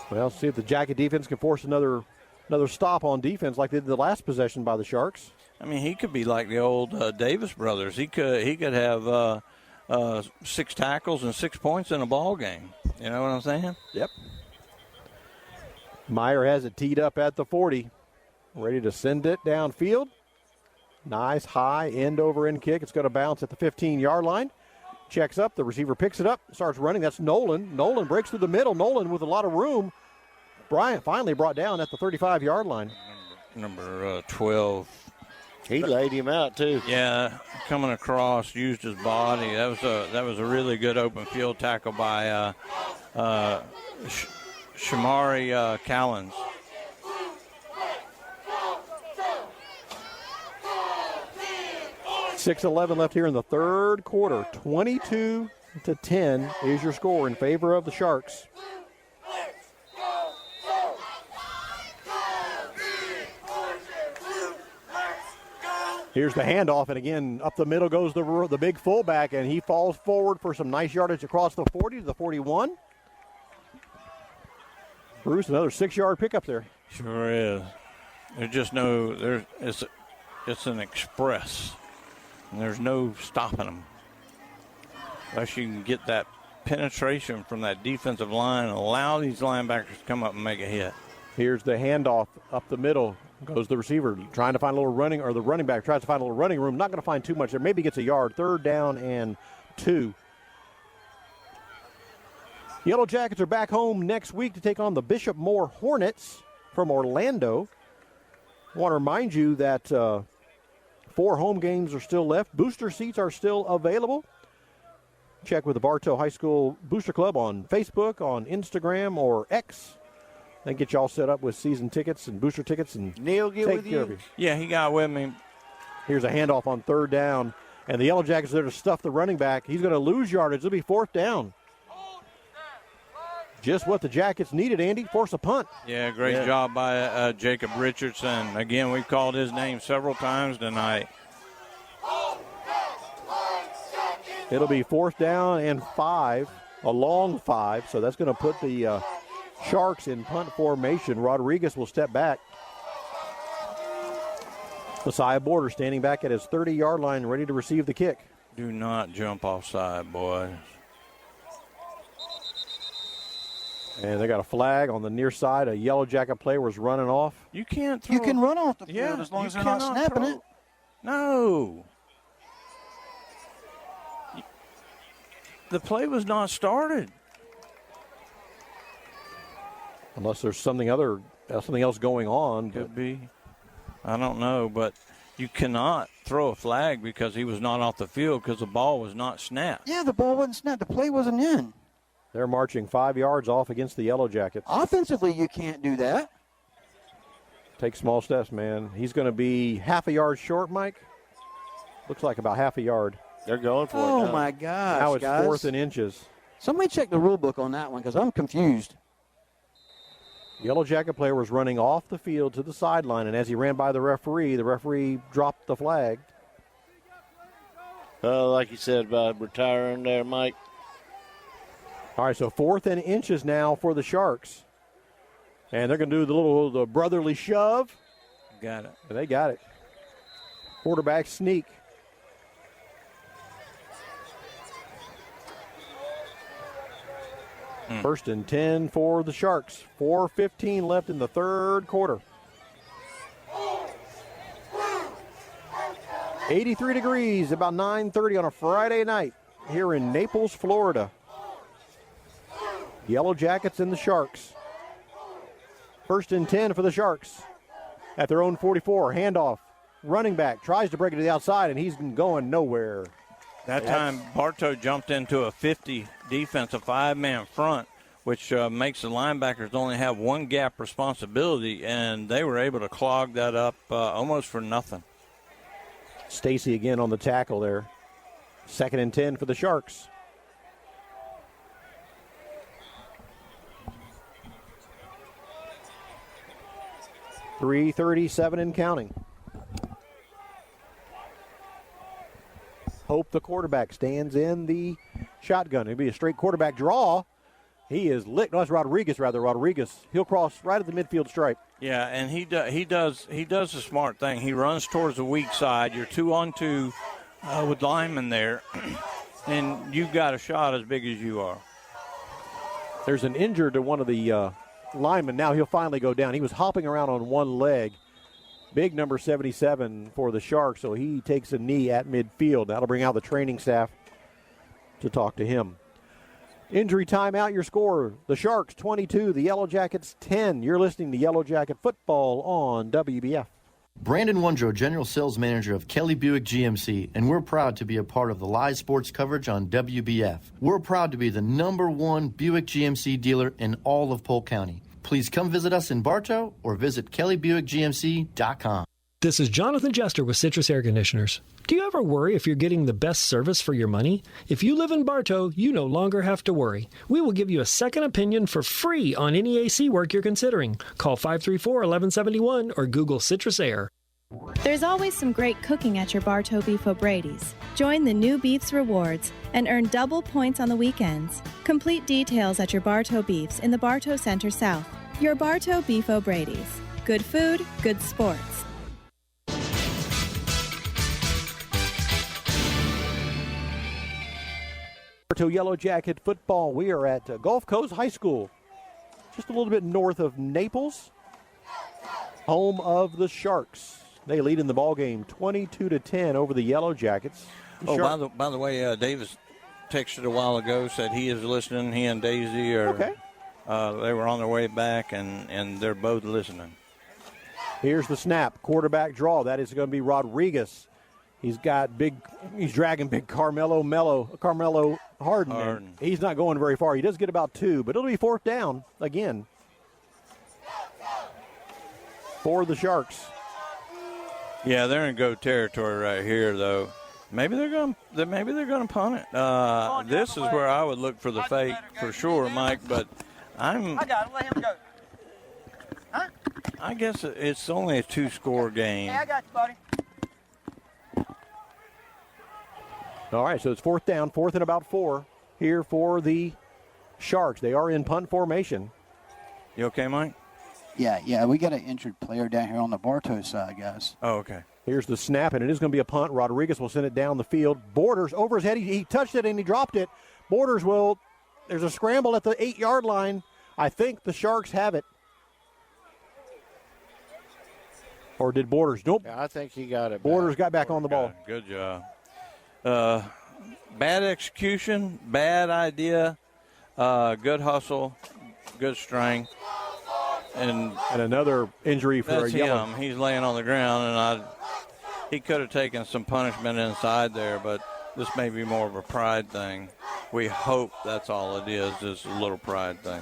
Well, see if the Jacket defense can force another stop on defense like they did the last possession by the Sharks. I mean, he could be like the old Davis brothers. He could have 6 tackles and 6 points in a ball game. You know what I'm saying? Yep. Meyer has it teed up at the 40. Ready to send it downfield. Nice high end-over-end kick. It's going to bounce at the 15-yard line. Checks up. The receiver picks it up. Starts running. That's Nolan. Nolan breaks through the middle. Nolan with a lot of room. Bryant finally brought down at the 35-yard line. Number 12. He laid him out too. Yeah, coming across, used his body. That was a really good open field tackle by Shamari Callens. .6:11 left here in the third quarter. 22-10 is your score in favor of the Sharks. Here's the handoff, and again, up the middle goes the big fullback, and he falls forward for some nice yardage across the 40 to the 41. Bruce, another 6-yard pickup there. Sure is. There's just it's an express, and there's no stopping them. Unless you can get that penetration from that defensive line and allow these linebackers to come up and make a hit. Here's the handoff up the middle. Goes the receiver trying to find a little running, or the running back tries to find a little running room. Not going to find too much there. Maybe gets a yard. 3rd down and 2. Yellow Jackets are back home next week to take on the Bishop Moore Hornets from Orlando. I want to remind you that 4 home games are still left. Booster seats are still available. Check with the Bartow High School Booster Club on Facebook, on Instagram, or X. They get you all set up with season tickets and booster tickets. And Neil get with you? Yeah, he got with me. Here's a handoff on 3rd down. And the Yellow Jackets are there to stuff the running back. He's going to lose yardage. It'll be 4th down. Just what the Jackets needed, Andy. Force a punt. Yeah, great job by Jacob Richardson. Again, we've called his name several times tonight. It'll be 4th down and 5, a long 5. So that's going to put the Sharks in punt formation. Rodriguez will step back. Messiah Border standing back at his 30-yard line, ready to receive the kick. Do not jump offside, boys. And they got a flag on the near side. A Yellow Jacket player was running off. You can't throw. You can run off the field as long as they're not snapping it. No. The play was not started. Unless there's something else going on. Could be. I don't know, but you cannot throw a flag because he was not off the field because the ball was not snapped. Yeah, the ball wasn't snapped. The play wasn't in. They're marching 5 yards off against the Yellow Jackets. Offensively, you can't do that. Take small steps, man. He's going to be half a yard short, Mike. Looks like about half a yard. They're going for it now. Oh, my gosh, now it's guys. 4th and inches. Somebody check the rule book on that one because I'm confused. Yellow Jacket player was running off the field to the sideline, and as he ran by the referee dropped the flag. Like you said about retiring there, Mike. All right, so 4th and inches now for the Sharks. And they're going to do the brotherly shove. Got it. And they got it. Quarterback sneak. First and 10 for the Sharks. 4:15 left in the third quarter. 83 degrees, about 9:30 on a Friday night here in Naples, Florida. Yellow Jackets and the Sharks. First and 10 for the Sharks at their own 44. Handoff. Running back tries to break it to the outside, and he's going nowhere. That time, Bartow jumped into a 50 defensive 5-man front, which makes the linebackers only have one gap responsibility, and they were able to clog that up almost for nothing. Stacy again on the tackle there. 2nd and 10 for the Sharks. .337 and counting. Hope, the quarterback, stands in the shotgun. It'll be a straight quarterback draw. He is licked. No, that's Rodriguez, rather. Rodriguez. He'll cross right at the midfield stripe. Yeah, and he does a smart thing. He runs towards the weak side. You're 2-on-2 with linemen there, and you've got a shot as big as you are. There's an injured to one of the linemen. Now he'll finally go down. He was hopping around on one leg. Big number 77 for the Sharks, so he takes a knee at midfield. That'll bring out the training staff to talk to him. Injury timeout, your score. The Sharks 22, the Yellow Jackets 10. You're listening to Yellow Jacket Football on WBF. Brandon Wondrow, General Sales Manager of Kelly Buick GMC, and we're proud to be a part of the live sports coverage on WBF. We're proud to be the #1 Buick GMC dealer in all of Polk County. Please come visit us in Bartow or visit kellybuickgmc.com. This is Jonathan Jester with Citrus Air Conditioners. Do you ever worry if you're getting the best service for your money? If you live in Bartow, you no longer have to worry. We will give you a second opinion for free on any AC work you're considering. Call 534-1171 or Google Citrus Air. There's always some great cooking at your Bartow Beef O'Brady's. Join the new Beefs Rewards and earn double points on the weekends. Complete details at your Bartow Beefs in the Bartow Center South. Your Bartow Beef O'Brady's. Good food, good sports. Bartow Yellow Jacket football. We are at Gulf Coast High School, just a little bit north of Naples, home of the Sharks. They lead in the ball game 22-10 over the Yellow Jackets. By the way, Davis texted a while ago, said he is listening. He and Daisy are okay. They were on their way back, and they're both listening. Here's the snap. Quarterback draw. That is going to be Rodriguez. He's dragging big Carmelo Harden. He's not going very far. He does get about 2, but it'll be 4th down again for the Sharks. Yeah, they're in go territory right here, though. Maybe they're going to punt it. This is where I would look for the fake for sure, Mike. But I got it. Let him go. Huh? I guess it's only a 2-score game. Hey, I got you, buddy. All right, so it's 4th down, 4th and about 4 here for the Sharks. They are in punt formation. You okay, Mike? Yeah, we got an injured player down here on the Bartow side, guys. Oh, okay. Here's the snap, and it is going to be a punt. Rodriguez will send it down the field. Borders over his head. He touched it, and he dropped it. Borders there's a scramble at the 8-yard line. I think the Sharks have it. Or did Borders? Nope. Yeah, I think he got it. Borders got back on the ball. Good job. Bad execution, bad idea, good hustle, good strength. And another injury for that's a Yellow. him. He's laying on the ground, and he could have taken some punishment inside there, but this may be more of a pride thing. We hope that's all it is a little pride thing.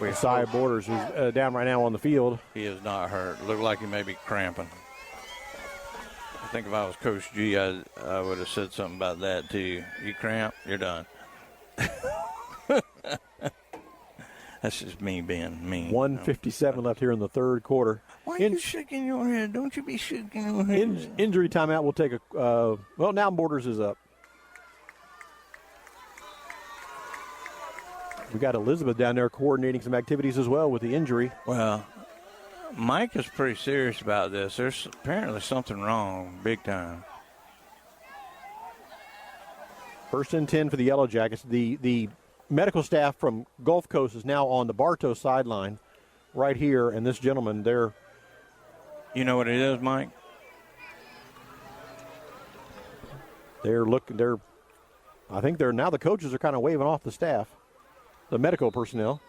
Messiah Borders, who's down right now on the field. He is not hurt. Looked like he may be cramping. I think if I was Coach G, I would have said something about that too. You cramp, you're done. That's just me being mean. 1:57 left here in the third quarter. Why are you shaking your head? Don't you be shaking your head. Injury timeout. We'll take now Borders is up. We got Elizabeth down there coordinating some activities as well with the injury. Well, Mike is pretty serious about this. There's apparently something wrong, big time. 1st and 10 for the Yellow Jackets. The medical staff from Gulf Coast is now on the Bartow sideline right here, and this gentleman there. You know what it is, Mike? I think now the coaches are kind of waving off the staff, the medical personnel.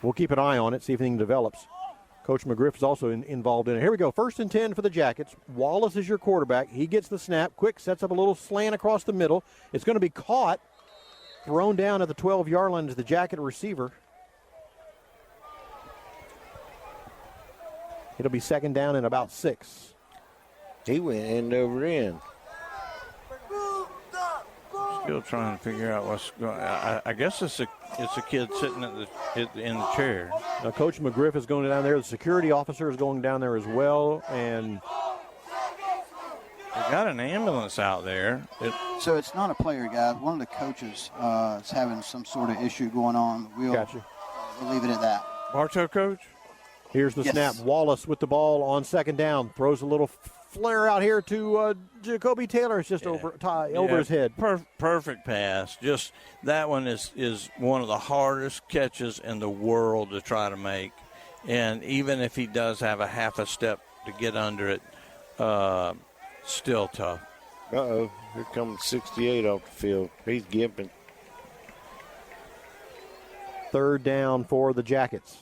We'll keep an eye on it, see if anything develops. Coach McGriff is also involved in it. Here we go, 1st and 10 for the Jackets. Wallace is your quarterback. He gets the snap, quick, sets up a little slant across the middle. It's going to be caught, thrown down at the 12-yard line to the Jacket receiver. It'll be 2nd down and about 6. He went end over end. Still trying to figure out what's going on. I guess it's a kid sitting in the chair. Now, Coach McGriff is going down there. The security officer is going down there as well. And they got an ambulance out there. So it's not a player, guys. One of the coaches is having some sort of issue going on. We'll leave it at that. Bartow coach? Here's the snap. Wallace with the ball on 2nd down. Throws a little flare out here to Jacoby Taylor. It's just over his head. Perfect pass. Just that one is one of the hardest catches in the world to try to make. And even if he does have a half a step to get under it, still tough. Uh-oh. Here comes 68 off the field. He's gimping. 3rd down for the Jackets.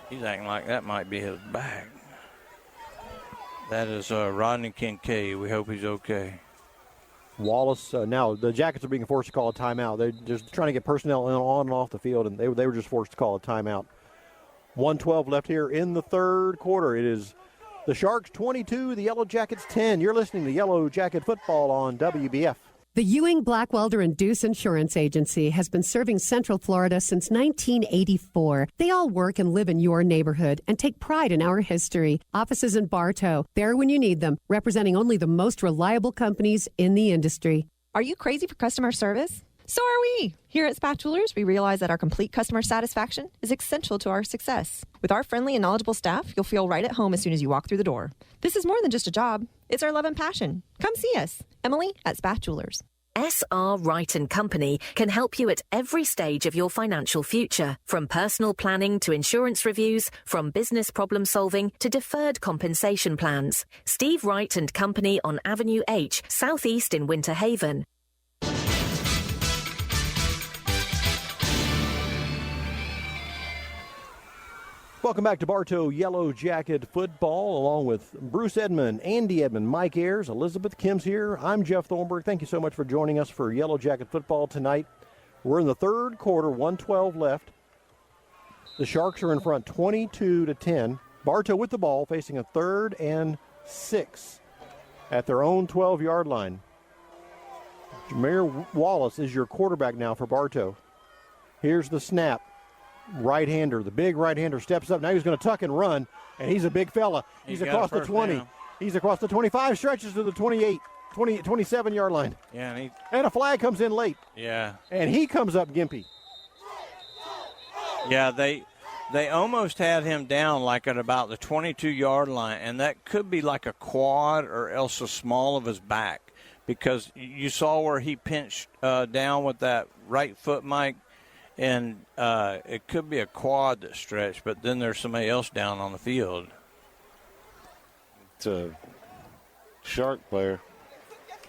He's acting like that might be his back. That is Rodney Kincaid. We hope he's okay. Wallace, now the Jackets are being forced to call a timeout. They're just trying to get personnel on and off the field, and they were just forced to call a timeout. 1:12 left here in the third quarter. It is the Sharks 22, the Yellow Jackets 10. You're listening to Yellow Jacket Football on WBF. The Ewing, Blackwelder, and Deuce Insurance Agency has been serving Central Florida since 1984. They all work and live in your neighborhood and take pride in our history. Offices in Bartow, there when you need them, representing only the most reliable companies in the industry. Are you crazy for customer service? So are we. Here at Spath Jewelers, we realize that our complete customer satisfaction is essential to our success. With our friendly and knowledgeable staff, you'll feel right at home as soon as you walk through the door. This is more than just a job. It's our love and passion. Come see us. Emily at Spath Jewelers. SR Wright & Company can help you at every stage of your financial future, from personal planning to insurance reviews, from business problem solving to deferred compensation plans. Steve Wright & Company on Avenue H, Southeast in Winter Haven. Welcome back to Bartow Yellow Jacket Football, along with Bruce Edmond, Andy Edmond, Mike Ayers, Elizabeth Kim's here. I'm Jeff Thornburg. Thank you so much for joining us for Yellow Jacket Football tonight. We're in the third quarter, 1:12 left. The Sharks are in front 22-10. Bartow with the ball, facing a 3rd and 6 at their own 12-yard line. Jameer Wallace is your quarterback now for Bartow. Here's the snap. Right-hander, the big right-hander steps up. Now he's going to tuck and run, and he's a big fella. He's across the 20. Down. He's across the 25, stretches to the 28, 27-yard line. Yeah, and a flag comes in late. Yeah. And he comes up gimpy. Yeah, they almost had him down like at about the 22-yard line, and that could be like a quad or else the small of his back, because you saw where he pinched down with that right foot, Mike. And it could be a quad that stretched, but then there's somebody else down on the field. It's a Shark player.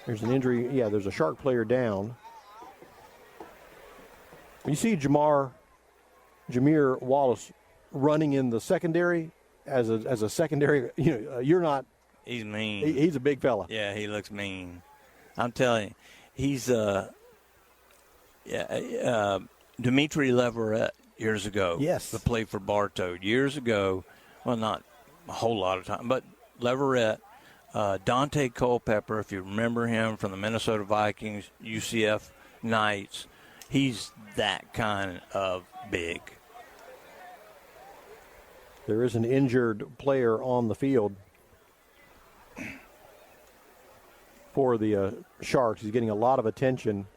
There's an injury. Yeah, there's a Shark player down. You see Jameer Wallace running in the secondary as a secondary. You're not. He's mean. He's a big fella. Yeah, he looks mean. I'm telling you, he's Dimitri Leverett years ago. Yes. To play for Bartow years ago. Well, not a whole lot of time, but Leverett, Dante Culpepper, if you remember him from the Minnesota Vikings, UCF Knights, he's that kind of big. There is an injured player on the field for the Sharks. He's getting a lot of attention.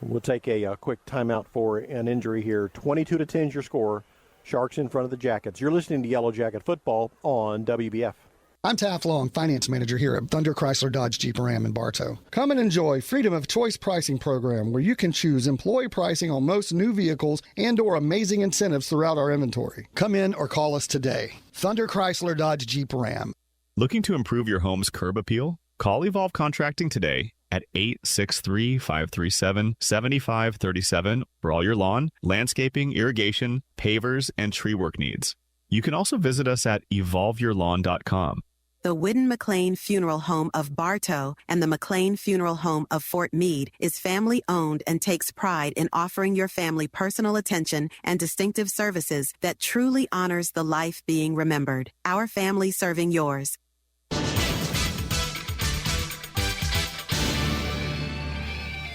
We'll take a quick timeout for an injury here. 22-10 is your score. Sharks in front of the Jackets. You're listening to Yellow Jacket Football on WBF. I'm Taff Long, Finance Manager here at Thunder Chrysler Dodge Jeep Ram in Bartow. Come and enjoy Freedom of Choice pricing program, where you can choose employee pricing on most new vehicles and/or amazing incentives throughout our inventory. Come in or call us today. Thunder Chrysler Dodge Jeep Ram. Looking to improve your home's curb appeal? Call Evolve Contracting today at 863-537-7537 for all your lawn, landscaping, irrigation, pavers, and tree work needs. You can also visit us at evolveyourlawn.com. The Whidden McLean Funeral Home of Bartow and the McLean Funeral Home of Fort Meade is family-owned and takes pride in offering your family personal attention and distinctive services that truly honors the life being remembered. Our family serving yours.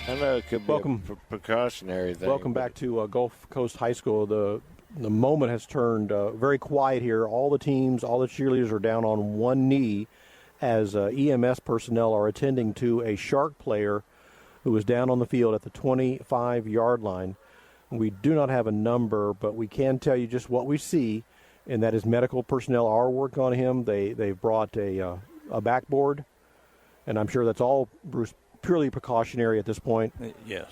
I know it could be a precautionary thing. Welcome back to Gulf Coast High School. The moment has turned very quiet here. All the teams, all the cheerleaders are down on one knee as EMS personnel are attending to a Shark player who is down on the field at the 25-yard line. We do not have a number, but we can tell you just what we see, and that is medical personnel are working on him. They've brought a backboard, and I'm sure that's all, Bruce, purely precautionary at this point. Yes.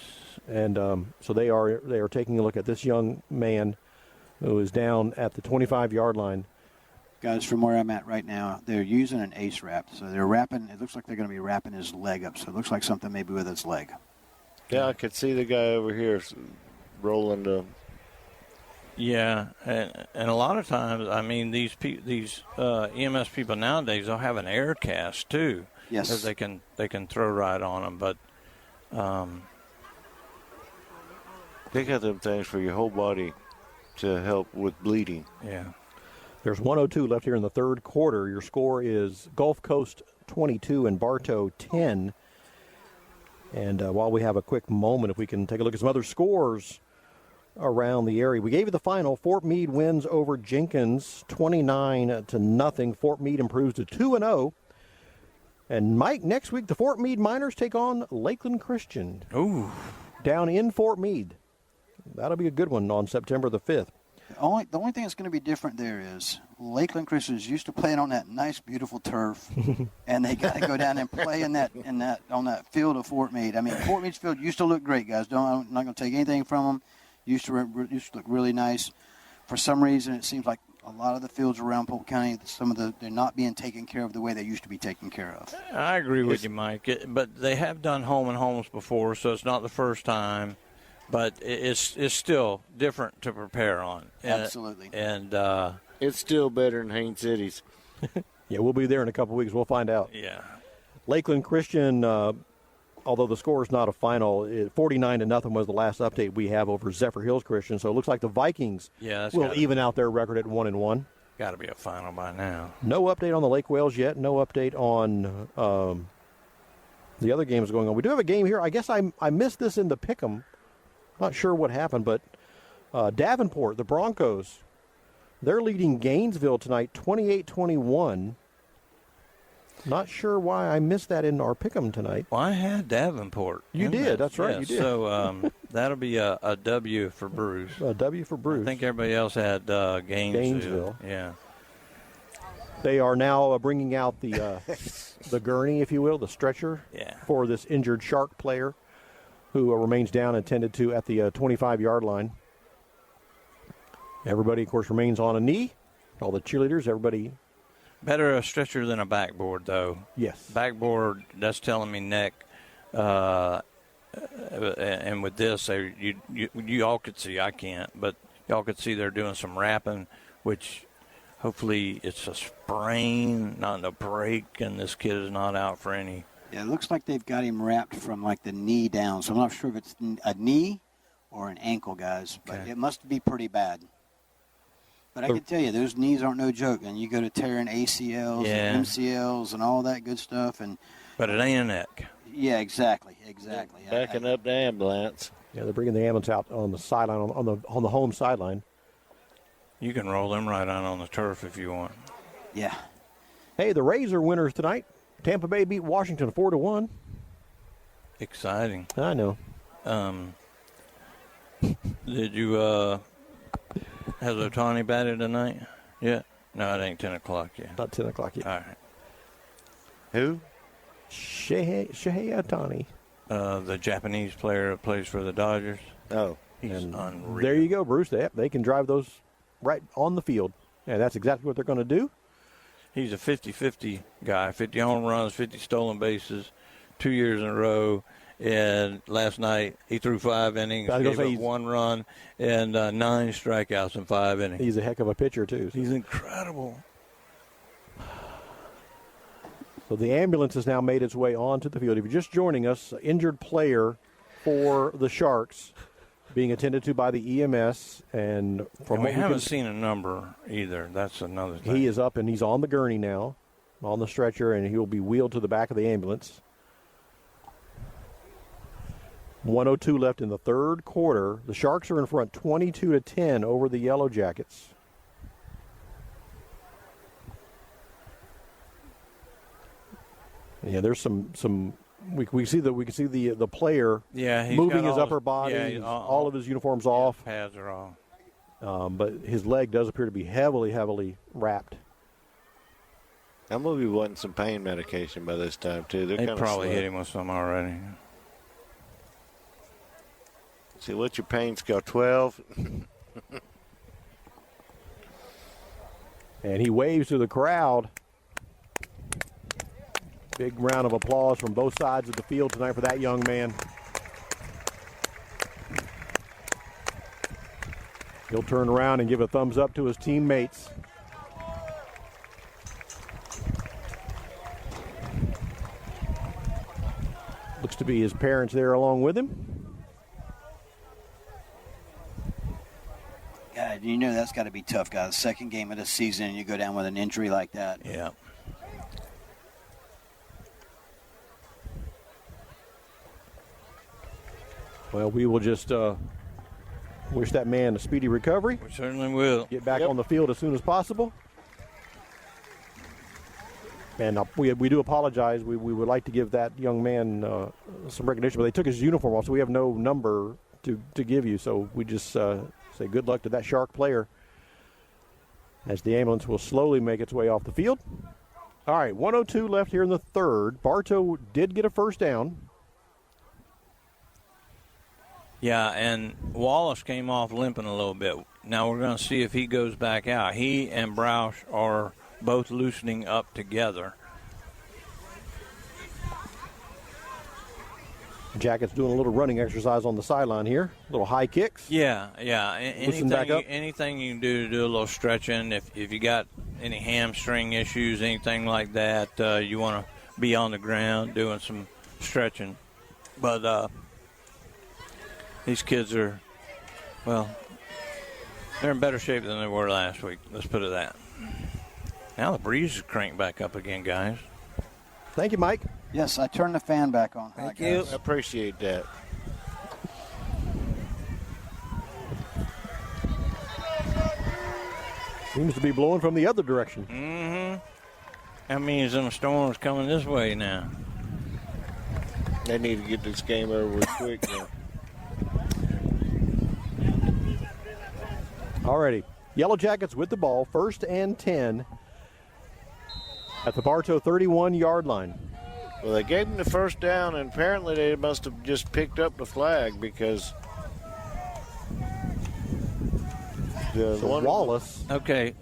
And so they are taking a look at this young man who is down at the 25-yard line. Guys, from where I'm at right now, they're using an ace wrap. So they're wrapping, it looks like they're going to be wrapping his leg up. So it looks like something maybe with his leg. Yeah, I could see the guy over here rolling the. Yeah, and a lot of times, I mean, these EMS people nowadays, they'll have an air cast too. Yes, that they can throw right on them, but they got them things for your whole body to help with bleeding. Yeah. There's 1:02 left here in the third quarter. Your score is Gulf Coast 22 and Bartow 10. And while we have a quick moment, if we can take a look at some other scores around the area. We gave you the final. Fort Meade wins over Jenkins 29-0. Fort Meade improves to 2-0. And Mike, next week the Fort Meade Miners take on Lakeland Christian. Ooh. Down in Fort Meade. That'll be a good one on September the 5th. The only thing that's going to be different there is Lakeland Christians used to playing on that nice, beautiful turf, and they got to go down and play on that field of Fort Meade. I mean, Fort Meade's field used to look great, guys. I'm not going to take anything from them. Used to look really nice. For some reason, it seems like a lot of the fields around Polk County, they're not being taken care of the way they used to be taken care of. I agree with you, Mike. But they have done home and homes before, so it's not the first time. But it's still different to prepare on. Absolutely. And it's still better than Haines City's. Yeah, we'll be there in a couple of weeks. We'll find out. Yeah. Lakeland Christian, although the score is not a final, 49-0 was the last update we have over Zephyr Hills Christian. So it looks like the Vikings will even out their record at 1-1. Got to be a final by now. No update on the Lake Wales yet. No update on the other games going on. We do have a game here. I guess I missed this in the pick'em. Not sure what happened, but Davenport, the Broncos, they're leading Gainesville tonight 28-21. Not sure why I missed that in our pick'em tonight. Well, I had Davenport. You did. That's right. Yeah, you did. So that'll be a W for Bruce. A W for Bruce. I think everybody else had Gainesville. Yeah. They are now bringing out the gurney, if you will, the stretcher for this injured Shark player who remains down and tended to at the 25-yard line. Everybody, of course, remains on a knee. All the cheerleaders, everybody. Better a stretcher than a backboard, though. Yes. Backboard, that's telling me neck. And with this, you all could see, I can't, but y'all could see they're doing some wrapping, which hopefully it's a sprain, not a break, and this kid is not out for any. Yeah, it looks like they've got him wrapped from like the knee down, so I'm not sure if it's a knee or an ankle, guys, but it must be pretty bad. But I can tell you, those knees aren't no joke, and you go to tearing ACLs and MCLs and all that good stuff. But it ain't a neck. Yeah, exactly. Backing up the ambulance. Yeah, they're bringing the ambulance out on the sideline, on the home sideline. You can roll them right out on the turf if you want. Yeah. Hey, the Rays are winners tonight. Tampa Bay beat Washington 4-1. Exciting. I know. Did you has Ohtani batted tonight? Yeah. No, it ain't 10 o'clock yet. Not 10 o'clock yet. All right. Who? Shohei Ohtani. The Japanese player that plays for the Dodgers. Oh. He's unreal. There you go, Bruce. They can drive those right on the field. And that's exactly what they're going to do. He's a 50-50 guy, 50 home runs, 50 stolen bases, 2 years in a row. And last night he threw 5 innings, gave up 1 run, and 9 strikeouts in 5 innings. He's a heck of a pitcher, too. He's incredible. So the ambulance has now made its way onto the field. If you're just joining us, injured player for the Sharks being attended to by the EMS. And we haven't seen a number either. That's another thing. He is up, and he's on the gurney now, on the stretcher, and he will be wheeled to the back of the ambulance. 1:02 left in the third quarter. The Sharks are in front 22-10 over the Yellow Jackets. Yeah, there's some we can see the player moving his upper body, all of his uniforms off. Pads are off. But his leg does appear to be heavily wrapped. I'm going to be wanting some pain medication by this time, too. They probably hit him with some already. See, what's your pain scale? 12? And he waves to the crowd. Big round of applause from both sides of the field tonight for that young man. He'll turn around and give a thumbs up to his teammates. Looks to be his parents there along with him. God, you know that's got to be tough, guys. Second game of the season, and you go down with an injury like that. Yeah. Well, we will just wish that man a speedy recovery. We certainly will. Get back on the field as soon as possible. And we do apologize. We would like to give that young man some recognition, but they took his uniform off, so we have no number to give you. So we just say good luck to that Shark player as the ambulance will slowly make its way off the field. All right, 1:02 left here in the third. Bartow did get a first down. Yeah, and Wallace came off limping a little bit. Now we're going to see if he goes back out. He and Broush are both loosening up together. Jackets doing a little running exercise on the sideline here. Little high kicks. Yeah. Loosen back up. Anything you can do to do a little stretching. If you got any hamstring issues, anything like that, you want to be on the ground doing some stretching. But these kids are, well, they're in better shape than they were last week. Let's put it that. Now the breeze is cranked back up again, guys. Thank you, Mike. Yes, I turned the fan back on. Thank you. I appreciate that. Seems to be blowing from the other direction. Mm-hmm. That means them storms coming this way now. They need to get this game over with quick now. Alrighty. Yellow Jackets with the ball, 1st and 10 at the Bartow 31-yard line. Well, they gave them the first down, and apparently they must have just picked up the flag because Wallace. Okay.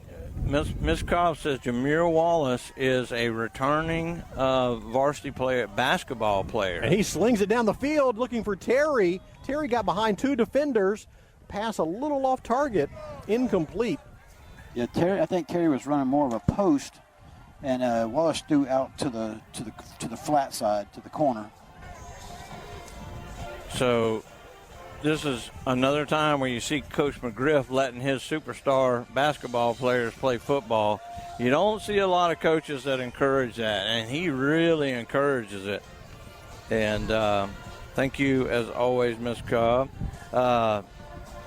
Miss Cobb says Jameer Wallace is a returning varsity player, basketball player. And he slings it down the field looking for Terry. Terry got behind two defenders. Pass a little off target, incomplete. Yeah, I think Terry was running more of a post, and Wallace threw out to the flat side, to the corner. So this is another time where you see Coach McGriff letting his superstar basketball players play football. You don't see a lot of coaches that encourage that, and he really encourages it. And thank you, as always, Miss Cobb.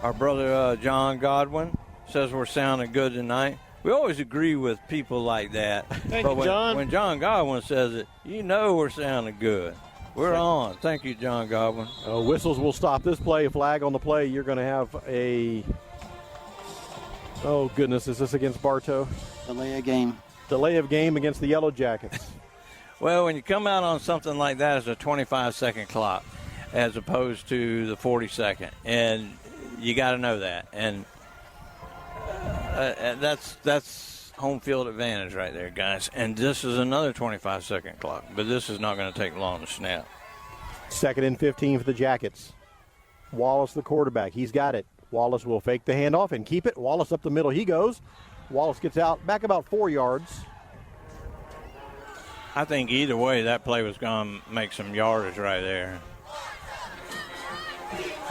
Our brother John Godwin says we're sounding good tonight. We always agree with people like that. Thank you, John. When John Godwin says it, you know we're sounding good. We're on. Thank you, John Godwin. Whistles will stop this play. A flag on the play. You're going to have a... Oh, goodness. Is this against Bartow? Delay of game. Delay of game against the Yellow Jackets. Well, when you come out on something like that, it's a 25-second clock as opposed to the 40-second. And you got to know that. And that's home field advantage right there, guys. And this is another 25-second clock, but this is not going to take long to snap. 2nd and 15 for the Jackets. Wallace, the quarterback. He's got it. Wallace will fake the handoff and keep it. Wallace up the middle. He goes. Wallace gets out back about 4 yards. I think either way, that play was going to make some yardage right there.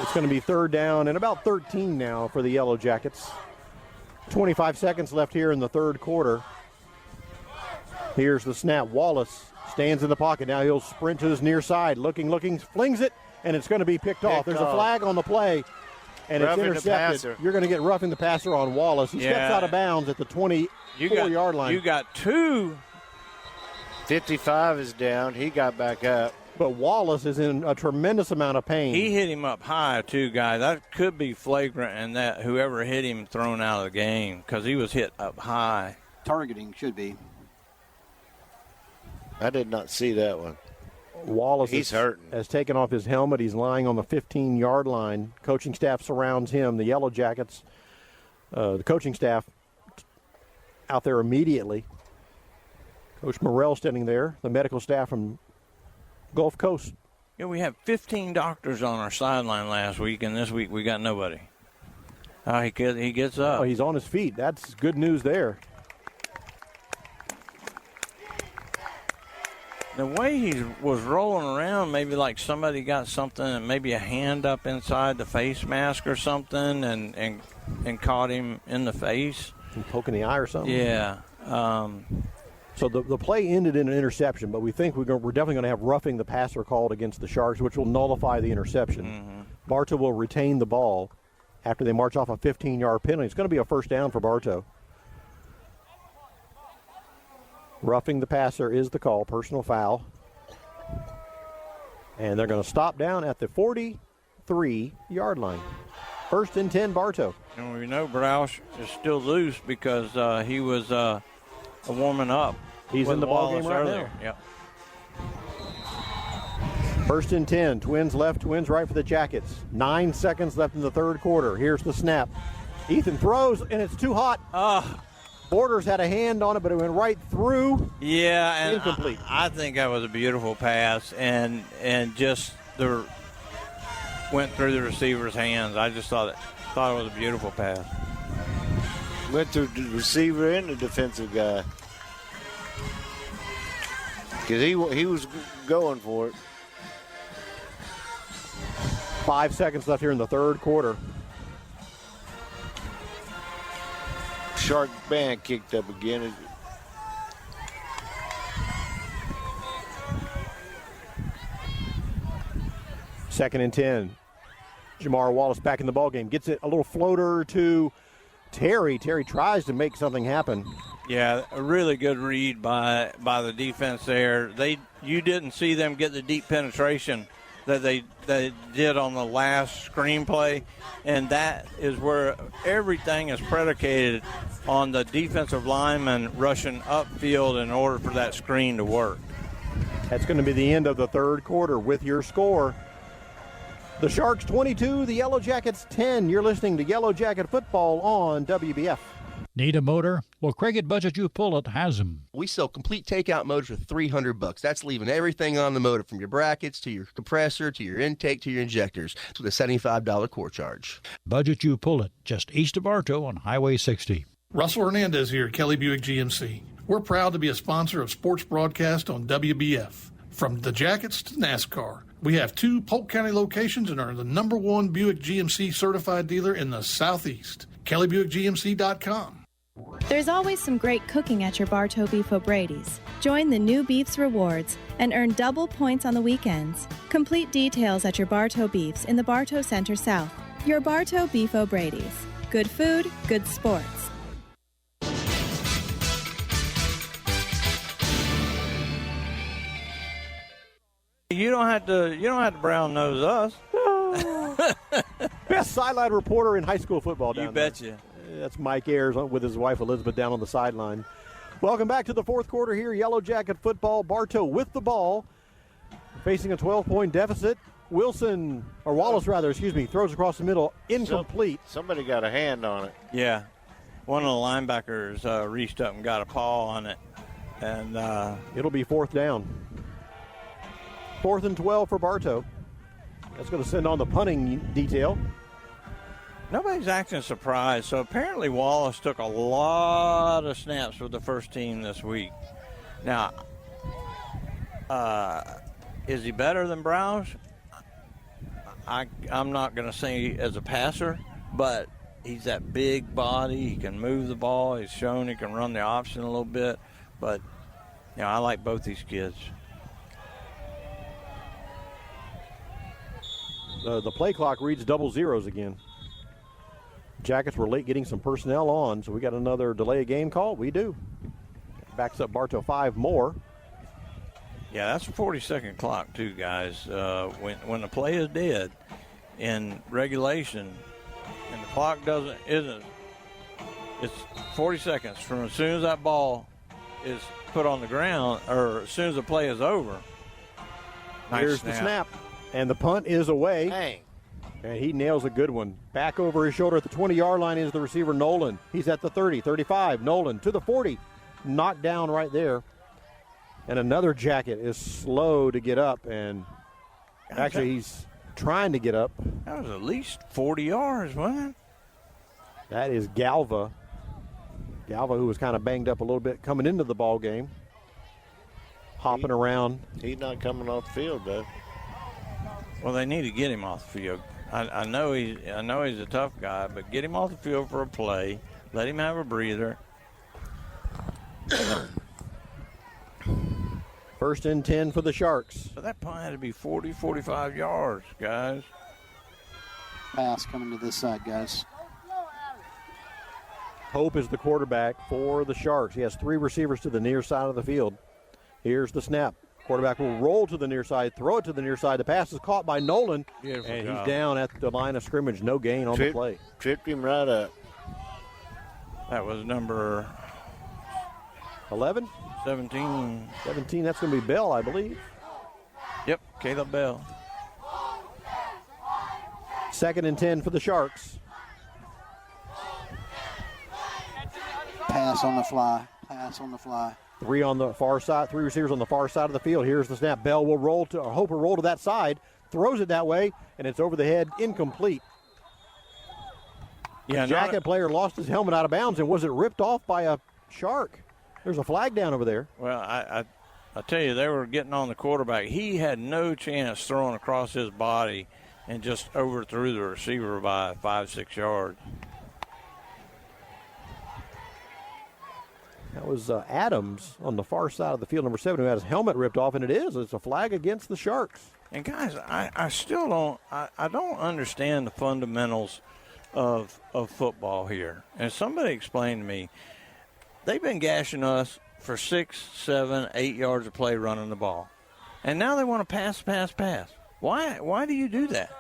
It's going to be 3rd down and about 13 now for the Yellow Jackets. 25 seconds left here in the third quarter. Here's the snap. Wallace stands in the pocket. Now he'll sprint to his near side. Looking, flings it, and it's going to be picked off. There's a flag on the play, and it's intercepted. You're going to get roughing the passer on Wallace. He steps out of bounds at the 24-yard line. You got two. 55 is down. He got back up. But Wallace is in a tremendous amount of pain. He hit him up high, too, guys. That could be flagrant, and that whoever hit him thrown out of the game because he was hit up high. Targeting should be. I did not see that one. Wallace hurting. Has taken off his helmet. He's lying on the 15-yard line. Coaching staff surrounds him. The Yellow Jackets, the coaching staff out there immediately. Coach Morrell standing there. The medical staff from Gulf Coast. Yeah, we had 15 doctors on our sideline last week, and this week we got nobody. He gets up. Oh, he's on his feet. That's good news there. The way he was rolling around, maybe like somebody got something, maybe a hand up inside the face mask or something, and caught him in the face. And poking the eye or something? Yeah. So the play ended in an interception, but we think we're definitely going to have roughing the passer called against the Sharks, which will nullify the interception. Mm-hmm. Bartow will retain the ball after they march off a 15-yard penalty. It's going to be a first down for Bartow. Roughing the passer is the call, personal foul. And they're going to stop down at the 43-yard line. First and 10, Bartow. And we know Broush is still loose because he was warming up. He's in the ballgame right earlier. now. Yep. First and 10, Twins left, Twins right for the Jackets. 9 seconds left in the third quarter. Here's the snap. Ethan throws, and it's too hot. Borders had a hand on it, but it went right through. Yeah, and incomplete. I think that was a beautiful pass, and just went through the receiver's hands. I just thought it was a beautiful pass. Went through the receiver and the defensive guy. Because he was going for it. 5 seconds left here in the third quarter. Shark band kicked up again. Second and 10. Jamar Wallace back in the ballgame. Gets it a little floater to Terry. Terry tries to make something happen. Yeah, a really good read by the defense there. You didn't see them get the deep penetration that they did on the last screenplay, and that is where everything is predicated on the defensive lineman rushing upfield in order for that screen to work. That's going to be the end of the third quarter with your score. The Sharks 22, the Yellow Jackets 10. You're listening to Yellow Jacket Football on WBF. Need a motor? Well, Craig at Budget You Pull It has them. We sell complete takeout motors for $300. That's leaving everything on the motor, from your brackets to your compressor to your intake to your injectors, with a $75 core charge. Budget You Pull It, just east of Bartow on Highway 60. Russell Hernandez here, Kelly Buick GMC. We're proud to be a sponsor of sports broadcast on WBF. From the Jackets to NASCAR, we have 2 Polk County locations and are the #1 Buick GMC certified dealer in the Southeast. KellyBuickGMC.com. There's always some great cooking at your Bartow Beef O'Brady's. Join the new Beefs Rewards and earn double points on the weekends. Complete details at your Bartow Beefs in the Bartow Center South. Your Bartow Beef O'Brady's. Good food, good sports. You don't have to brown nose us. Best sideline reporter in high school football down there. You betcha. That's Mike Ayers with his wife Elizabeth down on the sideline. Welcome back to the fourth quarter here. Yellow Jacket football. Bartow with the ball, facing a 12-point deficit. Wallace, throws across the middle, incomplete. Somebody got a hand on it. Yeah. One of the linebackers reached up and got a paw on it. And it'll be fourth down. 4th and 12 for Bartow. That's going to send on the punting detail. Nobody's acting surprised. So apparently Wallace took a lot of snaps with the first team this week. Now, is he better than Broush? I'm not going to say as a passer, but he's that big body. He can move the ball. He's shown he can run the option a little bit. But, I like both these kids. The play clock reads double zeros again. Jackets were late getting some personnel on, so we got another delay of game call. We do. Backs up Bartow 5 more. Yeah, that's a 40-second clock too, guys. When the play is dead in regulation, and the clock isn't, it's 40 seconds from as soon as that ball is put on the ground, or as soon as the play is over. Here's the snap. And the punt is away. Dang. And he nails a good one. Back over his shoulder at the 20-yard line is the receiver, Nolan. He's at the 30, 35. Nolan to the 40. Knocked down right there. And another Jacket is slow to get up. And actually, he's trying to get up. That was at least 40 yards, wasn't it? That is Galva. Galva, who was kind of banged up a little bit coming into the ball game. Hopping around. He's not coming off the field, though. Well, they need to get him off the field. I know he's a tough guy, but get him off the field for a play. Let him have a breather. First and 10 for the Sharks. So that punt had to be 40, 45 yards, guys. Pass coming to this side, guys. Hope is the quarterback for the Sharks. He has 3 receivers to the near side of the field. Here's the snap. Quarterback will roll to the near side, throw it to the near side. The pass is caught by Nolan, Beautiful and job. he's down at the line of scrimmage. No gain on the play. Tripped him right up. That was number 11? 17. 17, that's going to be Bell, I believe. Yep, Caleb Bell. Second and 10 for the Sharks. Pass on the fly. Pass on the fly. 3 on the far side, 3 receivers on the far side of the field. Here's the snap. Bell will roll to, or Hope will roll to that side, throws it that way, and it's over the head, incomplete. Yeah, the Jacket player lost his helmet out of bounds, and was it ripped off by a Shark? There's a flag down over there. Well, I tell you, they were getting on the quarterback. He had no chance throwing across his body and just overthrew the receiver by 5-6 yards. That was Adams on the far side of the field, number 7, who had his helmet ripped off, and it's a flag against the Sharks. And guys, I still don't I don't understand the fundamentals of football here. And somebody explained to me, they've been gashing us for 6, 7, 8 yards of play running the ball, and now they want to pass. Why do you do that?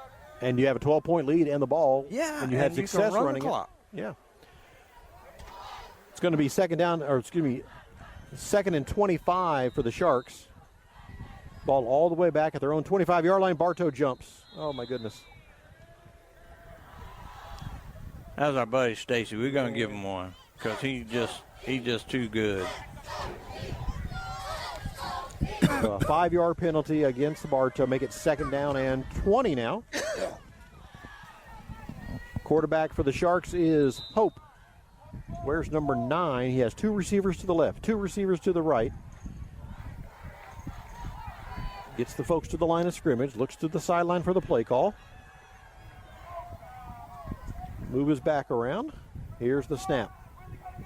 And you have a 12-point lead and the ball. Yeah, and you had and you success can run running the clock. it. Yeah. It's going to be second and 25 for the Sharks. Ball all the way back at their own 25-yard line. Bartow jumps. Oh, my goodness. How's our buddy Stacy? We're going to give him one because he's just too good. A 5-yard penalty against the Bartow. Make it second down and 20 now. Quarterback for the Sharks is Hope. Where's number 9? He has 2 receivers to the left, 2 receivers to the right. Gets the folks to the line of scrimmage, looks to the sideline for the play call. Move his back around. Here's the snap.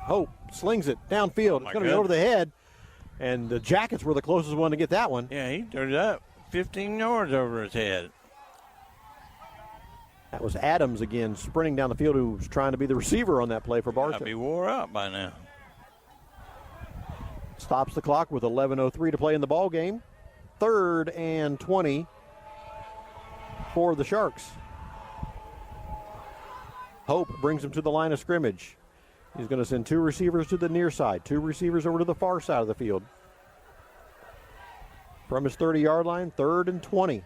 Hope slings it downfield. It's going to be over the head, and the Jackets were the closest one to get that one. Yeah, he threw it up 15 yards over his head. That was Adams again, sprinting down the field, who was trying to be the receiver on that play for Bartow. I'd be wore out by now. Stops the clock with 11:03 to play in the ball game. 3rd and 20 for the Sharks. Hope brings him to the line of scrimmage. He's going to send 2 receivers to the near side, 2 receivers over to the far side of the field. From his 30-yard line, 3rd and 20.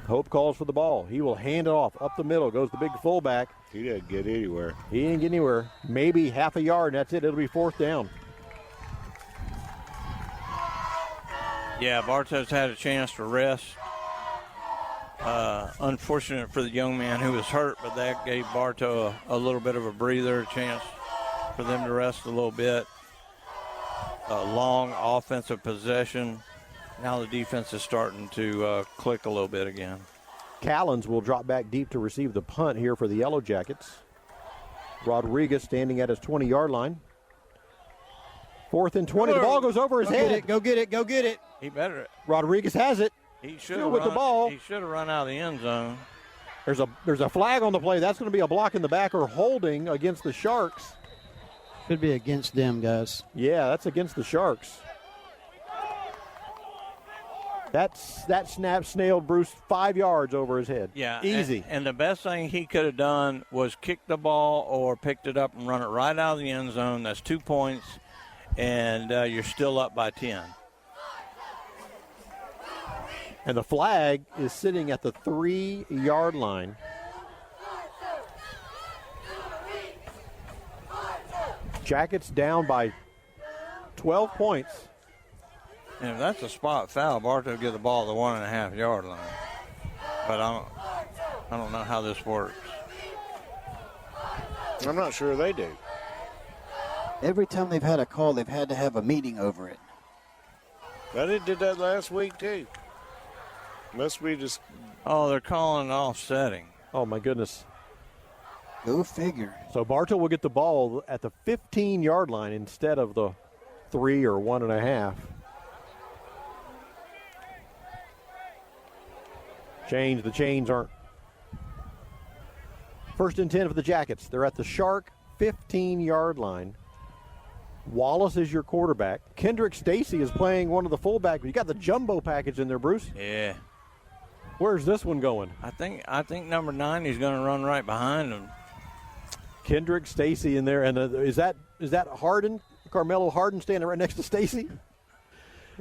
Hope calls for the ball. He will hand it off up the middle. Goes the big fullback. He didn't get anywhere. He didn't get anywhere. Maybe half a yard, and that's it. It'll be 4th down. Yeah, Bartow's had a chance to rest. Unfortunate for the young man who was hurt, but that gave Bartow a little bit of a breather, a chance for them to rest a little bit. A long offensive possession. Now the defense is starting to click a little bit again. Callens will drop back deep to receive the punt here for the Yellow Jackets. Rodriguez standing at his 20-yard line. 4th and 20. The ball goes over his head. Go get it. He better. Rodriguez has it. He should Still have with the ball. He should have run out of the end zone. There's a flag on the play. That's going to be a block in the back or holding against the Sharks. Could be against them, guys. Yeah, that's against the Sharks. That snap snailed Bruce 5 yards over his head. Yeah, easy. And the best thing he could have done was kick the ball or picked it up and run it right out of the end zone. That's 2 points, and you're still up by 10. And the flag is sitting at the 3-yard line. Jackets down by 12 points. And if that's a spot foul, Bartow get the ball at the 1.5 yard line. But I don't know how this works. I'm not sure they do. Every time they've had a call, they've had to have a meeting over it. They did that last week, too. Must be just... Oh, they're calling offsetting. Oh, my goodness. Go figure. So Bartow will get the ball at the 15-yard line instead of the 3 or 1.5. The chains aren't. First and 10 for the Jackets. They're at the Shark 15-yard line. Wallace is your quarterback. Kendrick Stacy is playing one of the fullbacks. You got the jumbo package in there, Bruce. Yeah. Where's this one going? I think number 9 is going to run right behind him. Kendrick Stacy in there, and is that Harden? Carmelo Harden standing right next to Stacy?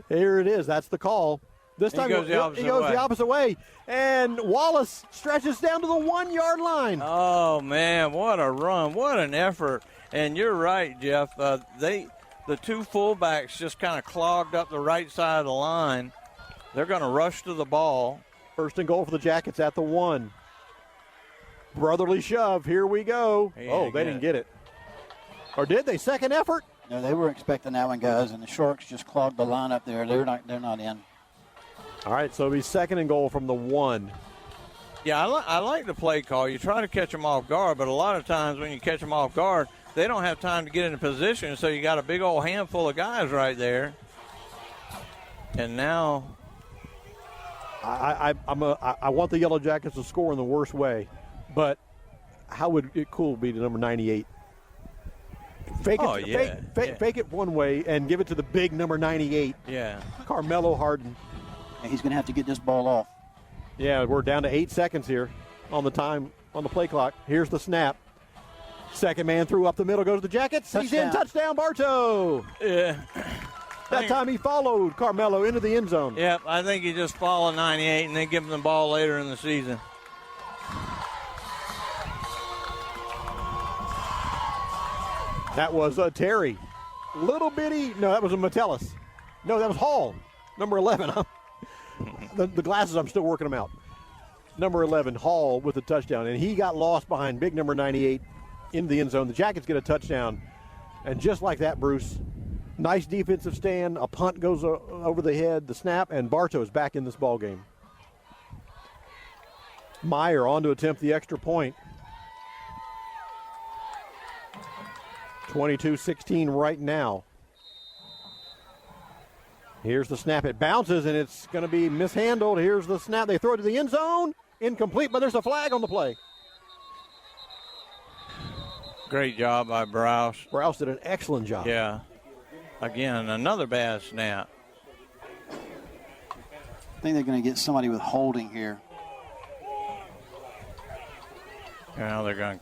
Here it is. That's the call. This time he goes the opposite way. And Wallace stretches down to the 1-yard line. Oh, man, what a run. What an effort. And you're right, Jeff. The two fullbacks just kind of clogged up the right side of the line. They're going to rush to the ball. First and goal for the Jackets at the 1. Brotherly shove. Here we go. They didn't get it. Or did they? Second effort? No, they were expecting that one, guys, and the Sharks just clogged the line up there. They're not in. All right, so it'll be second and goal from the 1. Yeah, I like the play call. You try to catch them off guard, but a lot of times when you catch them off guard, they don't have time to get into position, so you got a big old handful of guys right there. And now I want the Yellow Jackets to score in the worst way, but how would it be to number 98? Fake it one way and give it to the big number 98. Yeah. Carmelo Harden. And he's going to have to get this ball off. Yeah, we're down to 8 seconds here on the play clock. Here's the snap. Second man threw up the middle, goes to the Jackets. Touchdown. He's in. Touchdown, Bartow. Yeah. That time he followed Carmelo into the end zone. Yep, I think he just followed 98 and then give him the ball later in the season. That was Terry. Little bitty. No, that was a Metellus. No, that was Hall. Number 11. The glasses, I'm still working them out. Number 11, Hall with the touchdown. And he got lost behind big number 98 into the end zone. The Jackets get a touchdown. And just like that, Bruce, nice defensive stand. A punt goes over the head, the snap, and Bartow is back in this ball game. Meyer on to attempt the extra point. 22-16 right now. Here's the snap. It bounces, and it's going to be mishandled. Here's the snap. They throw it to the end zone. Incomplete, but there's a flag on the play. Great job by Browse. Browse did an excellent job. Yeah. Again, another bad snap. I think they're going to get somebody with holding here. Now they're going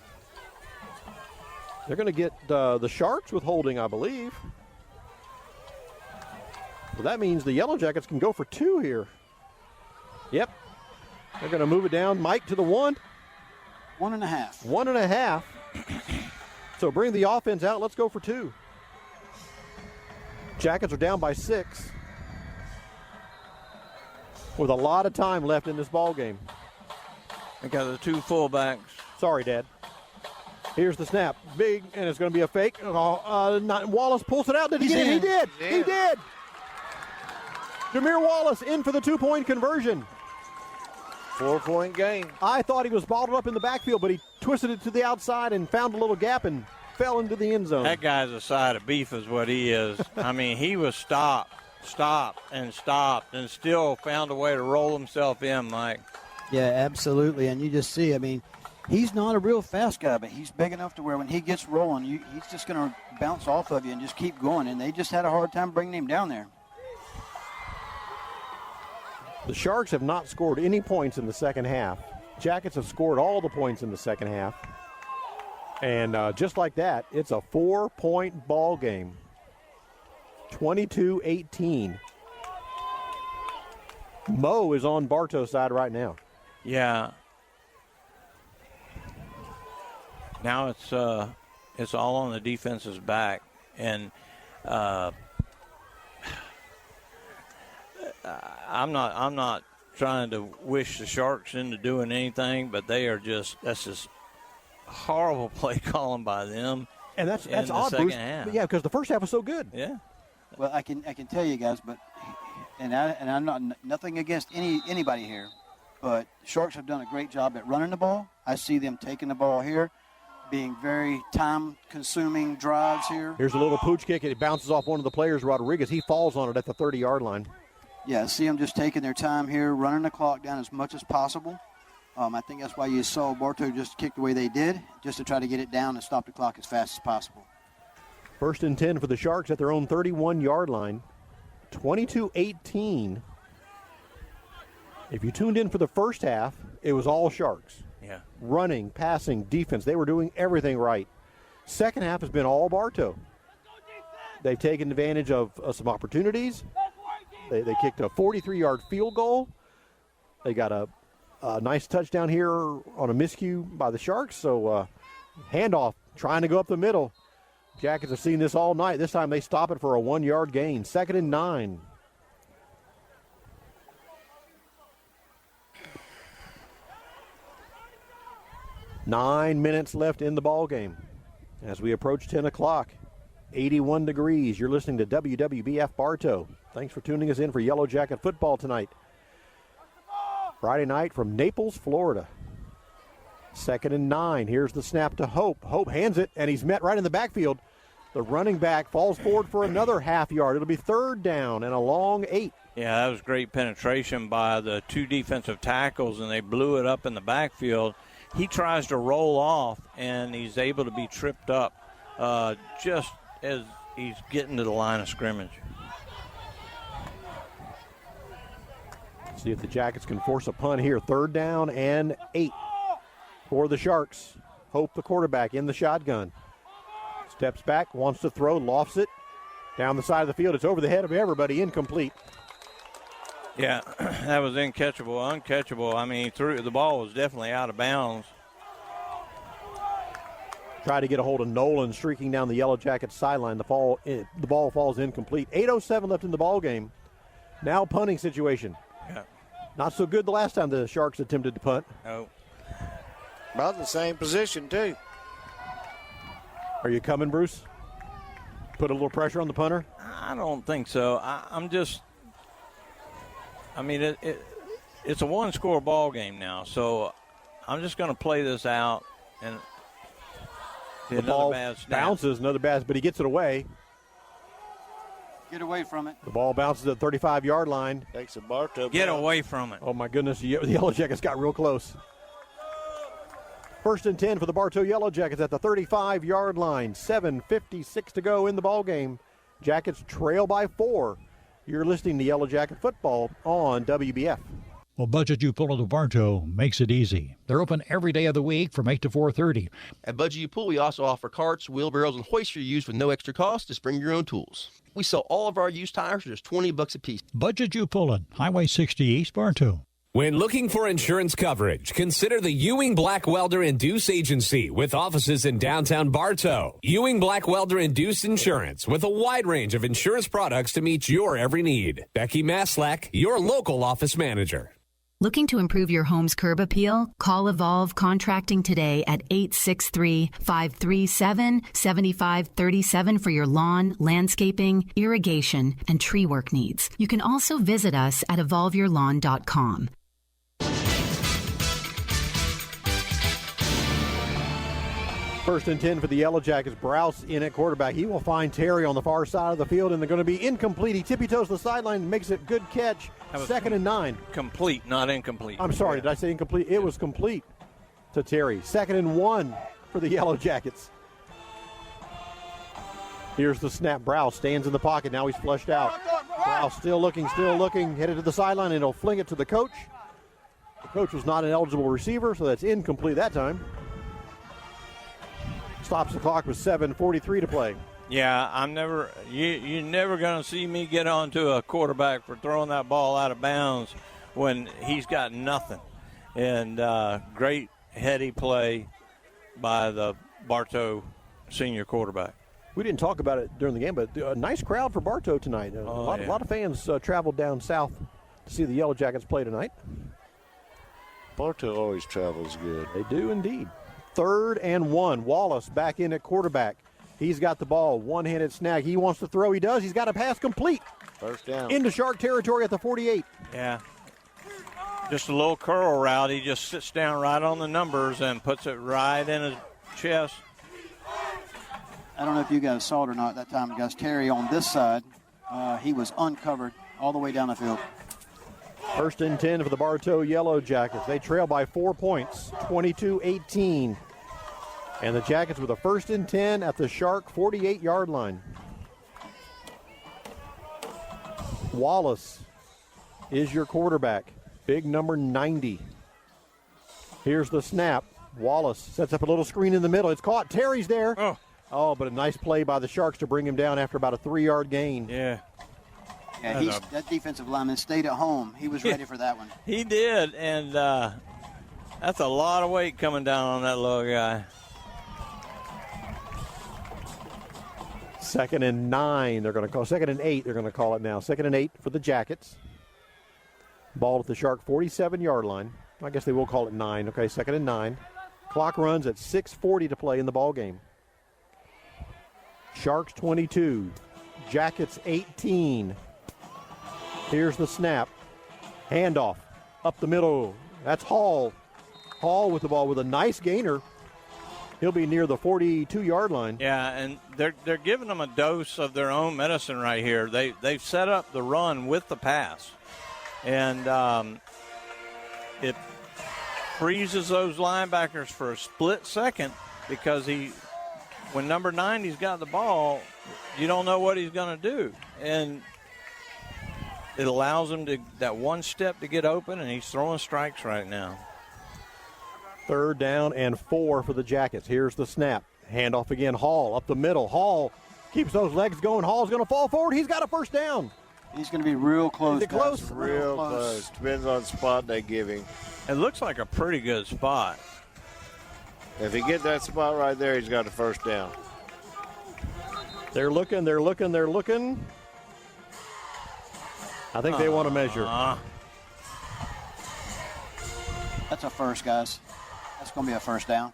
to get the Sharks with holding, I believe. Well, that means the Yellow Jackets can go for 2 here. Yep. They're going to move it down. Mike to the 1. 1.5. 1.5. So bring the offense out. Let's go for 2. Jackets are down by 6. With a lot of time left in this ball game. They got the 2 fullbacks. Sorry, Dad. Here's the snap. Big, and it's going to be a fake. Wallace pulls it out. Did he get it? He did. Yeah. He did. Jameer Wallace in for the 2-point conversion. 4-point game. I thought he was bottled up in the backfield, but he twisted it to the outside and found a little gap and fell into the end zone. That guy's a side of beef is what he is. I mean, he was stopped, and still found a way to roll himself in, Mike. Yeah, absolutely. And you just see, I mean, he's not a real fast guy, but he's big enough to where when he gets rolling, he's just going to bounce off of you and just keep going. And they just had a hard time bringing him down there. The Sharks have not scored any points in the second half. Jackets have scored all the points in the second half. And just like that, it's a 4-point ball game. 22-18. Mo is on Bartow's side right now. Yeah. Now it's all on the defense's back, and I'm not trying to wish the Sharks into doing anything, but that's just horrible play calling by them. And that's in the odd, second Bruce. half. Yeah, because the first half was so good. Yeah. Well, I can tell you guys, but I'm not nothing against anybody here, but Sharks have done a great job at running the ball. I see them taking the ball here, being very time-consuming drives here. Here's a little pooch kick, and it bounces off one of the players, Rodriguez. He falls on it at the 30-yard line. Yeah, I see them just taking their time here, running the clock down as much as possible. I think that's why you saw Bartow just kick the way they did, just to try to get it down and stop the clock as fast as possible. 1st and 10 for the Sharks at their own 31-yard line. 22-18. If you tuned in for the first half, it was all Sharks. Yeah. Running, passing, defense. They were doing everything right. Second half has been all Bartow. They've taken advantage of some opportunities. They kicked a 43-yard field goal. They got a nice touchdown here on a miscue by the Sharks. So handoff, trying to go up the middle. Jackets have seen this all night. This time they stop it for a 1-yard gain. 2nd and 9. Nine minutes left in the ball game as we approach 10 o'clock. 81 degrees. You're listening to WWBF Bartow. Thanks for tuning us in for Yellow Jacket football tonight. Friday night from Naples, Florida. 2nd and 9. Here's the snap to Hope. Hope hands it, and he's met right in the backfield. The running back falls forward for another half yard. It'll be 3rd down and a long 8. Yeah, that was great penetration by the two defensive tackles, and they blew it up in the backfield. He tries to roll off, and he's able to be tripped up just as he's getting to the line of scrimmage. See if the Jackets can force a punt here. 3rd down and 8 for the Sharks. Hope, the quarterback, in the shotgun. Steps back, wants to throw, lofts it. Down the side of the field, it's over the head of everybody, incomplete. Yeah, that was uncatchable. I mean, the ball was definitely out of bounds. Try to get a hold of Nolan streaking down the Yellow Jackets sideline. The ball falls incomplete. 8:07 left in the ball game. Now punting situation. Yeah. Not so good the last time the Sharks attempted to punt. No. About the same position, too. Are you coming, Bruce? Put a little pressure on the punter? I don't think so. It's a one-score ball game now, so I'm just going to play this out. And the ball bounces, another bad, but he gets it away. Get away from it. The ball bounces at the 35-yard line. Takes a Bartow. Get away from it. Oh, my goodness. The Yellow Jackets got real close. 1st and 10 for the Bartow Yellow Jackets at the 35-yard line. 7:56 to go in the ball game. Jackets trail by 4. You're listening to Yellow Jacket football on WBF. Well, Budget You Pull into Bartow makes it easy. They're open every day of the week from 8 to 4:30. At Budget You Pull, we also offer carts, wheelbarrows, and hoists for use with no extra cost. Just bring your own tools. We sell all of our used tires for just $20 a piece. Budget You Pullin', Highway 60 East, Bartow. When looking for insurance coverage, consider the Ewing Black Welder and Deuce Agency with offices in downtown Bartow. Ewing Black Welder and Deuce Insurance with a wide range of insurance products to meet your every need. Becky Maslak, your local office manager. Looking to improve your home's curb appeal? Call Evolve Contracting today at 863-537-7537 for your lawn, landscaping, irrigation, and tree work needs. You can also visit us at evolveyourlawn.com. First and 10 for the Yellow Jackets. Browse in at quarterback. He will find Terry on the far side of the field, and they're going to be incomplete. He tippy-toes the sideline and makes it good catch. 2nd and 9. Complete, not incomplete. I'm sorry, did I say incomplete? It was complete to Terry. 2nd and 1 for the Yellow Jackets. Here's the snap. Browse stands in the pocket. Now he's flushed out. Browse still looking, headed to the sideline, and he'll fling it to the coach. The coach was not an eligible receiver, so that's incomplete that time. Stops the clock with 7:43 to play. Yeah, you're never going to see me get onto a quarterback for throwing that ball out of bounds when he's got nothing. And great heady play by the Bartow senior quarterback. We didn't talk about it during the game, but a nice crowd for Bartow tonight. A lot of fans traveled down south to see the Yellow Jackets play tonight. Bartow always travels good. They do indeed. 3rd and 1. Wallace back in at quarterback. He's got the ball. One-handed snag. He wants to throw. He does. He's got a pass complete. First down. Into Shark territory at the 48. Yeah. Just a little curl route. He just sits down right on the numbers and puts it right in his chest. I don't know if you guys saw it or not that time, guys. Terry on this side, he was uncovered all the way down the field. 1st and 10 for the Bartow Yellow Jackets. They trail by 4 points, 22-18. And the Jackets with a 1st and 10 at the Shark 48-yard line. Wallace is your quarterback. Big number 90. Here's the snap. Wallace sets up a little screen in the middle. It's caught. Terry's there. Oh, but a nice play by the Sharks to bring him down after about a 3-yard gain. Yeah. Yeah, that defensive lineman stayed at home. He was ready for that one. He did, and that's a lot of weight coming down on that little guy. 2nd and 9, they're going to call. 2nd and 8, they're going to call it now. 2nd and 8 for the Jackets. Ball at the Shark 47-yard line. I guess they will call it 9. Okay, 2nd and 9. Clock runs at 6:40 to play in the ball game. Sharks 22, Jackets 18. Here's the snap. Handoff up the middle. That's Hall. Hall with the ball with a nice gainer. He'll be near the 42-yard line. Yeah, and they're giving them a dose of their own medicine right here. They've set up the run with the pass, and it freezes those linebackers for a split second because when number 90's got the ball, you don't know what he's going to do, and it allows him to that one step to get open, and he's throwing strikes right now. 3rd down and 4 for the Jackets. Here's the snap. Handoff again. Hall up the middle. Hall keeps those legs going. Hall's going to fall forward. He's got a 1st down. He's going to be real close. Is it close? Real close. Depends on the spot they give him. It looks like a pretty good spot. If he gets that spot right there, he's got a 1st down. They're looking. I think they want to measure. That's a first, guys. That's going to be a 1st down.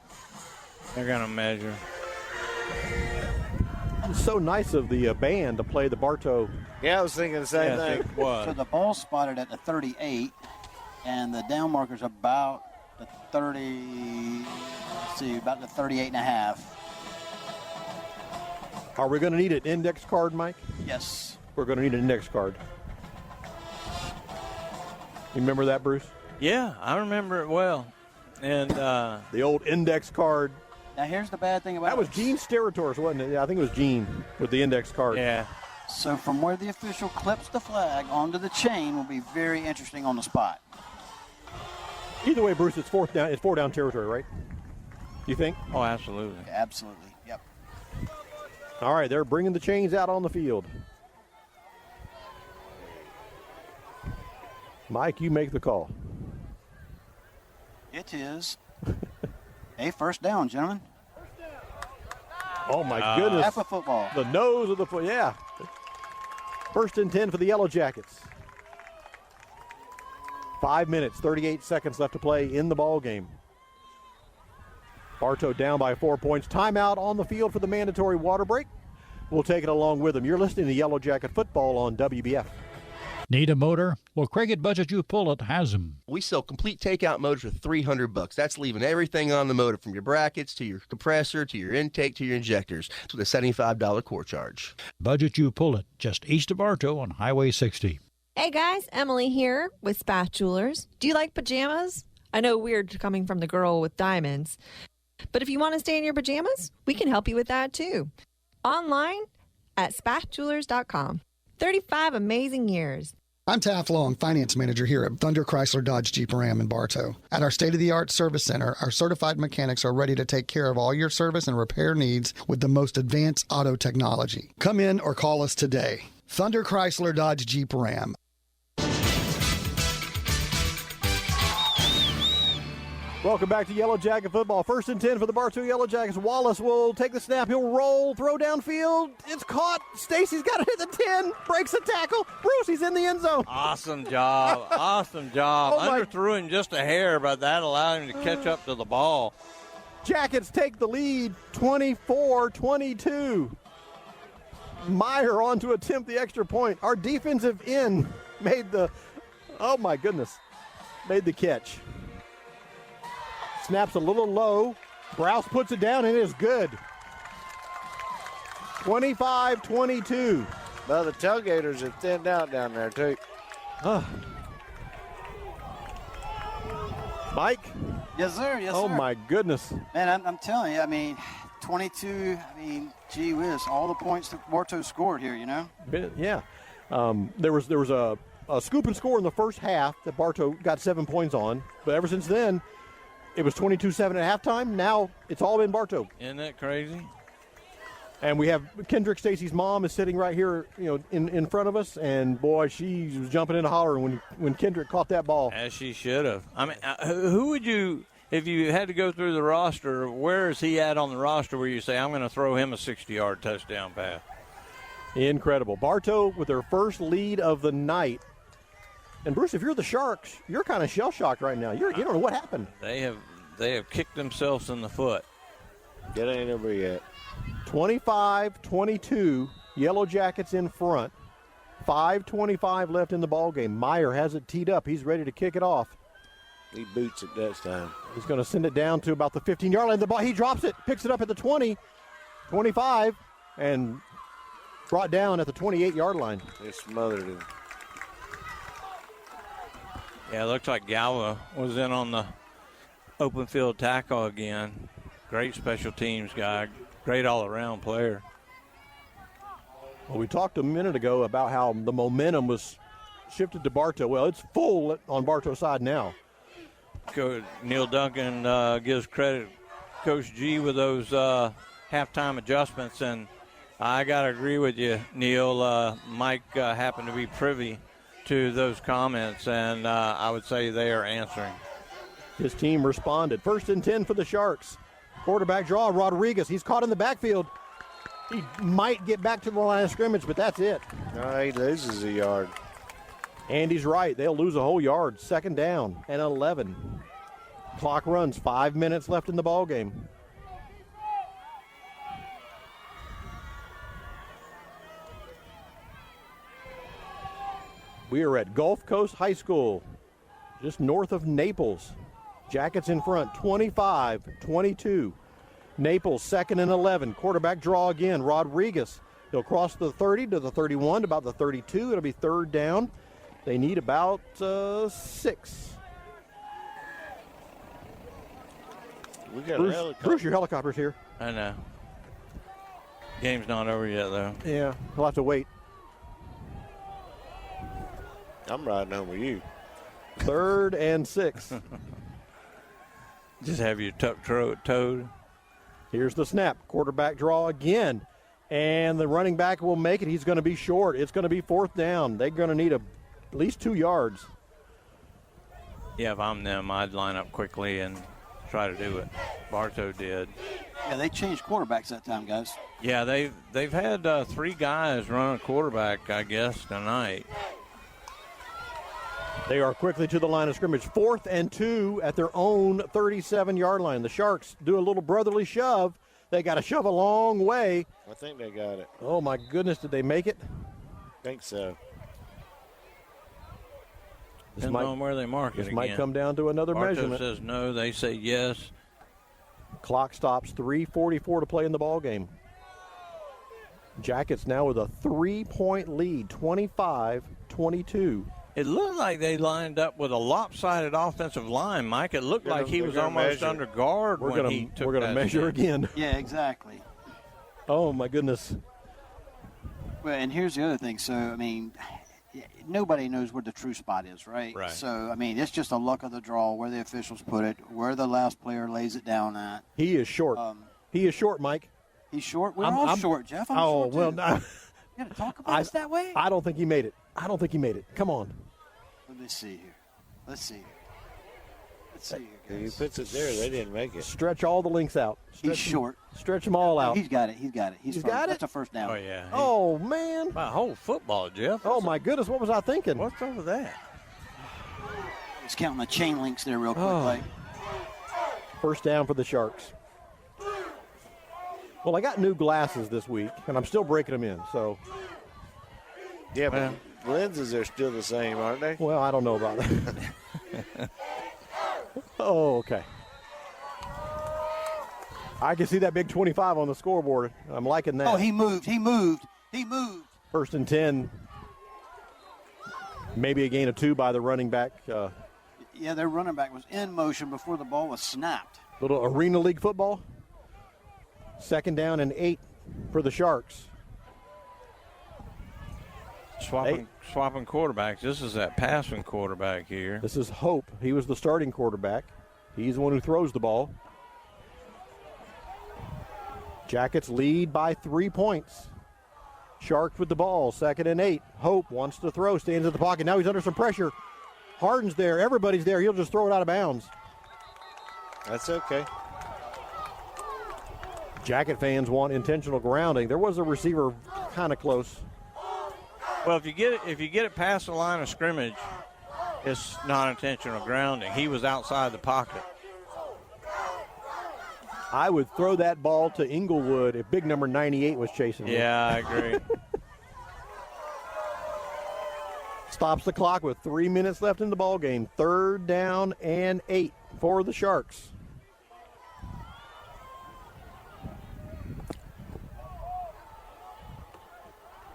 They're going to measure. It's so nice of the band to play the Bartow. Yeah, I was thinking the same thing. So the ball's spotted at the 38, and the down marker's about the 30, about the 38 and a half. Are we going to need an index card, Mike? Yes. We're going to need an index card. You remember that, Bruce? Yeah, I remember it well. And the old index card. Now, here's the bad thing about that was Gene's Sterators, wasn't it? Yeah, I think it was Gene with the index card. Yeah. So from where the official clips the flag onto the chain will be very interesting on the spot. Either way, Bruce, it's 4th down. It's 4 down territory, right? You think? Oh, absolutely. Absolutely. Yep. All right, they're bringing the chains out on the field. Mike, you make the call. It is a 1st down, gentlemen. Oh, my goodness. Half a football. The nose of the foot, yeah. 1st and 10 for the Yellow Jackets. 5 minutes, 38 seconds left to play in the ball game. Bartow down by 4 points. Timeout on the field for the mandatory water break. We'll take it along with them. You're listening to Yellow Jacket Football on WBF. Need a motor? Well, Craig at Budget You Pull It has them. We sell complete takeout motors for $300. That's leaving everything on the motor, from your brackets to your compressor to your intake to your injectors, with a $75 core charge. Budget You Pull It, just east of Bartow on Highway 60. Hey guys, Emily here with Spath Jewelers. Do you like pajamas? I know, weird coming from the girl with diamonds. But if you want to stay in your pajamas, we can help you with that too. Online at spathjewelers.com. 35 amazing years. I'm Taft Long, Finance Manager here at Thunder Chrysler Dodge Jeep Ram in Bartow. At our state-of-the-art service center, our certified mechanics are ready to take care of all your service and repair needs with the most advanced auto technology. Come in or call us today. Thunder Chrysler Dodge Jeep Ram. Welcome back to Yellow Jacket football. 1st and 10 for the Bartow Yellow Jackets. Wallace will take the snap. He'll roll, throw downfield. It's caught. Stacy's got it at the 10. Breaks the tackle. Bruce, he's in the end zone. Awesome job. Awesome job. Underthrew him just a hair, but that allowed him to catch up to the ball. Jackets take the lead, 24-22. Meyer on to attempt the extra point. Our defensive end made the catch. Snaps a little low. Browse puts it down, and it is good. 25-22. Well, the tailgaters have thinned out down there, too. Mike? Yes, sir. Yes, sir. Oh, my goodness. Man, I'm telling you, 22, gee whiz, all the points that Bartow scored here, Yeah. There was a scoop and score in the first half that Bartow got 7 points on, but ever since then, it was 22-7 at halftime. Now it's all been Bartow. Isn't that crazy? And we have Kendrick Stacy's mom is sitting right here, in front of us, and boy, she was jumping in a holler when Kendrick caught that ball. As she should have. Who would you, if you had to go through the roster, where is he at on the roster where you say, I'm going to throw him a 60-yard touchdown pass? Incredible. Bartow with their first lead of the night. And Bruce, if you're the Sharks, you're kind of shell-shocked right now. You don't know what happened. They have kicked themselves in the foot. It ain't over yet. 25-22, Yellow Jackets in front. 5:25 left in the ball game. Meyer has it teed up. He's ready to kick it off. He boots it that time. He's going to send it down to about the 15-yard line. The ball, he drops it, picks it up at the 20, 25, and brought down at the 28-yard line. They smothered him. Yeah, it looks like Galva was in on the open field tackle again. Great special teams guy. Great all-around player. Well, we talked a minute ago about how the momentum was shifted to Bartow. Well, it's full on Bartow's side now. Neil Duncan gives credit Coach G with those halftime adjustments, and I got to agree with you, Neil. Mike happened to be privy to those comments, and I would say they are answering. His team responded. 1st and 10 for the Sharks. Quarterback draw, Rodriguez. He's caught in the backfield. He might get back to the line of scrimmage, but that's it. No, he loses a yard. Andy's right. They'll lose a whole yard. 2nd down and 11. Clock runs. 5 minutes left in the ball game. We are at Gulf Coast High School, just north of Naples. Jackets in front, 25-22. Naples 2nd and 11. Quarterback draw again, Rodriguez. He'll cross the 30 to the 31, to about the 32. It'll be 3rd down. They need about 6. We got Bruce, a helicopter. Bruce, your helicopter's here. I know. Game's not over yet, though. Yeah, he'll have to wait. I'm riding home with you. 3rd and 6. Just have your toed. Here's the snap. Quarterback draw again. And the running back will make it. He's going to be short. It's going to be 4th down. They're going to need at least 2 yards. Yeah, if I'm them, I'd line up quickly and try to do it. Bartow did. Yeah, they changed quarterbacks that time, guys. Yeah, they've had 3 guys run a quarterback, I guess, tonight. They are quickly to the line of scrimmage. 4th and 2 at their own 37-yard line. The Sharks do a little brotherly shove. They got to shove a long way. I think they got it. Oh, my goodness. Did they make it? I think so. Depends on where they mark it This again. might come down to another Bartow measurement. says no. They say yes. Clock stops. 3:44 to play in the ball game. Jackets now with a 3-point lead, 25-22. It looked like they lined up with a lopsided offensive line, Mike. It looked like he was almost under guard when he took that. We're going to measure again. Yeah, exactly. Oh, my goodness. Well, and here's the other thing. So, nobody knows where the true spot is, right? Right. So, it's just a luck of the draw where the officials put it, where the last player lays it down at. He is short. He is short, Mike. He's short? We're all short, Jeff. I'm short, well, too. no. You got to talk about us that way? I don't think he made it. Come on. Let me see here. Let's Let's see here, He guys. puts it there. They didn't make it. Stretch all the links out. He's short. Stretch them all out. He's got it. He's got it. He's He's got That's it? a first down. Oh, yeah. Oh, man. My whole football, Jeff. Oh, my goodness. What was I thinking? What's over that? He's counting the chain links there real Oh. quickly. First down for the Sharks. Well, I got new glasses this week, and I'm still breaking them in. So, Yeah, but lenses are still the same, aren't they? well, I don't know about that. Oh, okay. I can see that big 25 on the scoreboard. I'm liking that. Oh, he moved. He moved. He moved. First and 10. Maybe a gain of 2 by the running back. Yeah, their running back was in motion before the ball was snapped. Little Arena League football. Second down and 8 for the Sharks. Swapping quarterbacks. This is that passing quarterback here. This is Hope. He was the starting quarterback. He's the one who throws the ball. Jackets lead by 3 points. Sharks with the ball, second and 8. Hope wants to throw, stands in the pocket. Now he's under some pressure. Harden's there. Everybody's there. He'll just throw it out of bounds. That's okay. Jacket fans want intentional grounding. There was a receiver kind of close. Well, if you get it past the line of scrimmage, it's non-intentional grounding. He was outside the pocket. I would throw that ball to Inglewood if big number 98 was chasing him. Yeah, I agree. Stops the clock with 3 minutes left in the ball game. Third down and 8 for the Sharks.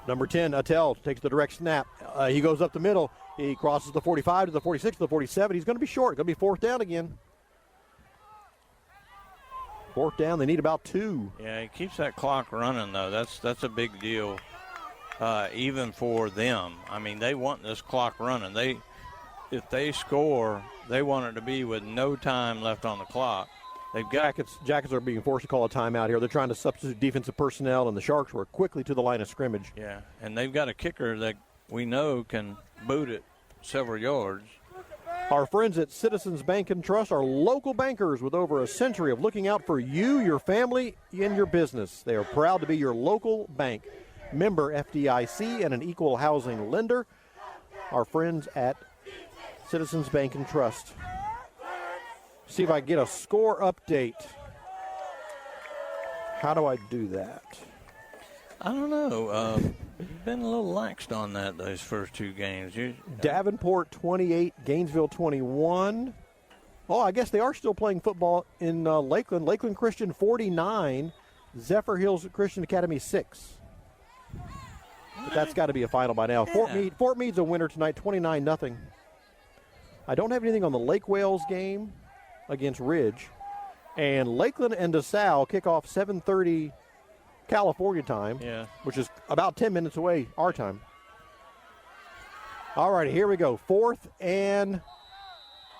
Number 10, Attell, takes the direct snap. He goes up the middle. He crosses the 45 to the 46 to the 47. He's going to be short. Going to be fourth down again. Fourth down, they need about 2. Yeah, he keeps that clock running, though. That's a big deal, even for them. I mean, they want this clock running. If they score, they want it to be with no time left on the clock. Jackets are being forced to call a timeout here. They're trying to substitute defensive personnel, and the Sharks were quickly to the line of scrimmage. Yeah, and they've got a kicker that we know can boot it several yards. Our friends at Citizens Bank and Trust are local bankers with over a century of looking out for you, your family, and your business. They are proud to be your local bank. Member FDIC and an equal housing lender. Our friends at Citizens Bank and Trust. See if I can get a score update. How do I do that? I don't know. You've been a little laxed on that those first 2 games. Davenport 28, Gainesville 21. Oh, I guess they are still playing football in Lakeland. Lakeland Christian 49, Zephyr Hills Christian Academy 6. But that's got to be a final by now. Yeah. Fort Meade's a winner tonight, 29-0. I don't have anything on the Lake Wales game against Ridge. And Lakeland and DeSalle kick off 7:30 California time, which is about 10 minutes away our time. All right, here we go. Fourth and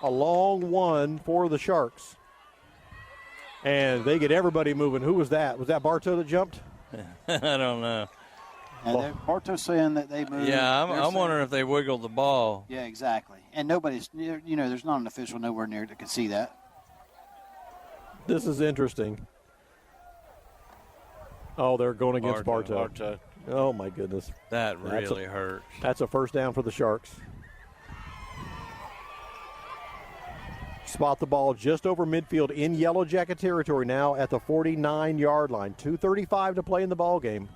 a long one for the Sharks. And they get everybody moving. Who was that? Was that Bartow that jumped? I don't know. Bartow's saying that they moved. Yeah, I'm wondering if they wiggled the ball. Yeah, exactly. And nobody's, there's not an official nowhere near that can see that. This is interesting. Oh, they're going against Bartow. Oh, my goodness. That really hurts. That's a first down for the Sharks. Spot the ball just over midfield in Yellow Jacket territory now at the 49-yard line. 2:35 to play in the ball game.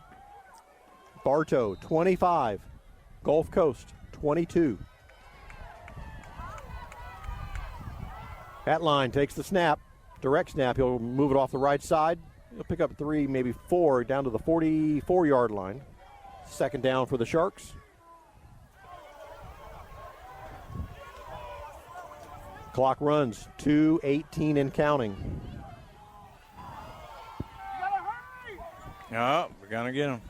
Bartow, 25. Gulf Coast, 22. Atline takes the snap. Direct snap. He'll move it off the right side. He'll pick up 3, maybe 4, down to the 44-yard line. Second down for the Sharks. Clock runs, 2:18 and counting. Oh, we're going to get him.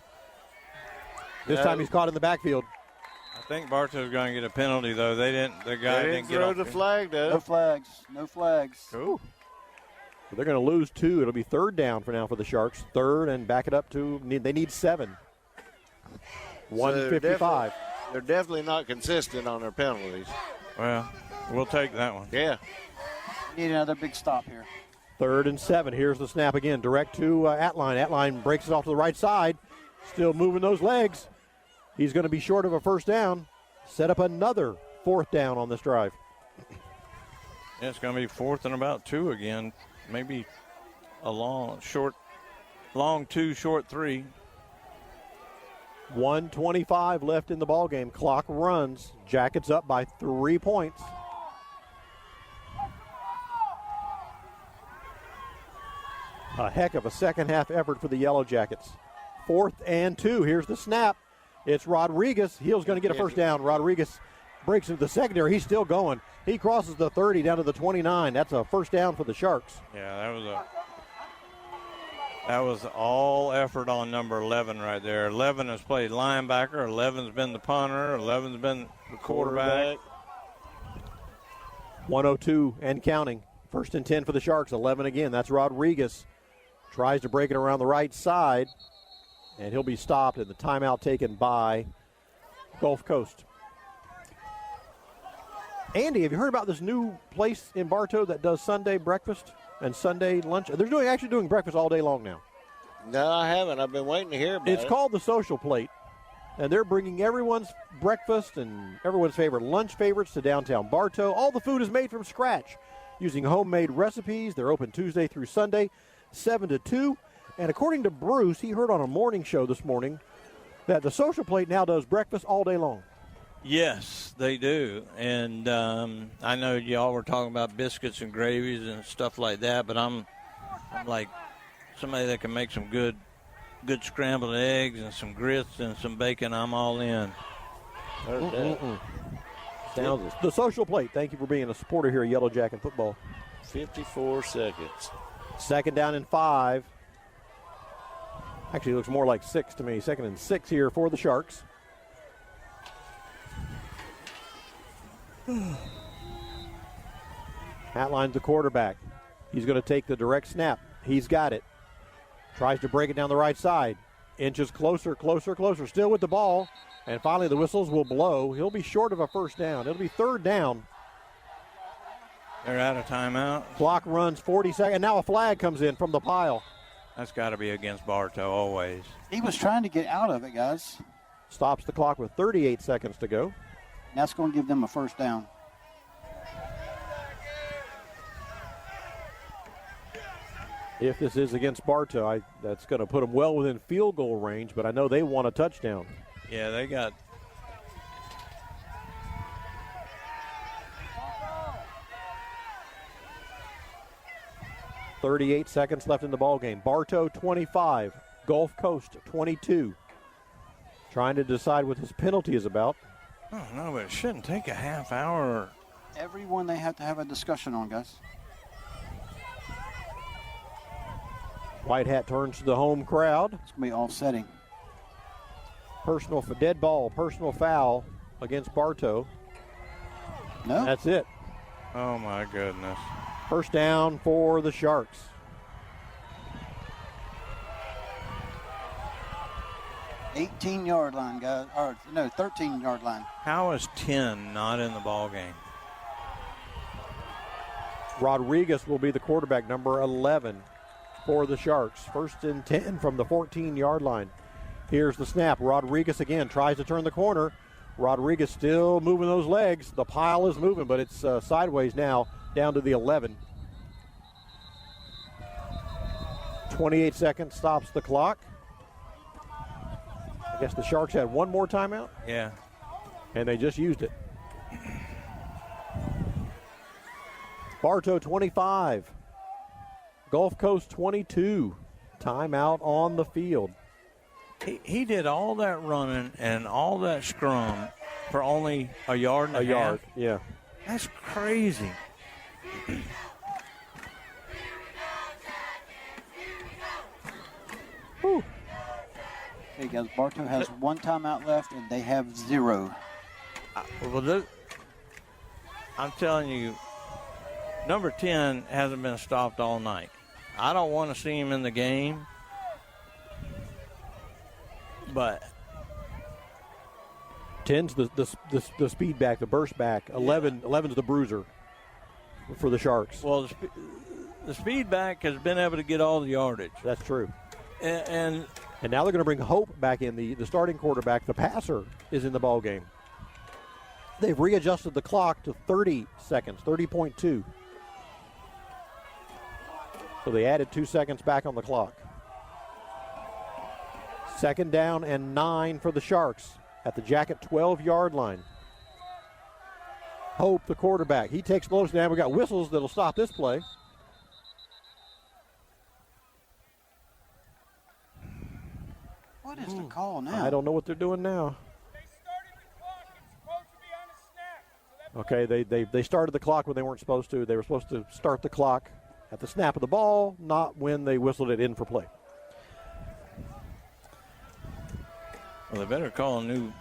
This time he's caught in the backfield. I think Bartow's going to get a penalty, though. The guy didn't get throw off the flag, though. No flags. Cool. So they're going to lose 2. It'll be third down for now for the Sharks. Third and back it up to, they need 7. 1:55. They're definitely not consistent on their penalties. Well, we'll take that one. Yeah. Need another big stop here. 3rd and 7. Here's the snap again. Direct to Atline. Atline breaks it off to the right side. Still moving those legs. He's going to be short of a first down. Set up another 4th down on this drive. Yeah, it's going to be 4th and about 2 again. Maybe a long 2, short 3. 1:25 left in the ball game. Clock runs. Jackets up by 3 points. A heck of a second-half effort for the Yellow Jackets. 4th and 2. Here's the snap. It's Rodriguez. He's going to get a first down. Rodriguez breaks into the secondary. He's still going. He crosses the 30 down to the 29. That's a first down for the Sharks. Yeah, that was all effort on number 11 right there. 11 has played linebacker. 11's been the punter. 11's been the quarterback. 102 and counting. 1st and 10 for the Sharks. 11 again. That's Rodriguez. Tries to break it around the right side, and he'll be stopped, and the timeout taken by Gulf Coast. Andy, have you heard about this new place in Bartow that does Sunday breakfast and Sunday lunch? They're actually doing breakfast all day long now. No, I haven't. I've been waiting to hear about it. It's called the Social Plate, and they're bringing everyone's breakfast and everyone's favorite lunch favorites to downtown Bartow. All the food is made from scratch using homemade recipes. They're open Tuesday through Sunday, 7 to 2. And according to Bruce, he heard on a morning show this morning that the Social Plate now does breakfast all day long. Yes, they do. And I know y'all were talking about biscuits and gravies and stuff like that, but I'm like somebody that can make some good scrambled eggs and some grits and some bacon. I'm all in. Sounds the Social Plate. Thank you for being a supporter here at Yellow Jacket football. 54 seconds. 2nd down and 5. Actually, it looks more like 6 to me. 2nd and 6 here for the Sharks. Atline's the quarterback. He's going to take the direct snap. He's got it. Tries to break it down the right side. Inches closer. Still with the ball. And finally the whistles will blow. He'll be short of a first down. It'll be 3rd down. They're out of timeout. Clock runs 40 seconds. Now a flag comes in from the pile. That's got to be against Bartow always. He was trying to get out of it, guys. Stops the clock with 38 seconds to go. That's going to give them a first down. If this is against Bartow, that's going to put them well within field goal range, but I know they want a touchdown. Yeah, they got 38 seconds left in the ball game. Bartow 25, Gulf Coast 22. Trying to decide what this penalty is about. I don't know, but it shouldn't take a half hour. Everyone they have to have a discussion on, guys. White hat turns to the home crowd. It's going to be offsetting. Personal for dead ball, personal foul against Bartow. No. That's it. Oh, my goodness. First down for the Sharks. $18-yard line, guys. Or, no, 13-yard line. How is 10 not in the ball game? Rodriguez will be the quarterback, number 11 for the Sharks. 1st and 10 from the 14-yard line. Here's the snap. Rodriguez again tries to turn the corner. Rodriguez still moving those legs. The pile is moving, but it's sideways now down to the 11. 28 seconds stops the clock. I guess the Sharks had one more timeout. Yeah. And they just used it. Bartow 25. Gulf Coast 22. Timeout on the field. He did all that running and all that scrum for only a yard and a half. Yard, yeah. That's crazy. Whew. Okay, guys, Bartow has one timeout left, and they have 0. I'm telling you, number 10 hasn't been stopped all night. I don't want to see him in the game, but 10's the speed back, the burst back. 11's the bruiser. for the Sharks. Well, the speed back has been able to get all the yardage. That's true. And now they're going to bring Hope back in. The starting quarterback, the passer, is in the ball game. They've readjusted the clock to 30 seconds, 30.2. So they added 2 seconds back on the clock. 2nd down and 9 for the Sharks at the Jacket 12-yard line. Hope, the quarterback, he takes most down. We got whistles that'll stop this play. What is the call now? I don't know what they're doing now. Okay, they started the clock when they weren't supposed to. They were supposed to start the clock at the snap of the ball, not when they whistled it in for play. Well, they better call a new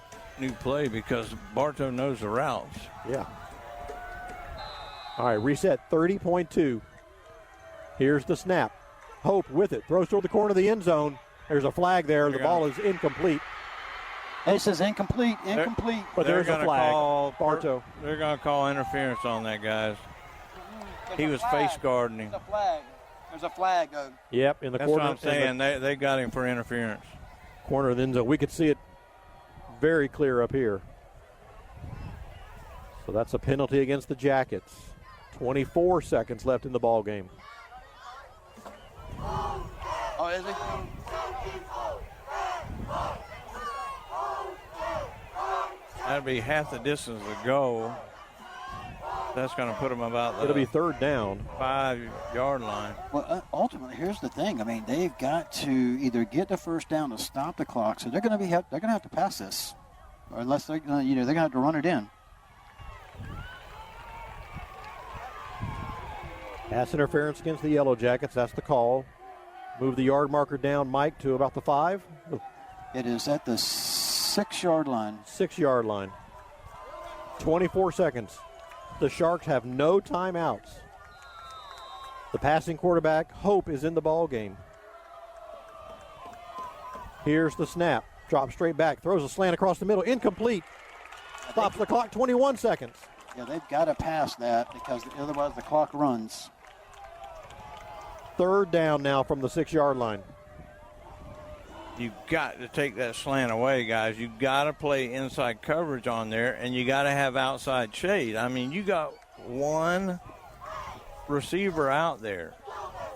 play because Bartow knows the routes. Yeah. All right, reset 30.2. Here's the snap. Hope with it. Throws toward the corner of the end zone. There's a flag there. The ball is incomplete. It says incomplete. But there's a flag. Bartow. They're going to call interference on that, guys. He was face guarding him. There's a flag. Yep, in the That's corner. That's what I'm saying. They got him for interference. Corner of the end zone. We could see it very clear up here. So that's a penalty against the Jackets. 24 seconds left in the ball game. Oh, is he? That'd be half the distance to go. That's going to put them about the It'll be 3rd down. 5-yard line. Well, ultimately, here's the thing. I mean, they've got to either get the first down to stop the clock, so they're going to have to pass this, or unless they're going to have to run it in. Pass interference against the Yellow Jackets. That's the call. Move the yard marker down, Mike, to about the 5. It is at the 6-yard line. 6-yard line. 24 seconds. The Sharks have no timeouts. The passing quarterback, Hope, is in the ball game. Here's the snap. Drops straight back. Throws a slant across the middle. Incomplete. Stops the clock. 21 seconds. Yeah, they've got to pass that because otherwise the clock runs. 3rd down now from the 6-yard line. You've got to take that slant away, guys. You've got to play inside coverage on there, and you got to have outside shade. I mean, you got one receiver out there.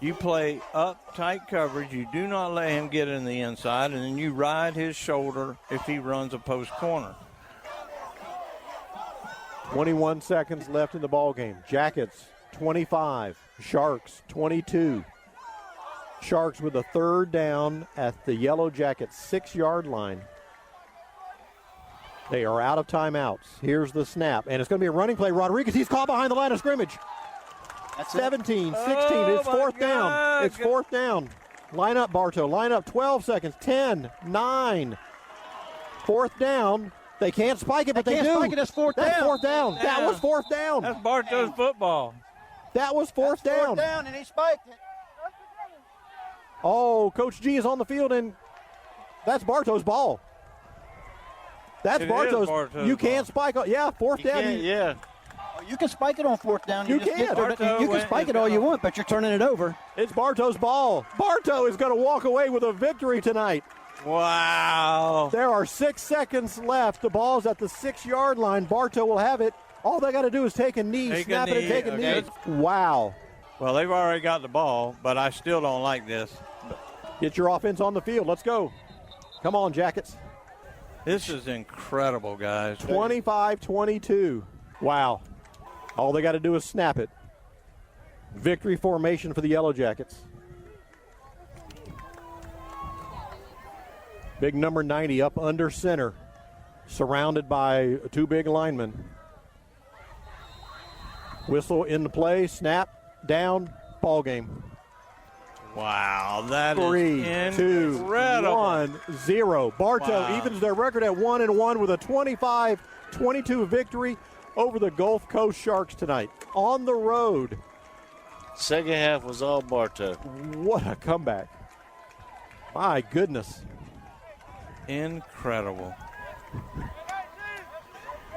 You play up tight coverage. You do not let him get in the inside, and then you ride his shoulder if he runs a post corner. 21 seconds left in the ball game. Jackets 25, Sharks 22. Sharks with a 3rd down at the Yellow Jackets 6-yard line. They are out of timeouts. Here's the snap, and it's going to be a running play. Rodriguez, he's caught behind the line of scrimmage. That's 17, 16, it's 4th down. It's 4th down. Line up, Bartow. Line up, 12 seconds, 10, 9. 4th down. They can't spike it, but they do. Spike it. That's 4th down. That's 4th down. Yeah. That was 4th down. That's Bartow's football. That was 4th down. 4th down, and he spiked it. Oh, Coach G is on the field, and that's Bartow's ball. That's Bartow's. You can't spike. Yeah, 4th down. Yeah. You can spike it on 4th down. You can. You can spike it all you want, but you're turning it over. It's Bartow's ball. Bartow is going to walk away with a victory tonight. Wow. There are 6 seconds left. The ball's at the 6-yard line. Bartow will have it. All they got to do is take a knee, snap it and take a knee. Wow. Well, they've already got the ball, but I still don't like this. Get your offense on the field. Let's go. Come on, Jackets. This is incredible, guys. 25-22. Wow. All they got to do is snap it. Victory formation for the Yellow Jackets. Big number 90 up under center, surrounded by 2 big linemen. Whistle in the play, snap, down, ball game. Wow, that 3, is 2, incredible. 1, 0. Bartow evens their record at 1-1 with a 25-22 victory over the Gulf Coast Sharks tonight on the road. Second half was all Bartow. What a comeback. My goodness. Incredible.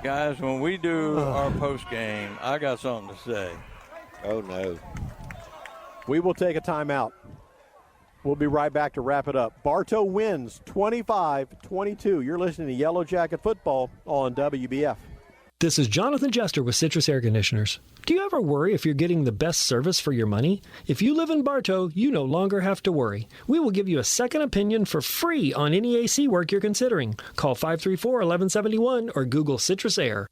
Guys, when we do our post game, I got something to say. Oh, no. We will take a timeout. We'll be right back to wrap it up. Bartow wins 25-22. You're listening to Yellow Jacket Football on WBF. This is Jonathan Jester with Citrus Air Conditioners. Do you ever worry if you're getting the best service for your money? If you live in Bartow, you no longer have to worry. We will give you a second opinion for free on any AC work you're considering. Call 534-1171 or Google Citrus Air.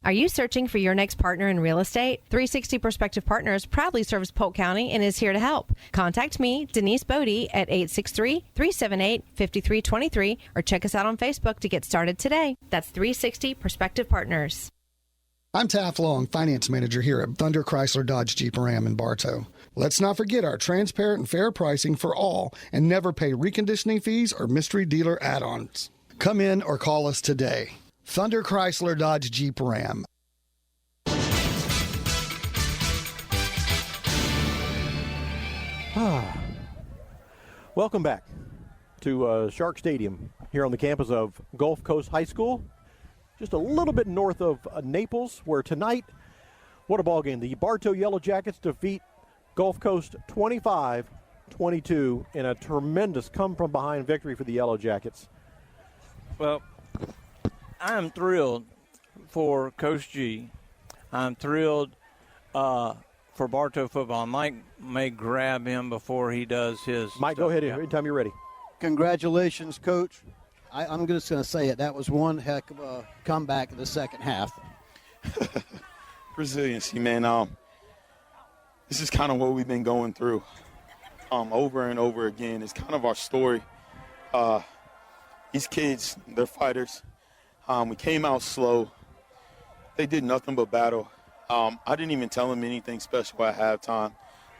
Are you searching for your next partner in real estate? 360 Prospective Partners proudly serves Polk County and is here to help. Contact me, Denise Bodie, at 863-378-5323 or check us out on Facebook to get started today. That's 360 Prospective Partners. I'm Taft Long, Finance Manager here at Thunder Chrysler Dodge Jeep Ram in Bartow. Let's not forget our transparent and fair pricing for all and never pay reconditioning fees or mystery dealer add-ons. Come in or call us today. Thunder Chrysler Dodge Jeep Ram. Welcome back to Shark Stadium here on the campus of Gulf Coast High School, just a little bit north of Naples, where tonight, what a ball game. The Bartow Yellow Jackets defeat Gulf Coast 25-22 in a tremendous come-from-behind victory for the Yellow Jackets. Well, I'm thrilled for Coach G. I'm thrilled for Bartow football. Mike may grab him before he does his. Mike, go ahead anytime you're ready. Congratulations, Coach. I'm just going to say it. That was one heck of a comeback in the second half. Resiliency, man. This is kind of what we've been going through over and over again. It's kind of our story. These kids, they're fighters. We came out slow. They did nothing but battle. I didn't even tell them anything special at halftime.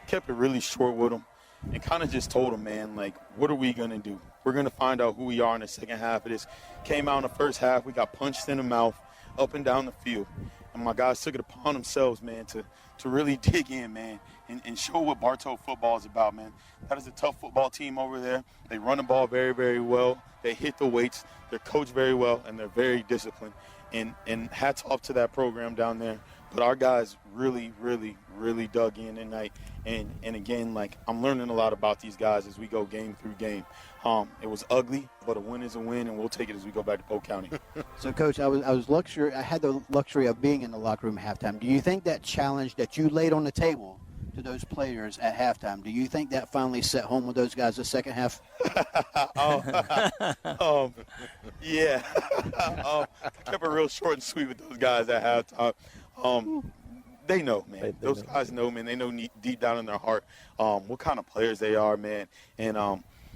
Kept it really short with them and kind of just told them, man, like, what are we going to do? We're going to find out who we are in the second half of this. Came out in the first half. We got punched in the mouth up and down the field. And my guys took it upon themselves, man, to really dig in, man, and show what Bartow football is about, man. That is a tough football team over there. They run the ball very, very well. They hit the weights. They're coached very well, and they're very disciplined. And hats off to that program down there. But our guys really, really, really dug in tonight. And again, like, I'm learning a lot about these guys as we go game through game. It was ugly, but a win is a win, and we'll take it as we go back to Polk County. So, Coach, I had the luxury of being in the locker room at halftime. Do you think that challenge that you laid on the table to those players at halftime, do you think that finally set home with those guys the second half? Yeah. I kept it real short and sweet with those guys at halftime. They know, man. Those guys know, man. They know deep down in their heart what kind of players they are, man, and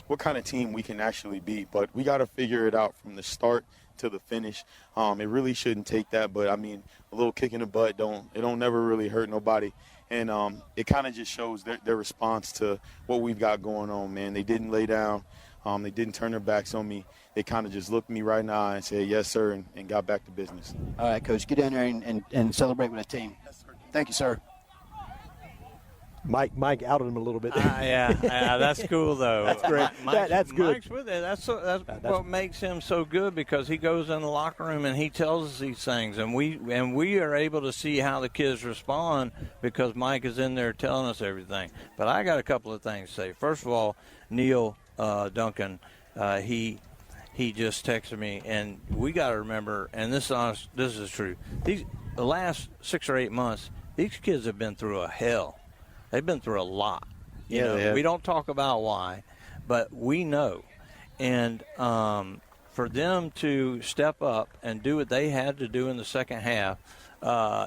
what kind of team we can actually be. But we got to figure it out from the start to the finish. It really shouldn't take that, but, I mean, a little kick in the butt don't never really hurt nobody. And it kind of just shows their response to what we've got going on, man. They didn't lay down. They didn't turn their backs on me. They kind of just looked me right in the eye and said, yes, sir, and got back to business. All right, Coach, get in there and celebrate with the team. Yes, sir. Thank you, sir. Mike outed him a little bit. Yeah, that's cool though. That's great. That's good. Mike's with it. That's what makes him so good, because he goes in the locker room and he tells us these things, and we are able to see how the kids respond because Mike is in there telling us everything. But I got a couple of things to say. First of all, Neil Duncan, he just texted me, and we got to remember, and this is true. The last 6 or 8 months, these kids have been through a hell. They've been through a lot. You know, we don't talk about why, but we know. And for them to step up and do what they had to do in the second half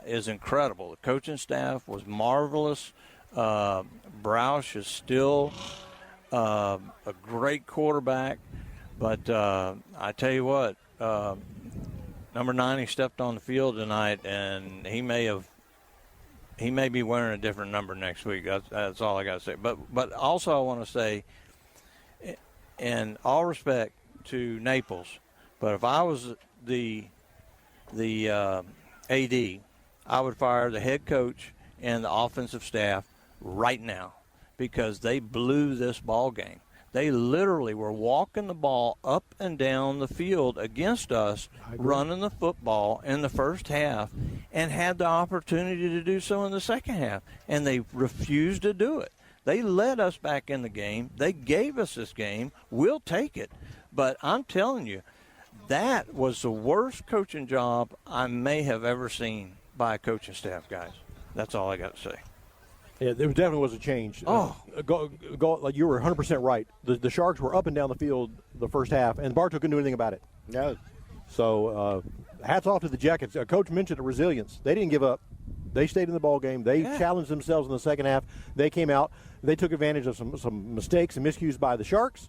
is incredible. The coaching staff was marvelous. Broush is still a great quarterback. But I tell you what, number 90 stepped on the field tonight, and he may be wearing a different number next week. That's all I got to say. But also I want to say, in all respect to Naples, but if I was the AD, I would fire the head coach and the offensive staff right now, because they blew this ball game. They literally were walking the ball up and down the field against us, running the football in the first half, and had the opportunity to do so in the second half, and they refused to do it. They led us back in the game. They gave us this game. We'll take it. But I'm telling you, that was the worst coaching job I may have ever seen by a coaching staff, guys. That's all I got to say. Yeah, there definitely was a change. Oh. You were 100% right. The Sharks were up and down the field the first half, and Bartow couldn't do anything about it. No. So hats off to the Jackets. Coach mentioned the resilience. They didn't give up. They stayed in the ball game. They challenged themselves in the second half. They came out. They took advantage of some mistakes and miscues by the Sharks.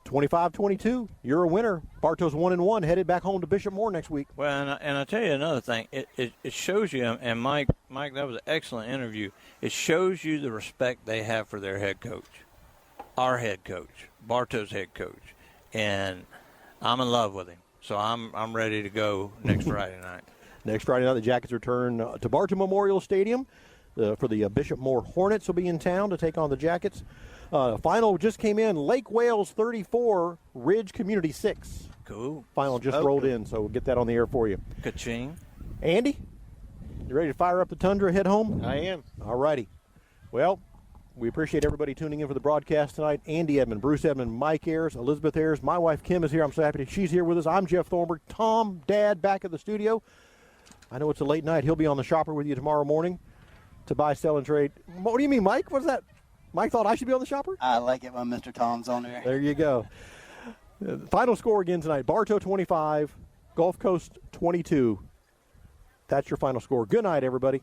25-22. You're a winner. Bartow's 1-1, headed back home to Bishop Moore next week. Well, and I'll tell you another thing. It shows you, and Mike, that was an excellent interview. It shows you the respect they have for their head coach, our head coach, Bartow's head coach, and I'm in love with him. So I'm ready to go next Friday night. Next Friday night, the Jackets return to Bartow Memorial Stadium for the Bishop Moore Hornets. Will be in town to take on the Jackets. Final just came in. Lake Wales 34, Ridge Community 6. Cool. Final just rolled in, so we'll get that on the air for you. Ka-ching. Andy, you ready to fire up the Tundra, head home? I am. All righty. Well, we appreciate everybody tuning in for the broadcast tonight. Andy Edmond, Bruce Edmond, Mike Ayers, Elizabeth Ayers. My wife Kim is here. I'm so happy she's here with us. I'm Jeff Thornburg. Tom, Dad, back at the studio. I know it's a late night. He'll be on the shopper with you tomorrow morning to buy, sell, and trade. What do you mean, Mike? What's that? Mike thought I should be on the shopper? I like it when Mr. Tom's on there. There you go. Final score again tonight. Bartow 25, Gulf Coast 22. That's your final score. Good night, everybody.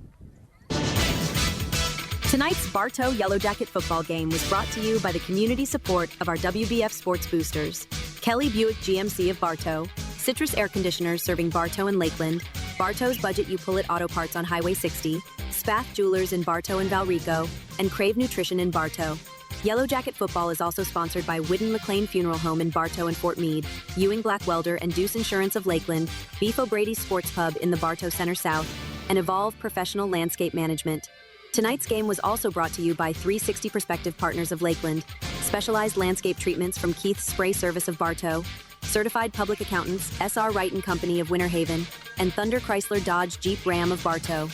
Tonight's Bartow Yellow Jacket football game was brought to you by the community support of our WBF Sports Boosters, Kelly Buick GMC of Bartow, Citrus Air Conditioners serving Bartow and Lakeland, Bartow's Budget You Pull It Auto Parts on Highway 60, Spath Jewelers in Bartow and Valrico, and Crave Nutrition in Bartow. Yellow Jacket football is also sponsored by Whidden McLean Funeral Home in Bartow and Fort Meade, Ewing Black Welder and Deuce Insurance of Lakeland, Beef O'Brady's Sports Pub in the Bartow Center South, and Evolve Professional Landscape Management. Tonight's game was also brought to you by 360 Perspective Partners of Lakeland, specialized landscape treatments from Keith's Spray Service of Bartow, certified public accountants S.R. Wright & Company of Winter Haven, and Thunder Chrysler Dodge Jeep Ram of Bartow.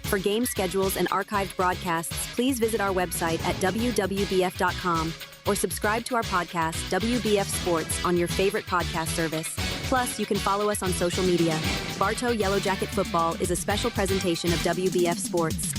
For game schedules and archived broadcasts, please visit our website at wwbf.com or subscribe to our podcast, WBF Sports, on your favorite podcast service. Plus, you can follow us on social media. Bartow Yellow Jacket Football is a special presentation of WBF Sports.